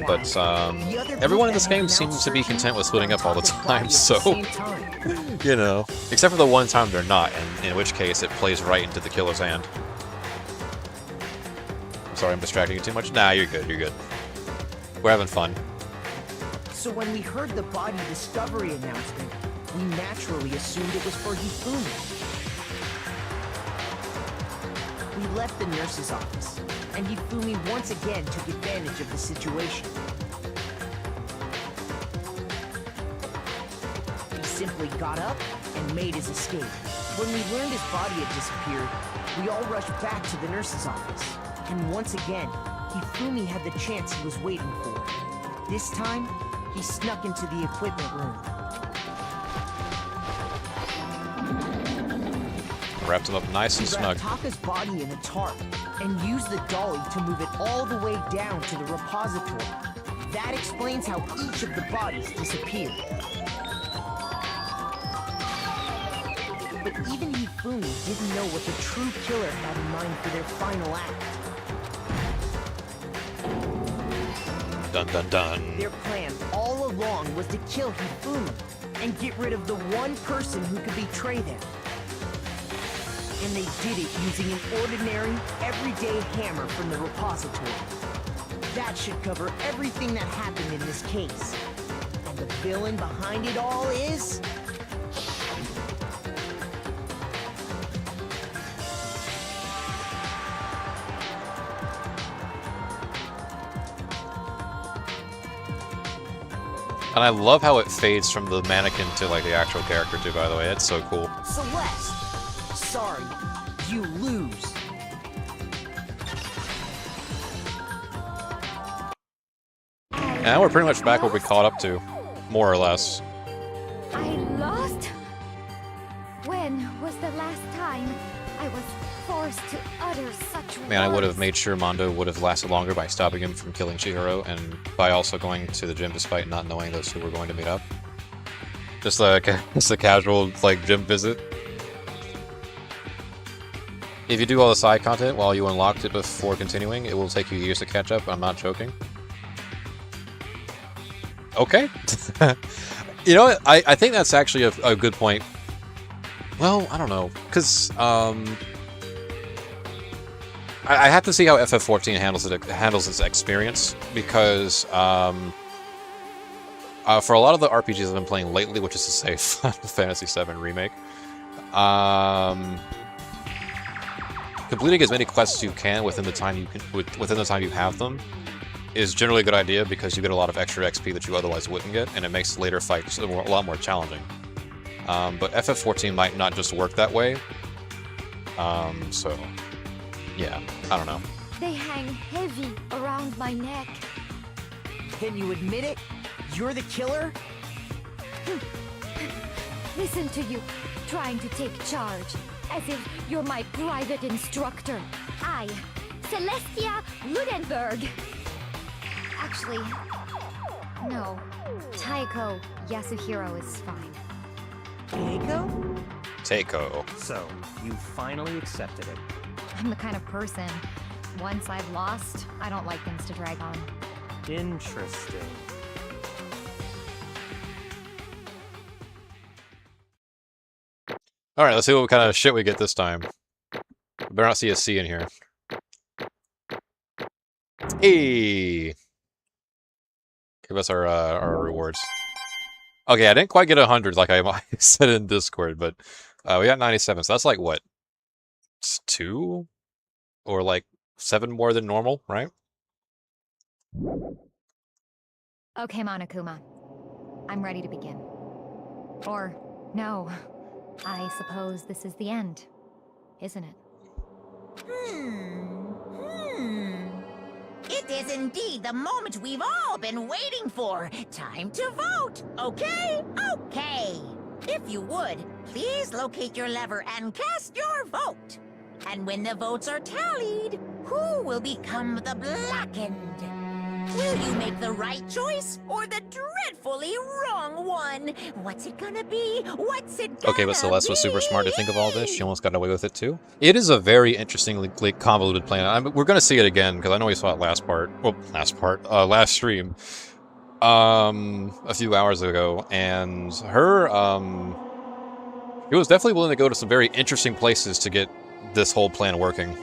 But, everyone in this game seems to be content with splitting up all the time, so... you know. Except for the one time they're not, and in which case it plays right into the killer's hand. sorry I'm distracting you too much. Nah, you're good, you're good. We're having fun. So when we heard the body discovery announcement, we naturally assumed it was for Hifumi. We left the nurse's office, and Hifumi once again took advantage of the situation. He simply got up and made his escape. When we learned his body had disappeared, we all rushed back to the nurse's office. And once again, Hifumi had the chance he was waiting for. This time, he snuck into the equipment room. Wrapped him up nice and He snug. wrapped Taka's body in a tarp and used the dolly to move it all the way down to the repository. That explains how each of the bodies disappeared. But even Hifumi didn't know what the true killer had in mind for their final act. Dun dun dun. Their plan all along was to kill Hifumi and get rid of the one person who could betray them. And they did it using an ordinary, everyday hammer from the repository. That should cover everything that happened in this case. And the villain behind it all is... And I love how it fades from the mannequin to like the actual character too, by the way. It's so cool. Celeste. Sorry, you lose. And we're pretty much back where we caught up to, more or less. I lost? When was the last time I was forced to utter such words? Man, I would have made sure Mondo would have lasted longer by stopping him from killing Chihiro, and by also going to the gym despite not knowing those two were going to meet up. Just a casual, like, gym visit. If you do all the side content while you unlocked it before continuing, it will take you years to catch up. I'm not joking. Okay. You know what? I think that's actually a good point. Well, I don't know. Because, I have to see how FF14 handles its experience. Because, for a lot of the RPGs I've been playing lately, which is to say Final Fantasy VII Remake, completing as many quests as you can within the time you have them is generally a good idea because you get a lot of extra XP that you otherwise wouldn't get, and it makes later fights a lot more challenging. But FF14 might not just work that way. So yeah, I don't know. They hang heavy around my neck. Can you admit it? You're the killer? Listen to you, trying to take charge, as if you're my private instructor. I, Celestia Ludenberg. Actually, no. Taiko Yasuhiro is fine. Keiko? Taiko. So, you finally accepted it. I'm the kind of person, once I've lost, I don't like things to drag on. Interesting. Alright, let's see what kind of shit we get this time. Better not see a C in here. Hey! Give us our rewards. Okay, I didn't quite get 100 like I said in Discord, but we got 97, so that's like, what? 2? Or like 7 more than normal, right? Okay, Monokuma. I'm ready to begin. Or, no. I suppose this is the end, isn't it? It is indeed the moment we've all been waiting for. Time to vote, okay? Okay. If you would, please locate your lever and cast your vote. And when the votes are tallied, who will become the blackened? Will you make the right choice or the dreadfully wrong one? What's it gonna be? What's it gonna Okay, but Celeste was super smart to think of all this. be? She almost got away with it too. It is a very interestingly convoluted plan. We're going to see it again because I know we saw it last stream, a few hours ago, and her, he was definitely willing to go to some very interesting places to get this whole plan working.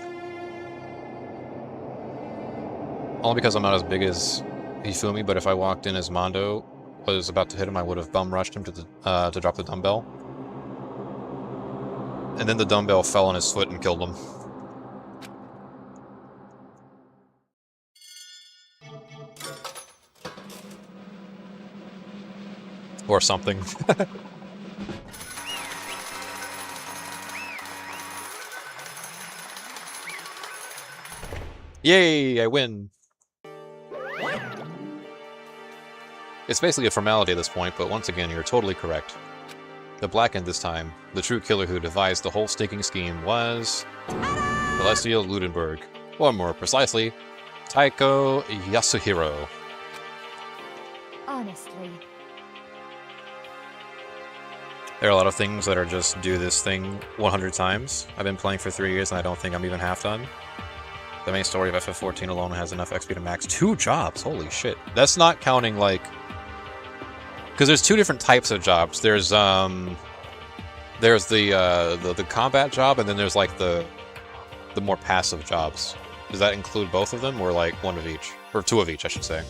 Only because I'm not as big as Hifumi, but if I walked in as Mondo was about to hit him, I would have bum rushed him to drop the dumbbell. And then the dumbbell fell on his foot and killed him. Or something. Yay, I win! It's basically a formality at this point, but once again, you're totally correct. The Blackened this time, the true killer who devised the whole stinking scheme was... Celestial Ludenberg. Or more precisely, Taiko Yasuhiro. Honestly. There are a lot of things that are just do this thing 100 times. I've been playing for 3 years and I don't think I'm even half done. The main story of FF14 alone has enough XP to max 2 jobs. Holy shit. That's not counting, like... Because there's 2 different types of jobs. There's the combat job, and then there's, like, the more passive jobs. Does that include both of them, or, like, one of each? Or 2 of each, I should say.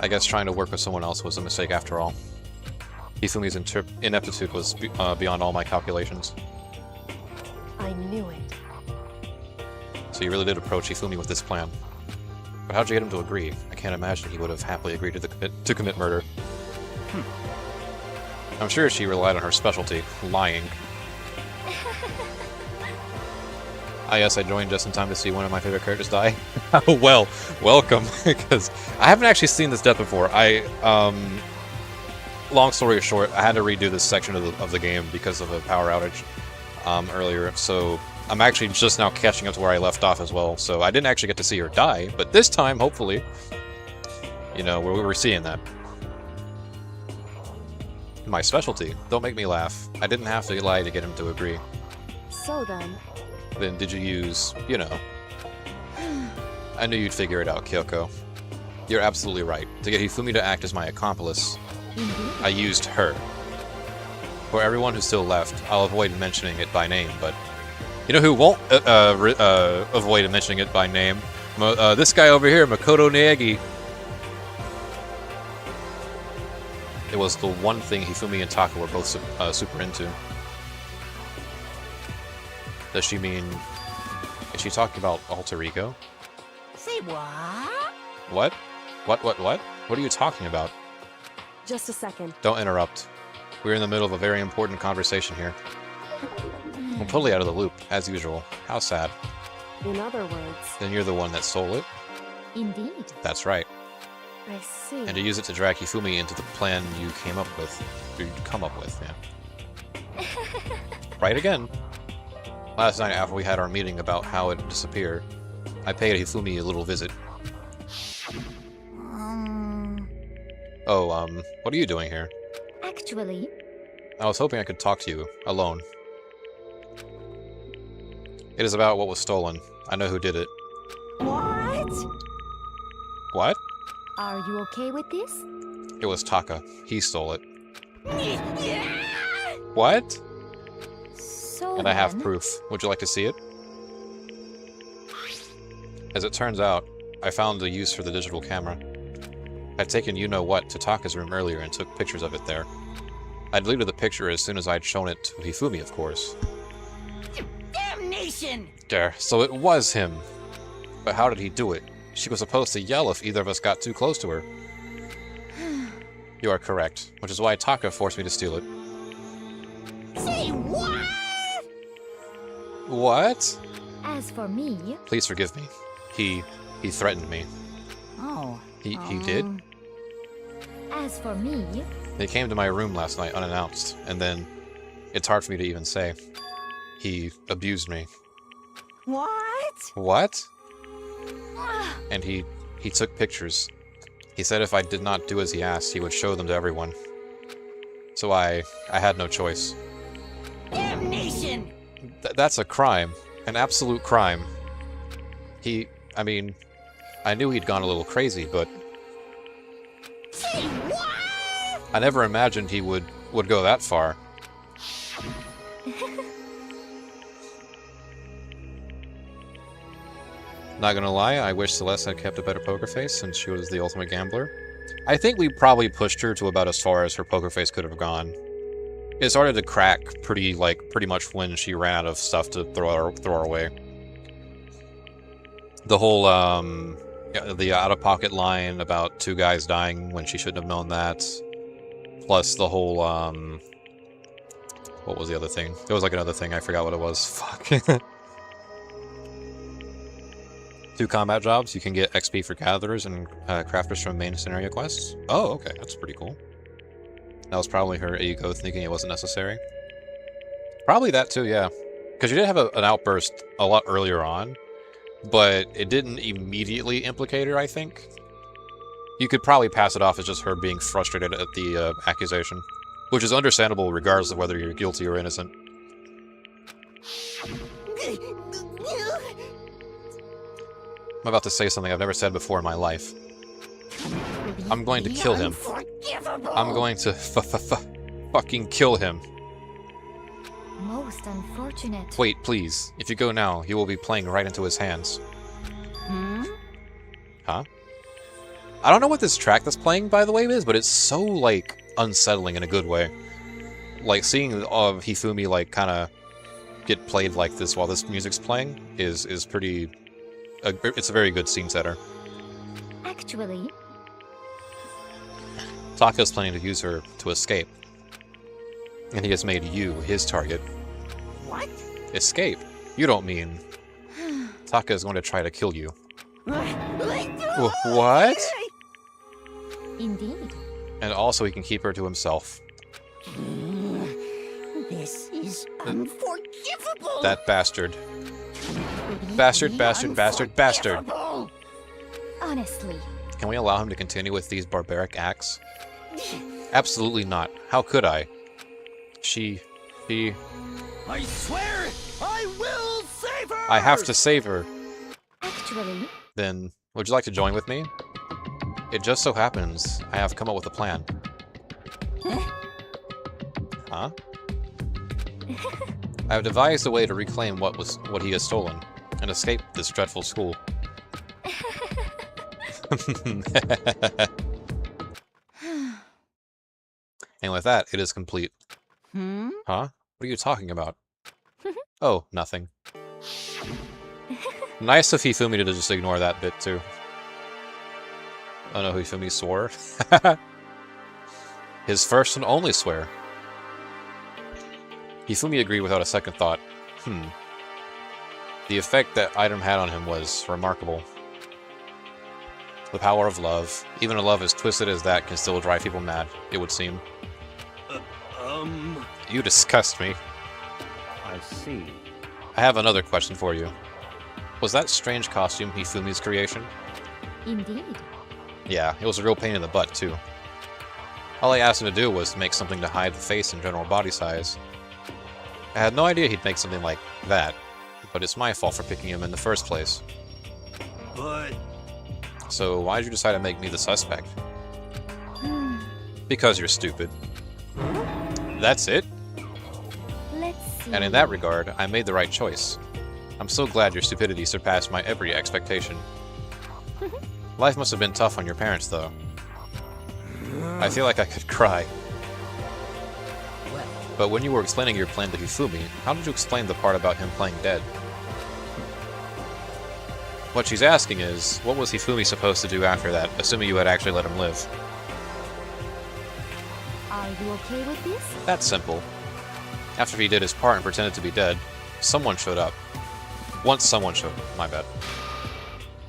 I guess trying to work with someone else was a mistake after all. Hifumi's ineptitude was beyond all my calculations. I knew it. So you really did approach Hifumi with this plan. But how'd you get him to agree? I can't imagine he would have happily agreed to commit murder. I'm sure she relied on her specialty, lying. I guess I joined just in time to see one of my favorite characters die. Well, welcome, because I haven't actually seen this death before. Long story short, I had to redo this section of the game because of a power outage earlier, so I'm actually just now catching up to where I left off as well. So I didn't actually get to see her die, but this time, hopefully, you know, we were seeing that. My specialty. Don't make me laugh. I didn't have to lie to get him to agree. So then... Then did you use, you know... I knew you'd figure it out, Kyoko. You're absolutely right. To get Hifumi to act as my accomplice, I used her. For everyone who's still left, I'll avoid mentioning it by name, but... You know who won't avoid mentioning it by name? This guy over here, Makoto Naegi. It was the one thing Hifumi and Taka were both super into. Does she mean... Is she talking about alter ego? Say what? What? What are you talking about? Just a second. Don't interrupt. We're in the middle of a very important conversation here. I'm totally out of the loop, as usual. How sad. In other words... Then you're the one that stole it? Indeed. That's right. I see. And to use it to drag Hifumi into the plan you came up with. You'd come up with, yeah. Right again. Last night after we had our meeting about how it disappeared, I paid Hifumi a little visit. Oh, what are you doing here? Actually... I was hoping I could talk to you, alone. It is about what was stolen. I know who did it. What? What? Are you okay with this? It was Taka. He stole it. What? So And I have then- proof. Would you like to see it? As it turns out, I found the use for the digital camera. I'd taken you-know-what to Taka's room earlier and took pictures of it there. I deleted the picture as soon as I'd shown it to Hifumi, of course. Damnation! There, so it was him. But how did he do it? She was supposed to yell if either of us got too close to her. You are correct, which is why Taka forced me to steal it. Say what? What? As for me... Please forgive me. He threatened me. Oh. He did? As for me... They came to my room last night unannounced, and then... It's hard for me to even say. He abused me. What? What? And he took pictures. He said if I did not do as he asked, he would show them to everyone. So I had no choice. Damnation! That's a crime. An absolute crime. I mean, I knew he'd gone a little crazy, but... Say what? I never imagined he would go that far. Not gonna lie, I wish Celeste had kept a better poker face since she was the ultimate gambler. I think we probably pushed her to about as far as her poker face could have gone. It started to crack pretty much when she ran out of stuff to throw her away. The whole the out-of-pocket line about 2 guys dying when she shouldn't have known that. Plus the whole what was the other thing? There was like another thing, I forgot what it was. Fuck. 2 combat jobs, you can get XP for gatherers and crafters from main scenario quests. Oh, okay, that's pretty cool. That was probably her ego thinking it wasn't necessary. Probably that too, yeah. Because you did have an outburst a lot earlier on, but it didn't immediately implicate her, I think. You could probably pass it off as just her being frustrated at the accusation. Which is understandable regardless of whether you're guilty or innocent. I'm about to say something I've never said before in my life. I'm going to kill him. I'm going to fucking kill him. Most unfortunate. Wait, please. If you go now, he will be playing right into his hands. Huh? I don't know what this track that's playing, by the way, is, but it's so, like, unsettling in a good way. Like, seeing Hifumi, like, kind of get played like this while this music's playing is pretty... it's a very good scene setter. Actually... Taka's planning to use her to escape. And he has made you his target. What? Escape? You don't mean... Taka is going to try to kill you. What? Indeed. And also he can keep her to himself. This is unforgivable. That bastard. Bastard, bastard, bastard, bastard. Honestly. Can we allow him to continue with these barbaric acts? Absolutely not. How could I? She... I swear I will save her! I have to save her. Actually... Then, would you like to join with me? It just so happens I have come up with a plan. Huh? I have devised a way to reclaim what he has stolen, and escape this dreadful school. And with that, it is complete. Huh? What are you talking about? Oh, nothing. Nice of Hifumi to just ignore that bit, too. Oh no, Hifumi swore. His first and only swear. Hifumi agreed without a second thought. The effect that item had on him was remarkable. The power of love. Even a love as twisted as that can still drive people mad, it would seem. You disgust me. I see. I have another question for you. Was that strange costume Hifumi's creation? Indeed. Yeah, it was a real pain in the butt, too. All I asked him to do was to make something to hide the face and general body size. I had no idea he'd make something like that, but it's my fault for picking him in the first place. But... So why did you decide to make me the suspect? Because you're stupid. That's it? Let's see. And in that regard, I made the right choice. I'm so glad your stupidity surpassed my every expectation. Life must have been tough on your parents, though. I feel like I could cry. But when you were explaining your plan to Hifumi, how did you explain the part about him playing dead? What she's asking is, what was Hifumi supposed to do after that, assuming you had actually let him live? Are you okay with this? That's simple. After he did his part and pretended to be dead, someone showed up. Once someone showed up, my bad.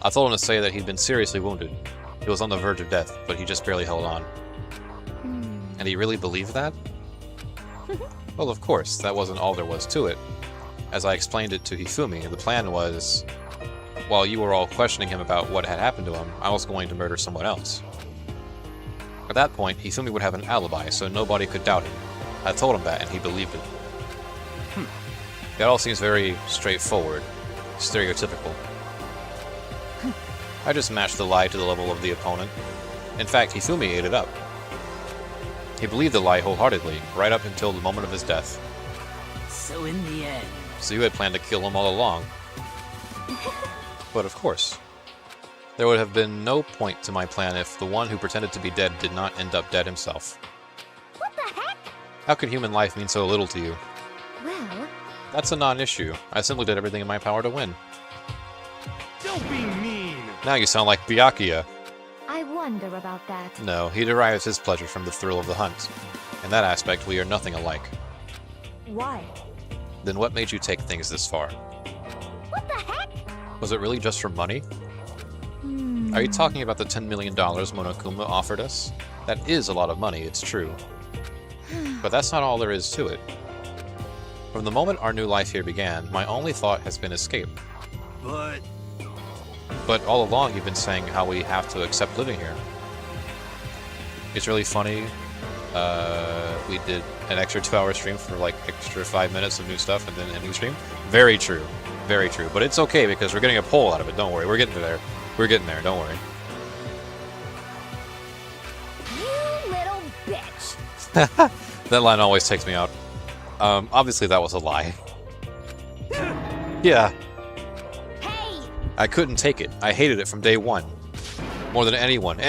I told him to say that he'd been seriously wounded. He was on the verge of death, but he just barely held on. And he really believed that? Well, of course, that wasn't all there was to it. As I explained it to Hifumi, the plan was, while you were all questioning him about what had happened to him, I was going to murder someone else. At that point, Hifumi would have an alibi, so nobody could doubt him. I told him that, and he believed it. It all seems very straightforward, stereotypical. I just matched the lie to the level of the opponent. In fact, Hifumi ate it up. He believed the lie wholeheartedly, right up until the moment of his death. So in the end... So you had planned to kill him all along. But of course. There would have been no point to my plan if the one who pretended to be dead did not end up dead himself. What the heck? How could human life mean so little to you? Well, That's a non-issue. I simply did everything in my power to win. Don't be mean! Now you sound like Byakuya. I wonder about that. No, he derives his pleasure from the thrill of the hunt. In that aspect, we are nothing alike. Why? Then what made you take things this far? What the heck? Was it really just for money? Are you talking about the $10 million Monokuma offered us? That is a lot of money, it's true. But that's not all there is to it. From the moment our new life here began, my only thought has been escape. But all along you've been saying how we have to accept living here. It's really funny. We did an extra 2-hour stream for like extra 5 minutes of new stuff and then ending stream. Very true. Very true. But it's okay because we're getting a poll out of it. Don't worry. We're getting there. We're getting there. Don't worry. You little bitch! That line always takes me out. Obviously that was a lie. Yeah. Hey! I couldn't take it. I hated it from day one. More than anyone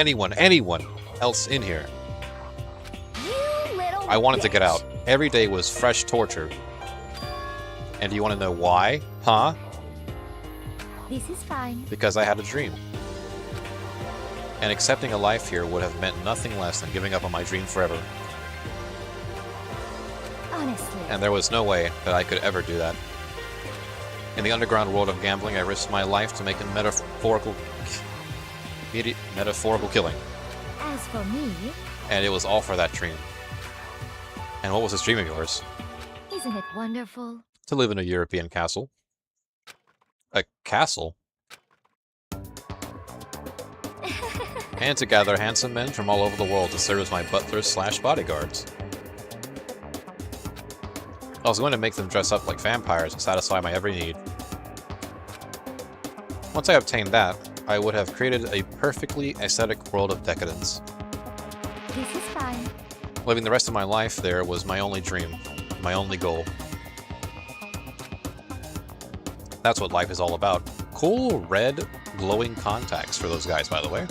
else in here. You little I wanted to get bitch. out. Every day was fresh torture. And do you want to know why? Huh? This is fine. Because I had a dream. And accepting a life here would have meant nothing less than giving up on my dream forever. Honestly. And there was no way that I could ever do that. In the underground world of gambling, I risked my life to make a metaphorical killing. As for me, And it was all for that dream. And what was this dream of yours? isn't it wonderful? To live in a European castle. A castle? And to gather handsome men from all over the world to serve as my butlers/bodyguards. I was going to make them dress up like vampires and satisfy my every need. Once I obtained that, I would have created a perfectly aesthetic world of decadence. This is fine. Living the rest of my life there was my only dream, my only goal. That's what life is all about. Cool red glowing contacts for those guys, by the way.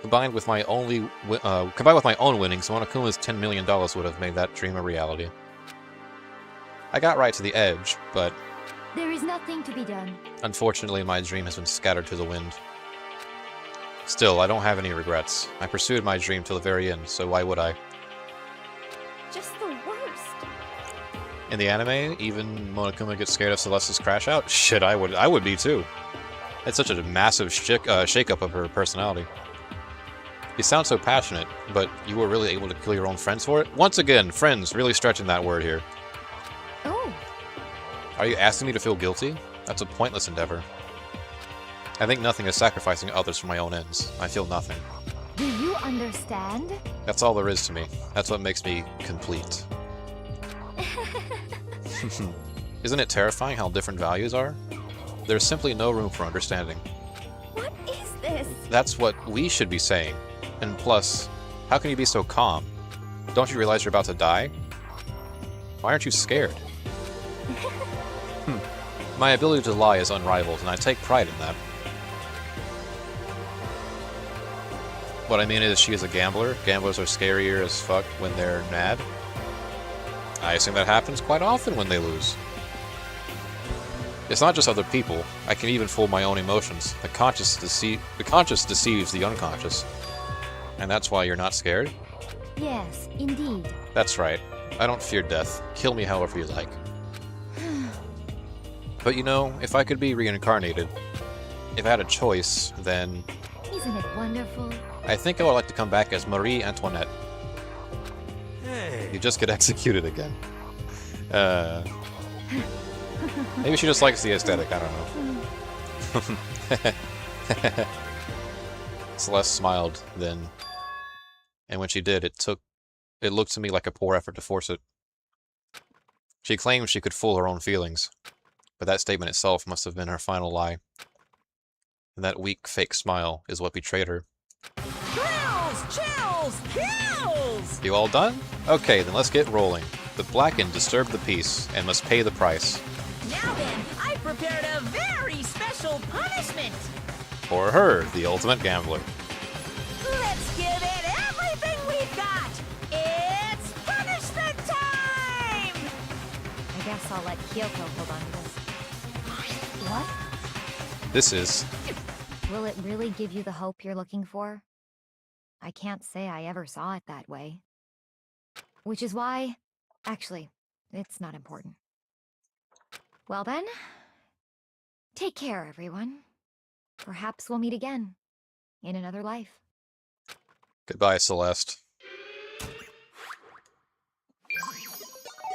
Combined with my own winnings, Monokuma's $10 million would have made that dream a reality. I got right to the edge, but There is nothing to be done. unfortunately my dream has been scattered to the wind. Still, I don't have any regrets. I pursued my dream till the very end, so why would I? Just the worst. In the anime, even Monokuma gets scared of Celeste's crash out? Shit, I would be too. It's such a massive shake-up of her personality. You sound so passionate, but you were really able to kill your own friends for it? Once again, friends, really stretching that word here. Oh, Are you asking me to feel guilty? That's a pointless endeavor. I think nothing is sacrificing others for my own ends. I feel nothing. do you understand? That's all there is to me. That's what makes me complete. Isn't it terrifying how different values are? There's simply no room for understanding. What is this? That's what we should be saying. And plus, how can you be so calm? Don't you realize you're about to die? Why aren't you scared? My ability to lie is unrivaled, and I take pride in that. What I mean is, she is a gambler. Gamblers are scarier as fuck when they're mad. I assume that happens quite often when they lose. It's not just other people. I can even fool my own emotions. The conscious deceives the unconscious. And that's why you're not scared? Yes, indeed. That's right. I don't fear death. Kill me however you like. But you know, if I could be reincarnated, if I had a choice, then Isn't it wonderful? I think I would like to come back as Marie Antoinette. Hey, You just get executed again. Maybe she just likes the aesthetic, I don't know. Celeste smiled then, and when she did, it looked to me like a poor effort to force it. She claimed she could fool her own feelings, but that statement itself must have been her final lie. And that weak, fake smile is what betrayed her. Kills! Chills! Kills! You all done? Okay, then let's get rolling. The Blackened disturbed the peace, and must pay the price. Now then, I've prepared a very special punishment. For her, the ultimate gambler. Let's give it everything we've got. It's punishment time! I guess I'll let Kyoko hold on to this. What? This is... Will it really give you the hope you're looking for? I can't say I ever saw it that way. Which is why... Actually, it's not important. Well then, take care, everyone. Perhaps we'll meet again, in another life. Goodbye, Celeste.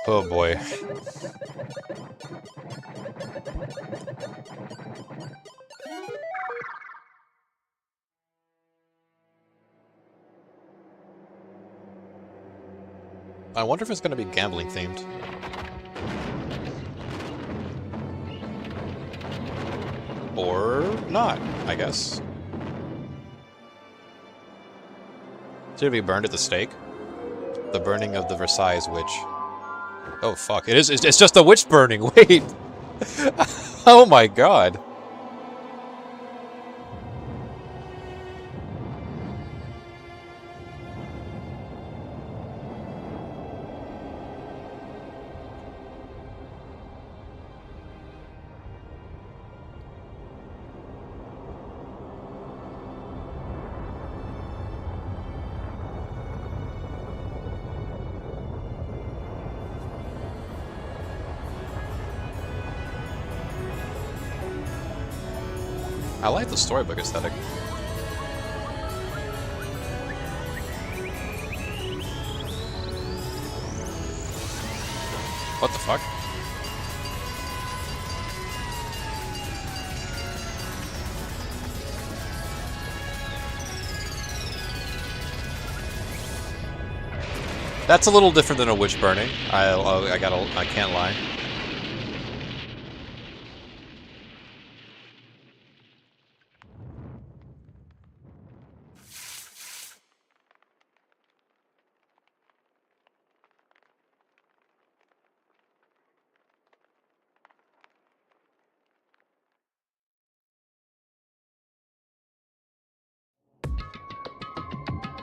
Oh boy. I wonder if it's going to be gambling themed. Or not, I guess. Should it be burned at the stake? The burning of the Versailles witch. Oh fuck, it's just a witch burning, wait! Oh my god. I like the storybook aesthetic. What the fuck? That's a little different than a witch burning. I can't lie.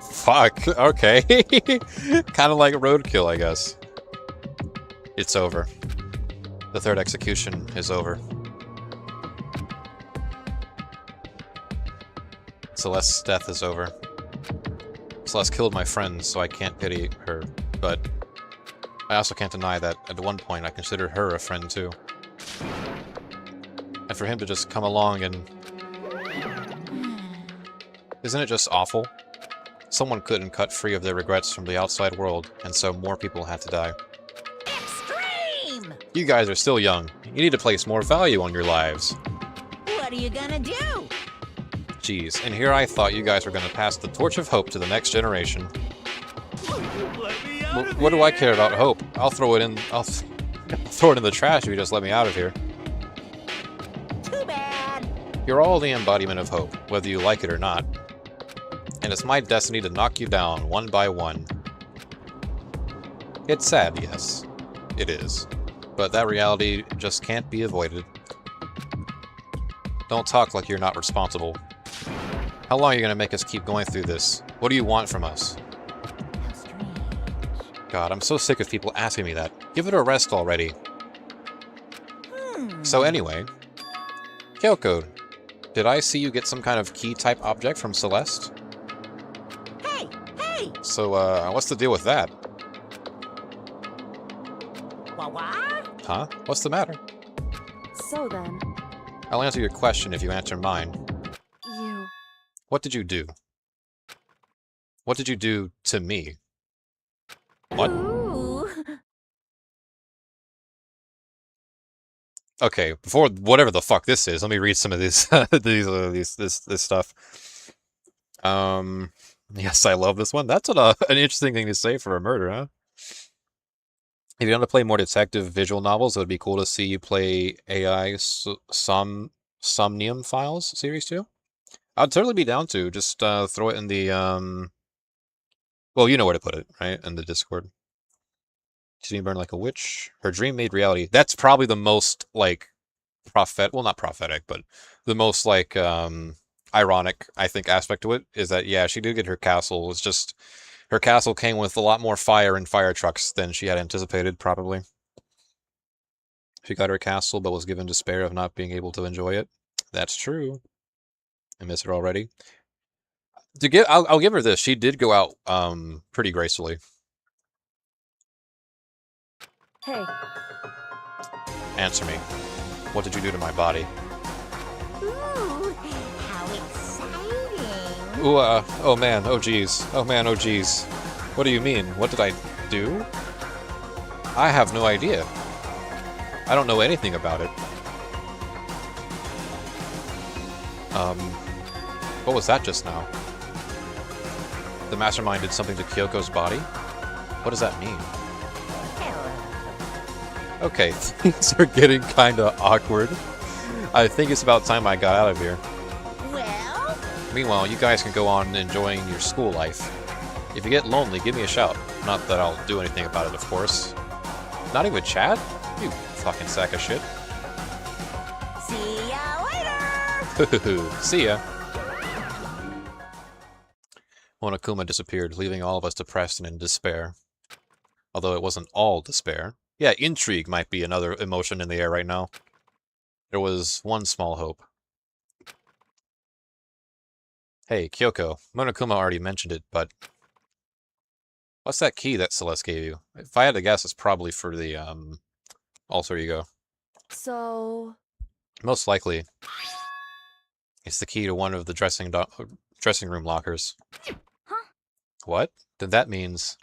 Fuck, okay. Kind of like roadkill, I guess. It's over. The third execution is over. Celeste's death is over. Celeste killed my friends, so I can't pity her, but I also can't deny that at one point I considered her a friend too. And for him to just come along and... Isn't it just awful? Someone couldn't cut free of their regrets from the outside world, and so more people had to die. Extreme! You guys are still young. You need to place more value on your lives. What are you gonna do? Jeez, and here I thought you guys were gonna pass the torch of hope to the next generation. Let me out of What do I here! care about hope? I'll throw it in the trash if you just let me out of here. Too bad. You're all the embodiment of hope, whether you like it or not. And it's my destiny to knock you down one by one. It's sad, yes. It is. But that reality just can't be avoided. Don't talk like you're not responsible. How long are you gonna make us keep going through this? What do you want from us? How strange. God, I'm so sick of people asking me that. Give it a rest already. So anyway, Kyoko, did I see you get some kind of key-type object from Celeste? Hey! So, what's the deal with that? What? Huh? What's the matter? So then, I'll answer your question if you answer mine. you... What did you do? What did you do to me? What? Ooh. Okay, before whatever the fuck this is, let me read some of this stuff. Yes, I love this one. That's an interesting thing to say for a murder, huh? If you want to play more detective visual novels, it would be cool to see you play AI Somnium Files Series 2. I'd totally be down to. Just throw it in the, well, you know where to put it, right? In the Discord. She's being burned like a witch. Her dream made reality. That's probably the most, like, well, not prophetic, but the most, like, ironic, I think, aspect to it is that, yeah, she did get her castle. It's just, her castle came with a lot more fire and fire trucks than she had anticipated, probably. She got her castle, but was given despair of not being able to enjoy it. That's true. I miss her already. I'll give her this. She did go out pretty gracefully. Hey, Answer me. What did you do to my body? Ooh, how exciting! Ooh, oh man, oh geez. Oh man, oh geez. What do you mean? What did I do? I have no idea. I don't know anything about it. What was that just now? The mastermind did something to Kyoko's body? What does that mean? Okay, things are getting kinda awkward. I think it's about time I got out of here. Well, Meanwhile, you guys can go on enjoying your school life. If you get lonely, give me a shout. Not that I'll do anything about it, of course. Not even Chad? You fucking sack of shit. see ya later! See ya. Monokuma disappeared, leaving all of us depressed and in despair. Although it wasn't all despair. Yeah, intrigue might be another emotion in the air right now. There was one small hope. Hey, Kyoko. Monokuma already mentioned it, but... what's that key that Celeste gave you? If I had to guess, it's probably for the, alter ego. so Most likely. It's the key to one of the dressing room lockers. Huh? What? Then that means...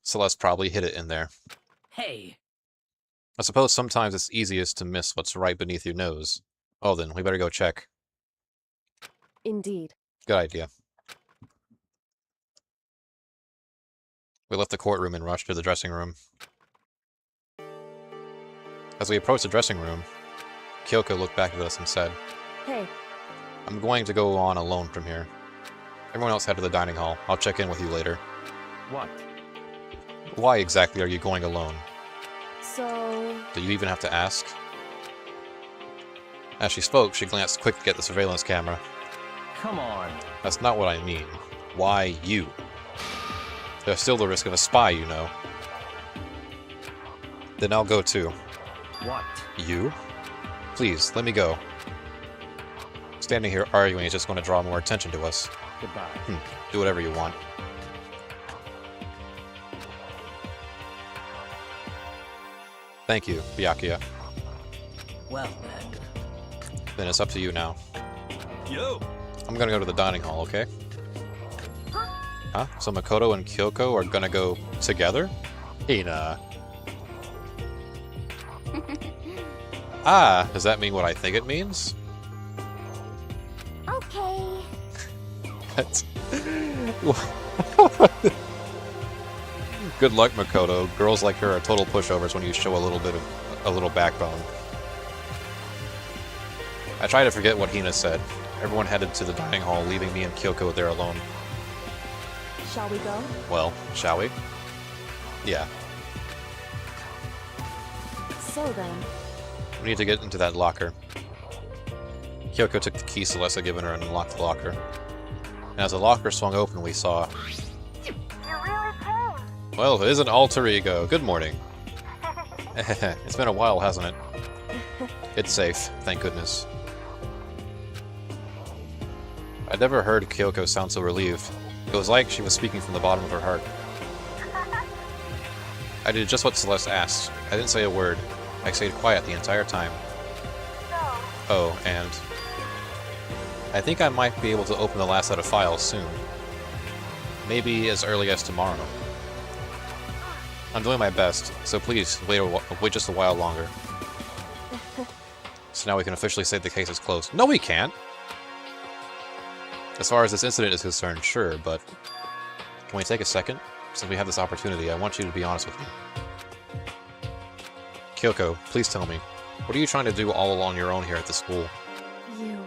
Celeste probably hid it in there. Hey, I suppose sometimes it's easiest to miss what's right beneath your nose. Oh then, we better go check. indeed. Good idea. We left the courtroom and rushed to the dressing room. As we approached the dressing room, Kyoko looked back at us and said, Hey, I'm going to go on alone from here. Everyone else head to the dining hall. I'll check in with you later. What? Why exactly are you going alone? so Do you even have to ask? As she spoke, she glanced quickly at the surveillance camera. Come on. That's not what I mean. Why you? There's still the risk of a spy, you know. Then I'll go too. What? You? Please, let me go. Standing here arguing is just going to draw more attention to us. Goodbye. Do whatever you want. Thank you, Byakuya. well then. Then it's up to you now. Yo! I'm gonna go to the dining hall, okay? Huh? So Makoto and Kyoko are gonna go together? Hina. Ah, does that mean what I think it means? Okay. That's... Good luck, Makoto. Girls like her are total pushovers when you show a little backbone. I try to forget what Hina said. Everyone headed to the dining hall, leaving me and Kyoko there alone. shall we go? Well, shall we? Yeah. So then, We need to get into that locker. Kyoko took the key Celeste had given her and unlocked the locker. And as the locker swung open, we saw... Well, it is an alter ego. Good morning. It's been a while, hasn't it? It's safe, thank goodness. I'd never heard Kyoko sound so relieved. It was like she was speaking from the bottom of her heart. I did just what Celeste asked. I didn't say a word. I stayed quiet the entire time. Oh, and... I think I might be able to open the last set of files soon. Maybe as early as tomorrow. I'm doing my best, so please wait just a while longer. So now we can officially say the case is closed. No, we can't! As far as this incident is concerned, sure, but... Can we take a second? Since we have this opportunity, I want you to be honest with me. Kyoko, please tell me. What are you trying to do all on your own here at the school? you.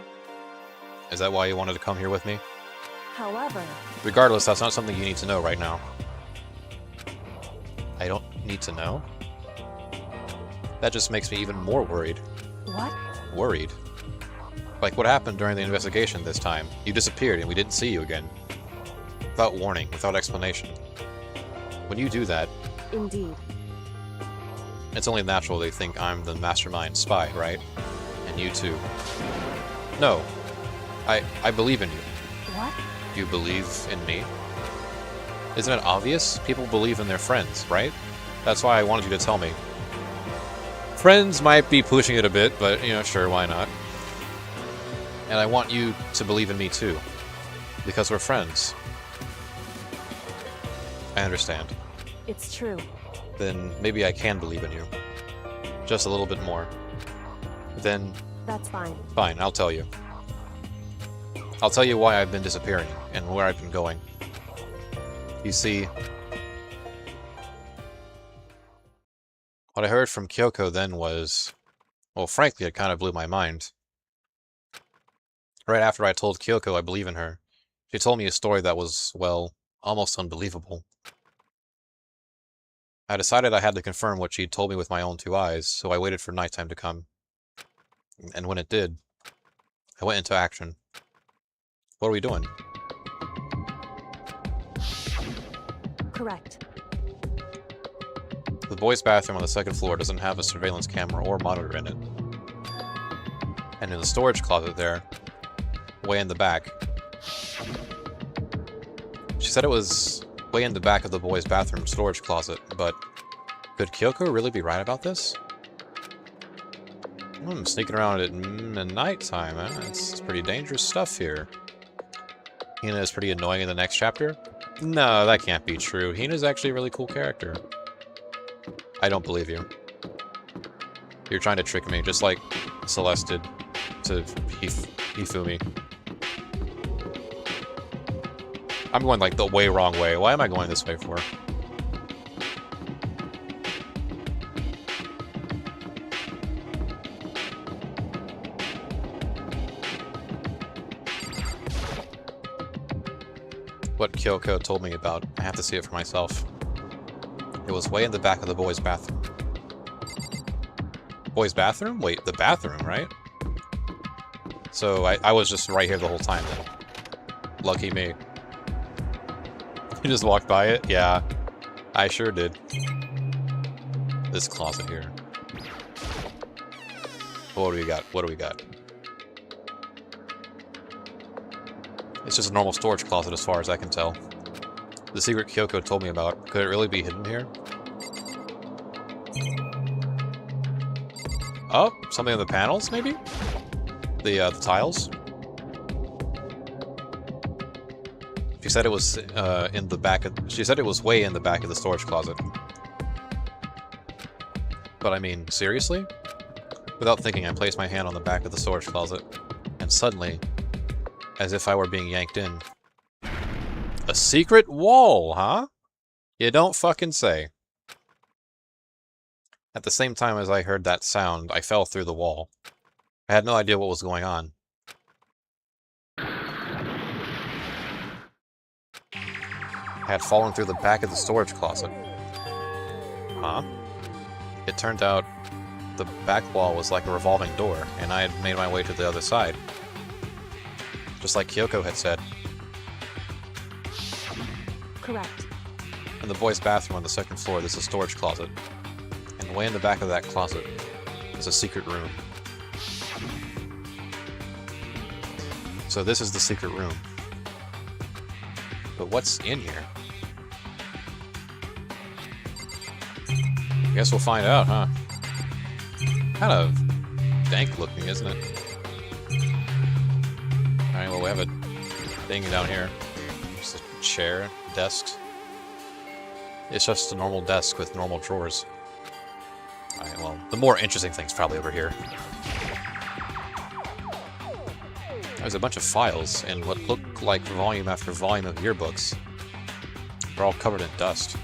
Is that why you wanted to come here with me? However, Regardless, that's not something you need to know right now. I don't need to know? That just makes me even more worried. What? Worried. Like what happened during the investigation this time. You disappeared and we didn't see you again. Without warning, without explanation. When you do that, Indeed. it's only natural they think I'm the mastermind spy, right? And you too. No. I believe in you. What? You believe in me? Isn't it obvious? People believe in their friends, right? That's why I wanted you to tell me. Friends might be pushing it a bit, but, you know, sure, why not? And I want you to believe in me too. Because we're friends. I understand. It's true. Then maybe I can believe in you. Just a little bit more. Then... That's fine. Fine, I'll tell you. I'll tell you why I've been disappearing, and where I've been going. You see... What I heard from Kyoko then was... Well, frankly, it kind of blew my mind. Right after I told Kyoko I believe in her, she told me a story that was, well, almost unbelievable. I decided I had to confirm what she'd told me with my own 2 eyes, so I waited for nighttime to come. And when it did, I went into action. What are we doing? Correct. The boys' bathroom on the 2nd floor doesn't have a surveillance camera or monitor in it. And in the storage closet there, way in the back, she said it was way in the back of the boys' bathroom storage closet, but could Kyoko really be right about this? Sneaking around at nighttime, huh? It's pretty dangerous stuff here. Hina is pretty annoying in the next chapter? No, that can't be true. Hina's actually a really cool character. I don't believe you. You're trying to trick me, just like Celeste did to Hifumi. I'm going like the way wrong way. Why am I going this way for? What Kyoko told me about. I have to see it for myself. It was way in the back of the boys' bathroom. Boys' bathroom? Wait, the bathroom, right? So I was just right here the whole time then. Lucky me. You just walked by it? Yeah, I sure did. This closet here. What do we got? What do we got? It's just a normal storage closet as far as I can tell. The secret Kyoko told me about, could it really be hidden here? Oh, something on the panels, maybe? The tiles? She said it was in the back of... She said it was way in the back of the storage closet. But I mean, seriously? Without thinking, I placed my hand on the back of the storage closet, and suddenly, as if I were being yanked in. A secret wall, huh? You don't fucking say. At the same time as I heard that sound, I fell through the wall. I had no idea what was going on. I had fallen through the back of the storage closet. Huh? It turned out the back wall was like a revolving door, and I had made my way to the other side. Just like Kyoko had said. Correct. In the boys' bathroom on the 2nd floor, there's a storage closet. And way in the back of that closet is a secret room. So this is the secret room. But what's in here? I guess we'll find out, huh? Kind of dank looking, isn't it? Alright, well, we have a thing down here. Just a chair, desks. It's just a normal desk with normal drawers. Alright, well, the more interesting thing's probably over here. There's a bunch of files in what look like volume after volume of yearbooks. They're all covered in dust.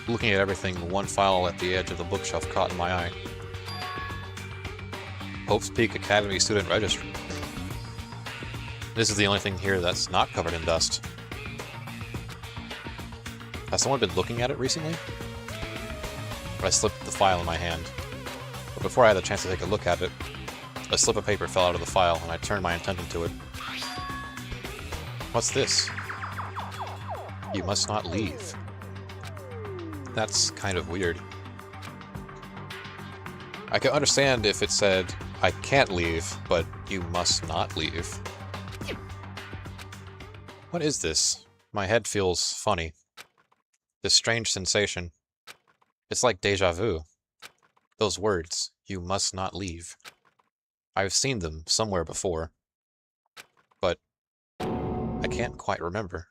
Looking at everything, one file at the edge of the bookshelf caught my eye. Hope's Peak Academy Student Registry. This is the only thing here that's not covered in dust. Has someone been looking at it recently? I slipped the file in my hand. But before I had the chance to take a look at it, a slip of paper fell out of the file, and I turned my attention to it. What's this? You must not leave. That's kind of weird. I could understand if it said, I can't leave, but you must not leave. What is this? My head feels funny. This strange sensation. It's like deja vu. Those words, you must not leave. I've seen them somewhere before. But I can't quite remember.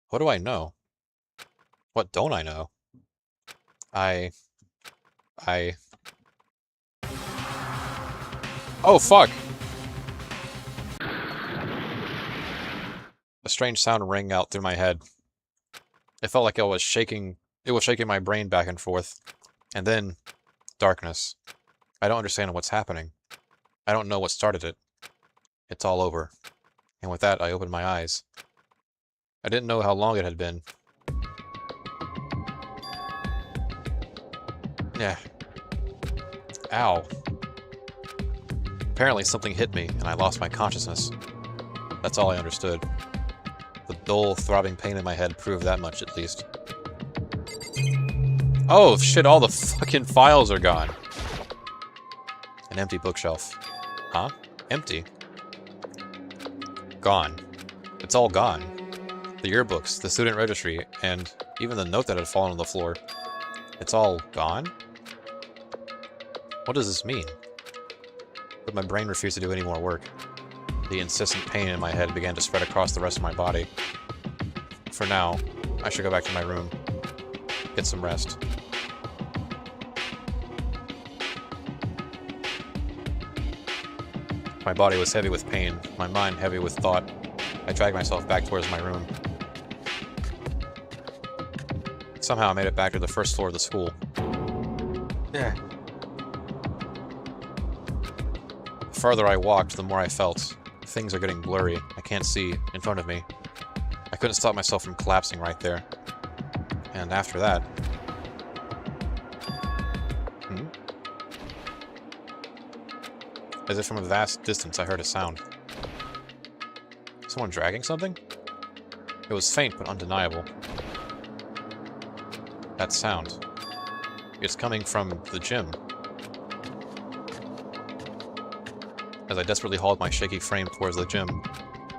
What do I know? What don't I know? Oh, fuck! A strange sound rang out through my head. It felt like it was shaking my brain back and forth. And then, darkness. I don't understand what's happening. I don't know what started it. It's all over. And with that, I opened my eyes. I didn't know how long it had been. Yeah. Ow. Apparently something hit me, and I lost my consciousness. That's all I understood. The dull, throbbing pain in my head proved that much, at least. Oh, shit, all the fucking files are gone. An empty bookshelf. Huh? Empty? Gone. It's all gone. The yearbooks, the student registry, and even the note that had fallen on the floor. It's all gone? What does this mean? But my brain refused to do any more work. The insistent pain in my head began to spread across the rest of my body. For now, I should go back to my room. Get some rest. My body was heavy with pain, my mind heavy with thought. I dragged myself back towards my room. Somehow I made it back to the first floor of the school. Yeah. The farther I walked, the more I felt. Things are getting blurry. I can't see in front of me. I couldn't stop myself from collapsing right there. And after that... As if from a vast distance I heard a sound. Someone dragging something? It was faint but undeniable. That sound. It's coming from the gym. As I desperately hauled my shaky frame towards the gym,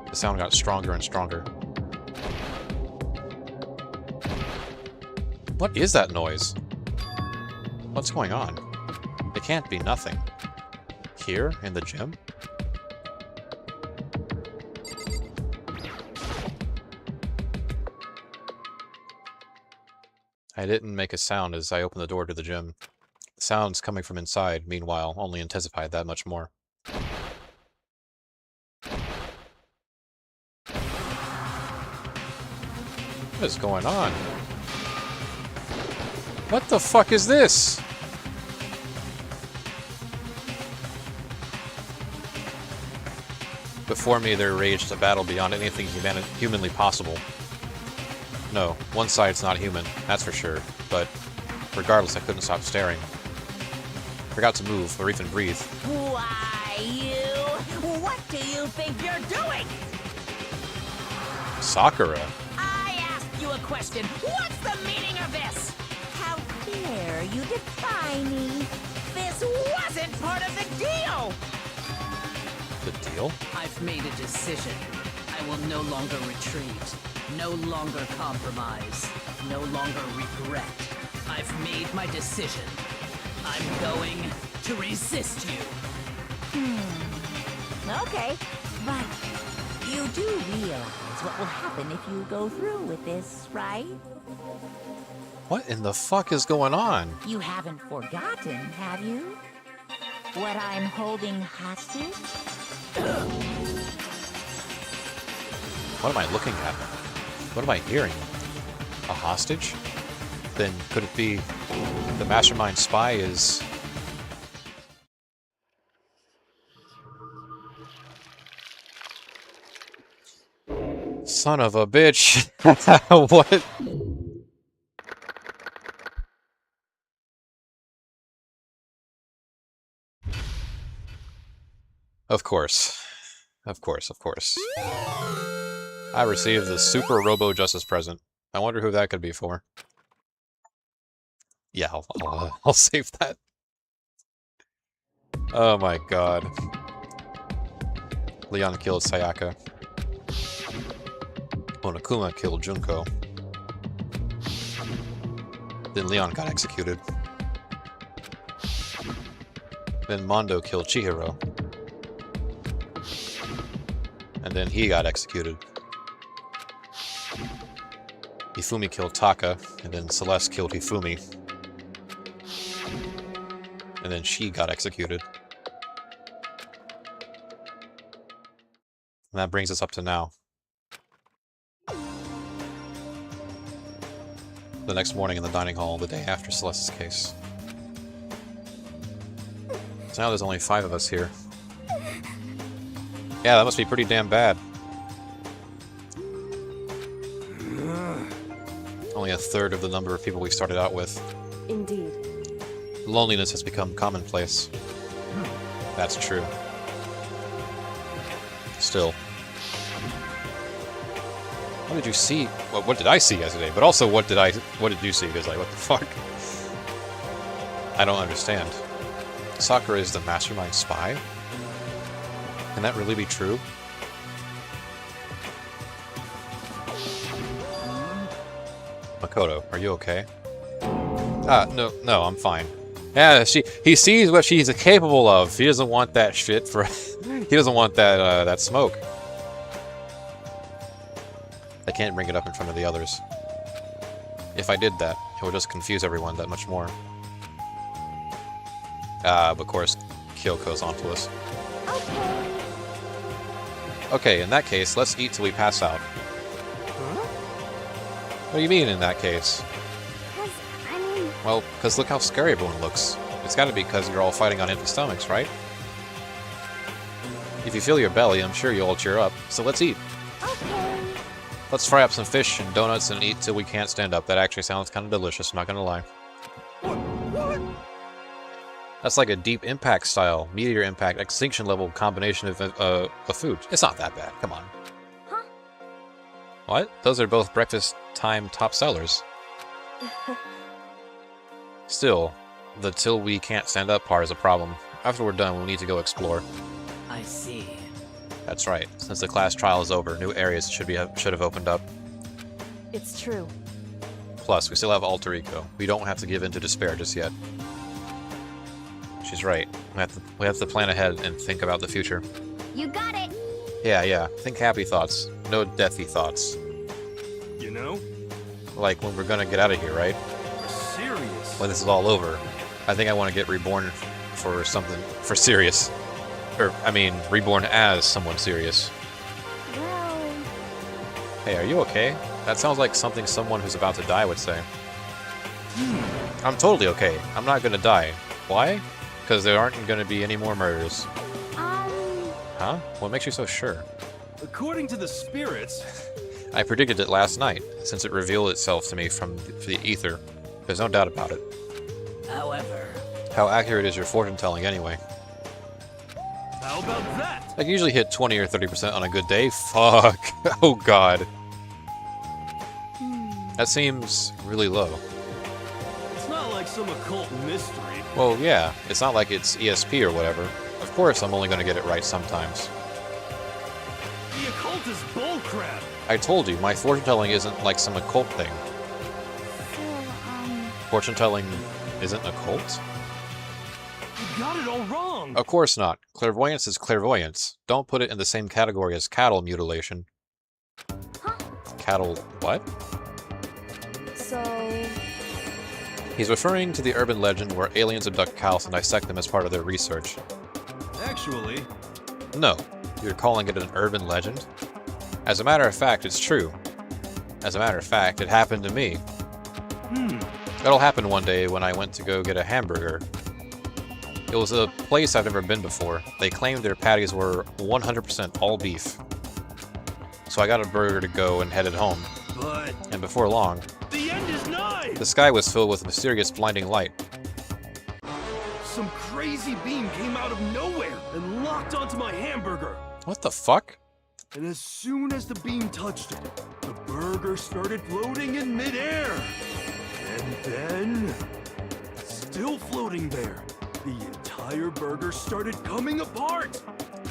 the sound got stronger and stronger. What is that noise? What's going on? It can't be nothing. Here, in the gym? I didn't make a sound as I opened the door to the gym. The sounds coming from inside, meanwhile, only intensified that much more. What is going on? What the fuck is this? Before me there raged a battle beyond anything humanly possible. No, one side's not human, that's for sure, but regardless I couldn't stop staring. I forgot to move, or even breathe. Why, you? What do you think you're doing? Sakura? I asked you a question. What's the meaning of this? How dare you defy me? This wasn't part of the deal! The deal? I've made a decision. I will no longer retreat, no longer compromise, no longer regret. I've made my decision. I'm going to resist you. Okay, but you do realize what will happen if you go through with this, right? What in the fuck is going on? You haven't forgotten, have you? What I'm holding hostage? What am I looking at? What am I hearing? A hostage? Then could it be the mastermind spy is... Son of a bitch. What? Of course. Of course, of course. I received the Super Robo Justice present. I wonder who that could be for. Yeah, I'll save that. Oh my god. Leon killed Sayaka. Monokuma killed Junko. Then Leon got executed. Then Mondo killed Chihiro. And then he got executed. Hifumi killed Taka, and then Celeste killed Hifumi. And then she got executed. And that brings us up to now. The next morning in the dining hall, the day after Celeste's case. So now there's only 5 of us here. Yeah, that must be pretty damn bad. Only a third of the number of people we started out with. Indeed. Loneliness has become commonplace. That's true. Still. What did you see? Well, what did I see yesterday? But also, what did you see? Because, like, what the fuck? I don't understand. Sakura is the mastermind spy? Can that really be true? Makoto, are you okay? No, I'm fine. Yeah, he sees what she's capable of. He doesn't want that shit for... he doesn't want that, that smoke. I can't bring it up in front of the others. If I did that, it would just confuse everyone that much more. But of course, Kyoko's onto us. Okay, in that case, let's eat till we pass out. What do you mean, in that case? Well, because look how scary everyone looks. It's gotta be because you're all fighting on empty stomachs, right? If you feel your belly, I'm sure you'll all cheer up. So let's eat. Let's fry up some fish and donuts and eat till we can't stand up. That actually sounds kind of delicious, I'm not gonna lie. That's like a deep impact style, meteor impact, extinction level combination of food. It's not that bad, come on. Huh? What? Those are both breakfast time top sellers. Still, the till we can't stand up part is a problem. After we're done, we'll need to go explore. I see. That's right. Since the class trial is over, new areas should have opened up. It's true. Plus, we still have Alter Ego. We don't have to give in to despair just yet. She's right. We have to plan ahead and think about the future. You got it! Yeah. Think happy thoughts. No deathy thoughts. You know? Like when we're gonna get out of here, right? You're serious. When this is all over. I think I want to get reborn for something... for serious. Or, I mean, reborn as someone serious. Well... Hey, are you okay? That sounds like something someone who's about to die would say. I'm totally okay. I'm not gonna die. Why? Because there aren't gonna be any more murders. Huh? What makes you so sure? According to the spirits... I predicted it last night, since it revealed itself to me from the ether. There's no doubt about it. However... How accurate is your fortune-telling anyway? How about that? I can usually hit 20 or 30% on a good day. Fuck. Oh god. That seems really low. It's not like some occult mystery. Well, yeah. It's not like it's ESP or whatever. Of course I'm only gonna get it right sometimes. The occult is bullcrap. I told you, my fortune-telling isn't like some occult thing. Fortune-telling isn't occult? You got it all wrong. Of course not. Clairvoyance is clairvoyance. Don't put it in the same category as cattle mutilation. Huh? Cattle what? So... He's referring to the urban legend where aliens abduct cows and dissect them as part of their research. Actually... No. You're calling it an urban legend? As a matter of fact, it's true. As a matter of fact, it happened to me. It'll happen one day when I went to go get a hamburger. It was a place I've never been before. They claimed their patties were 100% all beef. So I got a burger to go and headed home. But... And before long, the end is nigh! the sky was filled with mysterious blinding light. some crazy beam came out of nowhere and locked onto my hamburger. What the fuck? And as soon as the beam touched it, the burger started floating in midair. And then, still floating there, the entire burger started coming apart.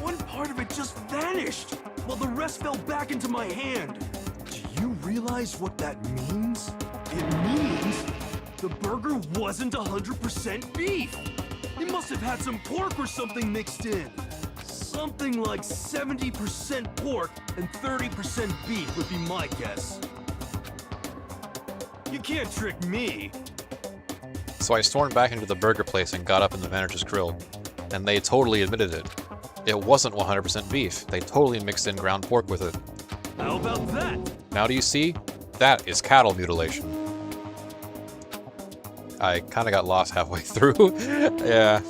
One part of it just vanished, while the rest fell back into my hand. Do you realize what that means? It means the burger wasn't 100% beef. It must have had some pork or something mixed in. Something like 70% pork and 30% beef would be my guess. You can't trick me. So I stormed back into the burger place and got up in the manager's grill, and they totally admitted it. It wasn't 100% beef. They totally mixed in ground pork with it. How about that? Now do you see? That is cattle mutilation. I kind of got lost halfway through. Yeah.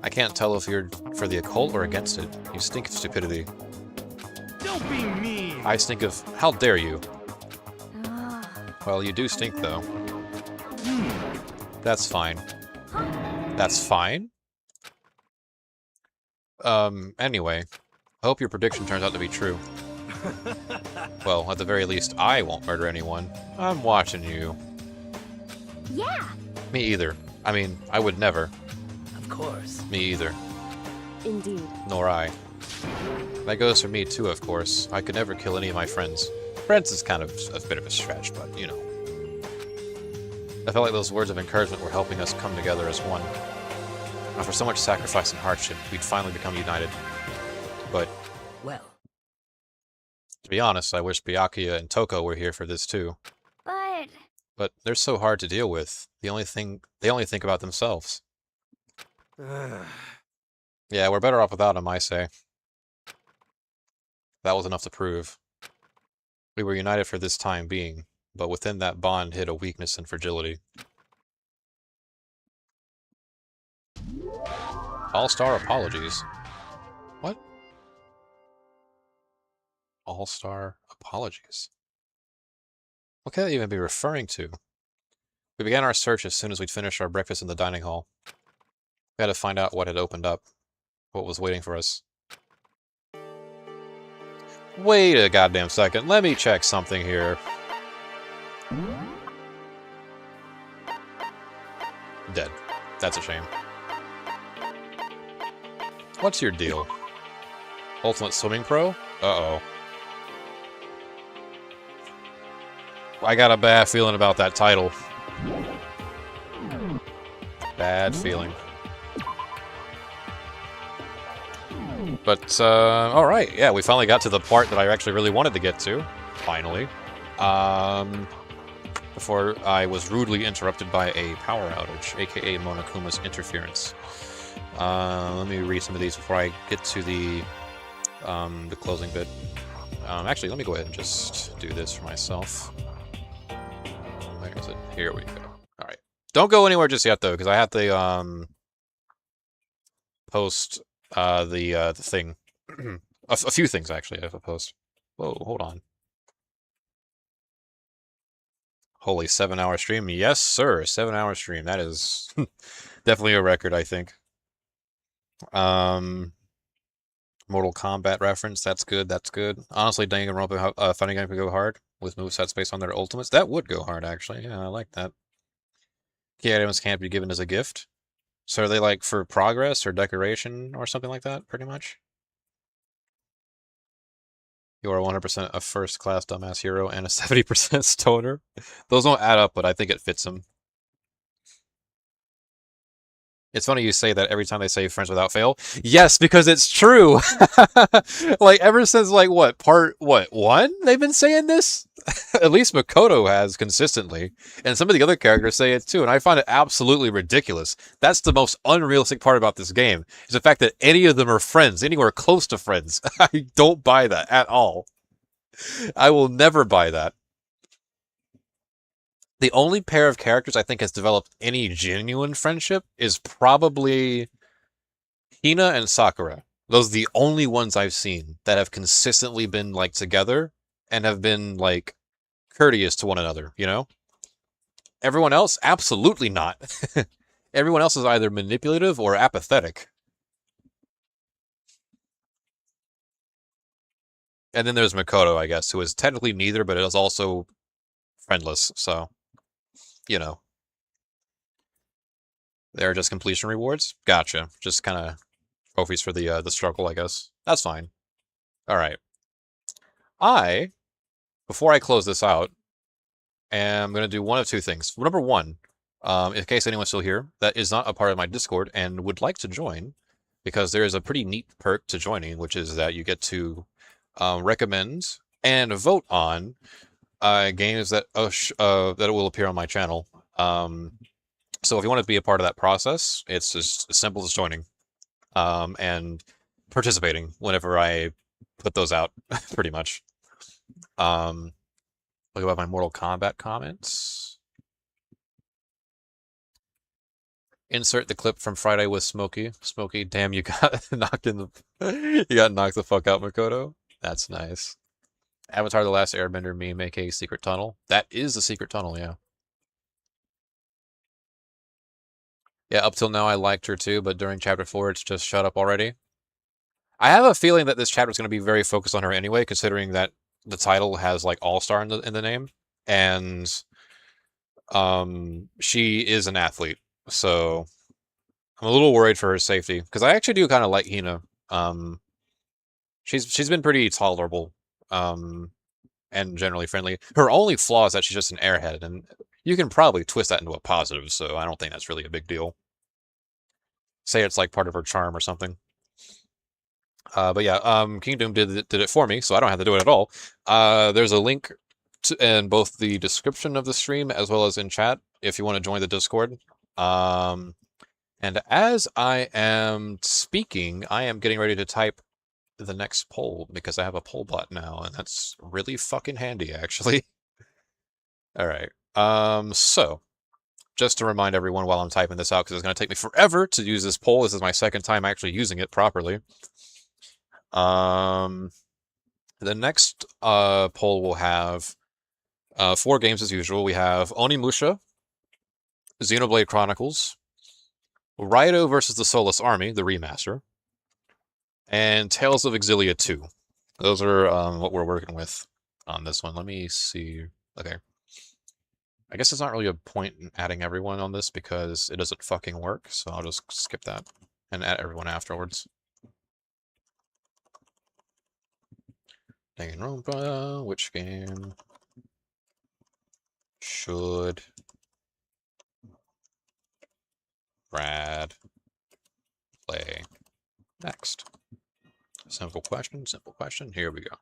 I can't tell if you're for the occult or against it. You stink of stupidity. Don't be mean. I stink of... How dare you? Well, you do stink, though. That's fine. That's fine? Anyway. I hope your prediction turns out to be true. Well, at the very least, I won't murder anyone. I'm watching you. Yeah. Me either. I mean, I would never. Of course. Me either. Indeed. Nor I. That goes for me too, of course. I could never kill any of my friends. Friends is kind of a bit of a stretch, but, you know. I felt like those words of encouragement were helping us come together as one. After so much sacrifice and hardship, we'd finally become united. But, Well, to be honest, I wish Byakuya and Toko were here for this too. But But they're so hard to deal with. They only think about themselves. Yeah, we're better off without them, I say. That was enough to prove. We were united for this time being, but within that bond hid a weakness and fragility. All-star apologies. What? All-star apologies. What could that even be referring to? We began our search as soon as we'd finished our breakfast in the dining hall. We had to find out what had opened up, what was waiting for us. Wait a goddamn second, let me check something here. Dead. That's a shame. What's your deal? Ultimate Swimming Pro? Uh-oh. I got a bad feeling about that title. Bad feeling. But, alright, yeah, we finally got to the part that I actually really wanted to get to. Finally. Before I was rudely interrupted by a power outage, aka Monokuma's interference. Let me read some of these before I get to the closing bit. Actually, let me go ahead and just do this for myself. Where is it? Here we go. Alright. Don't go anywhere just yet, though, because I have to, post, the thing. a few things, actually, I have to post. Whoa, hold on. Holy 7-hour stream? Yes, sir. 7-hour stream. That is definitely a record, I think. Mortal Kombat reference. That's good. That's good. Honestly, Danganronpa fighting game could go hard with movesets based on their ultimates. That would go hard, actually. Yeah, I like that. Key items can't be given as a gift. So are they like for progress or decoration or something like that, pretty much? You are 100% a first-class dumbass hero and a 70% stoner. Those don't add up, but I think it fits them. It's funny you say that every time they say friends without fail. Yes, because it's true. Like, ever since, like, part 1? They've been saying this? At least Makoto has, consistently. And some of the other characters say it, too, and I find it absolutely ridiculous. That's the most unrealistic part about this game, is the fact that any of them are friends, anywhere close to friends. I don't buy that at all. I will never buy that. The only pair of characters I think has developed any genuine friendship is probably Hina and Sakura. Those are the only ones I've seen that have consistently been, like, together and have been, like, courteous to one another, you know? Everyone else? Absolutely not. Everyone else is either manipulative or apathetic. And then there's Makoto, I guess, who is technically neither, but is also friendless, so, you know. They're just completion rewards? Gotcha. Just kind of trophies for the struggle, I guess. That's fine. Alright. Before I close this out, am going to do one of two things. Number one, in case anyone's still here, that is not a part of my Discord and would like to join, because there is a pretty neat perk to joining, which is that you get to recommend and vote on games that will appear on my channel. So if you want to be a part of that process, it's just as simple as joining and participating whenever I put those out, pretty much. Look about my Mortal Kombat comments. Insert the clip from Friday with Smokey. Smokey, damn, you got knocked in the... you got knocked the fuck out, Makoto. That's nice. Avatar: The Last Airbender meme, aka Secret Tunnel. That is the Secret Tunnel, yeah. Yeah, up till now I liked her too, but during Chapter 4 it's just shut up already. I have a feeling that this chapter is going to be very focused on her anyway, considering that the title has, like, All-Star in the name. And she is an athlete, so I'm a little worried for her safety, because I actually do kind of like Hina. She's been pretty tolerable, and generally friendly. Her only flaw is that she's just an airhead, and you can probably twist that into a positive, so I don't think that's really a big deal. Say it's like part of her charm or something. But yeah, Kingdom did it for me, so I don't have to do it at all. There's a link in both the description of the stream as well as in chat if you want to join the Discord. And as I am speaking, I am getting ready to type the next poll because I have a poll bot now, and that's really fucking handy, actually. All right. So just to remind everyone while I'm typing this out, because it's going to take me forever to use this poll. This is my second time actually using it properly. The next poll will have 4 games as usual. We have Onimusha, Xenoblade Chronicles, Raito versus the Soulless Army, the remaster, and Tales of Exilia 2. Those are what we're working with on this one. Let me see. Okay. I guess there's not really a point in adding everyone on this because it doesn't fucking work, so I'll just skip that and add everyone afterwards. Danganronpa, which game should Brad play next? Simple question, simple question. Here we go.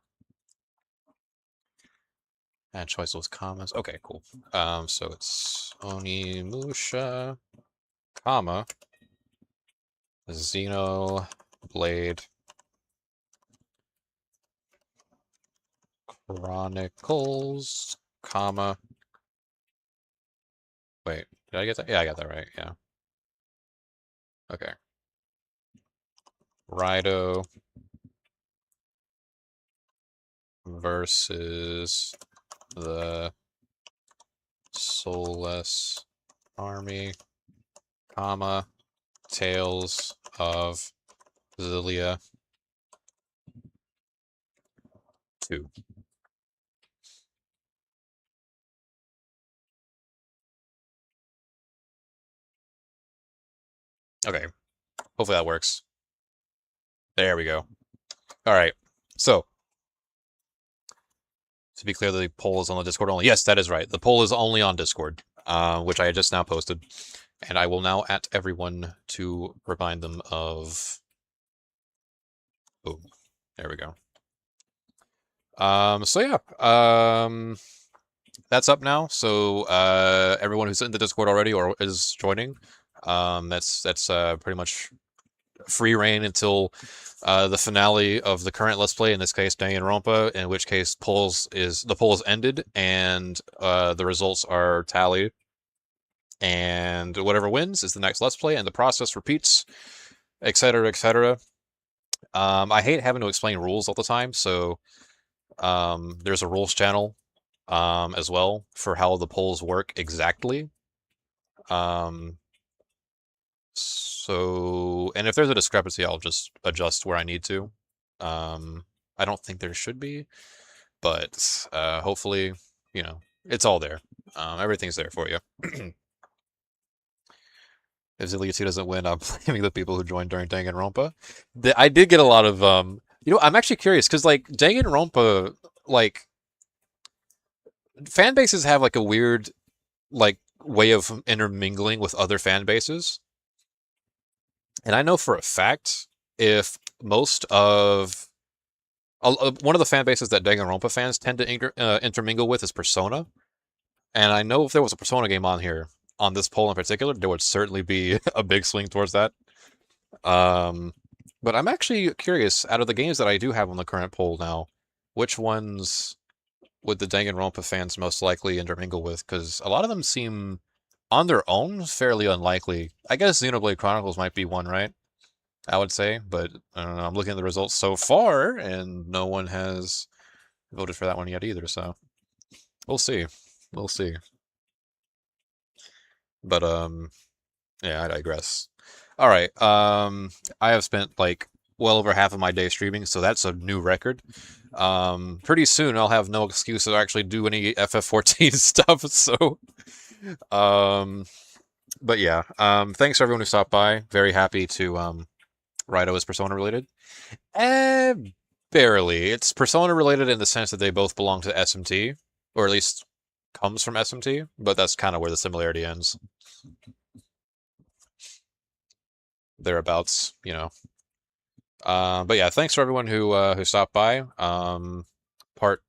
Add choiceless comments. Okay, cool. So it's Onimusha, comma, Xenoblade Chronicles, comma. Wait, did I get that? Yeah, I got that right. Yeah. Okay. Raito versus the Soulless Army, comma, Tales of Exilia 2. Okay. Hopefully that works. There we go. All right. So, to be clear, the poll is on the Discord only. Yes, that is right. The poll is only on Discord, which I just now posted. And I will now at everyone to remind them of... Boom. There we go. So yeah. That's up now. So everyone who's in the Discord already or is joining, that's pretty much free reign until the finale of the current Let's Play, in this case Danganronpa, in which case the poll is ended and the results are tallied, and whatever wins is the next Let's Play, and the process repeats, etc., etc. I hate having to explain rules all the time, so there's a rules channel as well for how the polls work exactly. So, and if there's a discrepancy, I'll just adjust where I need to. I don't think there should be, but hopefully, you know, it's all there. Everything's there for you. If Zillia 2 doesn't win, I'm blaming the people who joined during Danganronpa. I did get a lot of, you know, I'm actually curious, because, like, Danganronpa, like, fan bases have, like, a weird, like, way of intermingling with other fan bases. And I know for a fact, if most of... one of the fan bases that Danganronpa fans tend to intermingle with is Persona. And I know if there was a Persona game on here, on this poll in particular, there would certainly be a big swing towards that. But I'm actually curious, out of the games that I do have on the current poll now, which ones would the Danganronpa fans most likely intermingle with? Because a lot of them seem, on their own, fairly unlikely. I guess Xenoblade Chronicles might be one, right? I would say, but I'm looking at the results so far, and no one has voted for that one yet either, so we'll see. We'll see. But, yeah, I digress. Alright, I have spent, like, well over half of my day streaming, so that's a new record. Pretty soon I'll have no excuse to actually do any FF14 stuff, so... but yeah, thanks for everyone who stopped by. Very happy to, Raito is Persona related. Barely. It's Persona related in the sense that they both belong to SMT, or at least comes from SMT, but that's kind of where the similarity ends. Thereabouts, you know. But yeah, thanks for everyone who stopped by. Part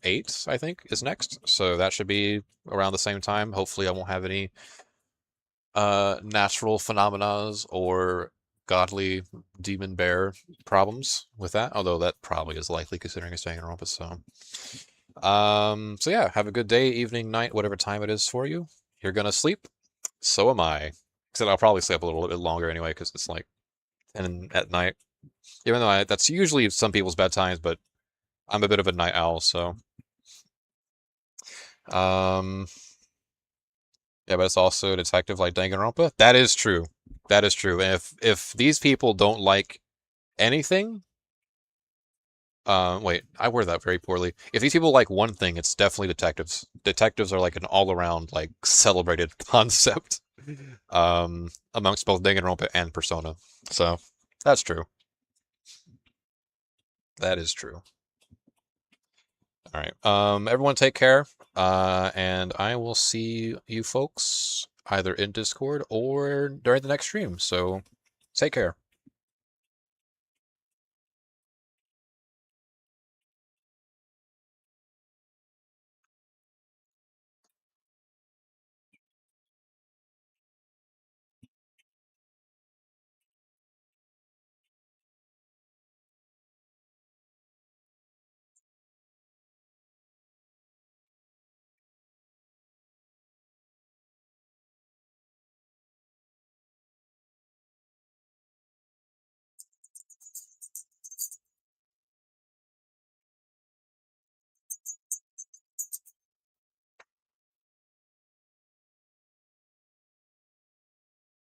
8, I think, is next, so that should be around the same time. Hopefully I won't have any natural phenomena or godly demon bear problems with that, although that probably is likely considering it's Danganronpa, so... so yeah, have a good day, evening, night, whatever time it is for you. You're gonna sleep, so am I. Except I'll probably sleep a little bit longer anyway, because it's like 10 at night. Even though that's usually some people's bedtimes, but I'm a bit of a night owl, so... yeah, but it's also a detective like Danganronpa. That is true. That is true. And if these people don't like anything... wait, I word that very poorly. If these people like one thing, it's definitely detectives. Detectives are like an all-around, like, celebrated concept. Amongst both Danganronpa and Persona. So, that's true. That is true. Alright, everyone take care, and I will see you folks either in Discord or during the next stream, so take care.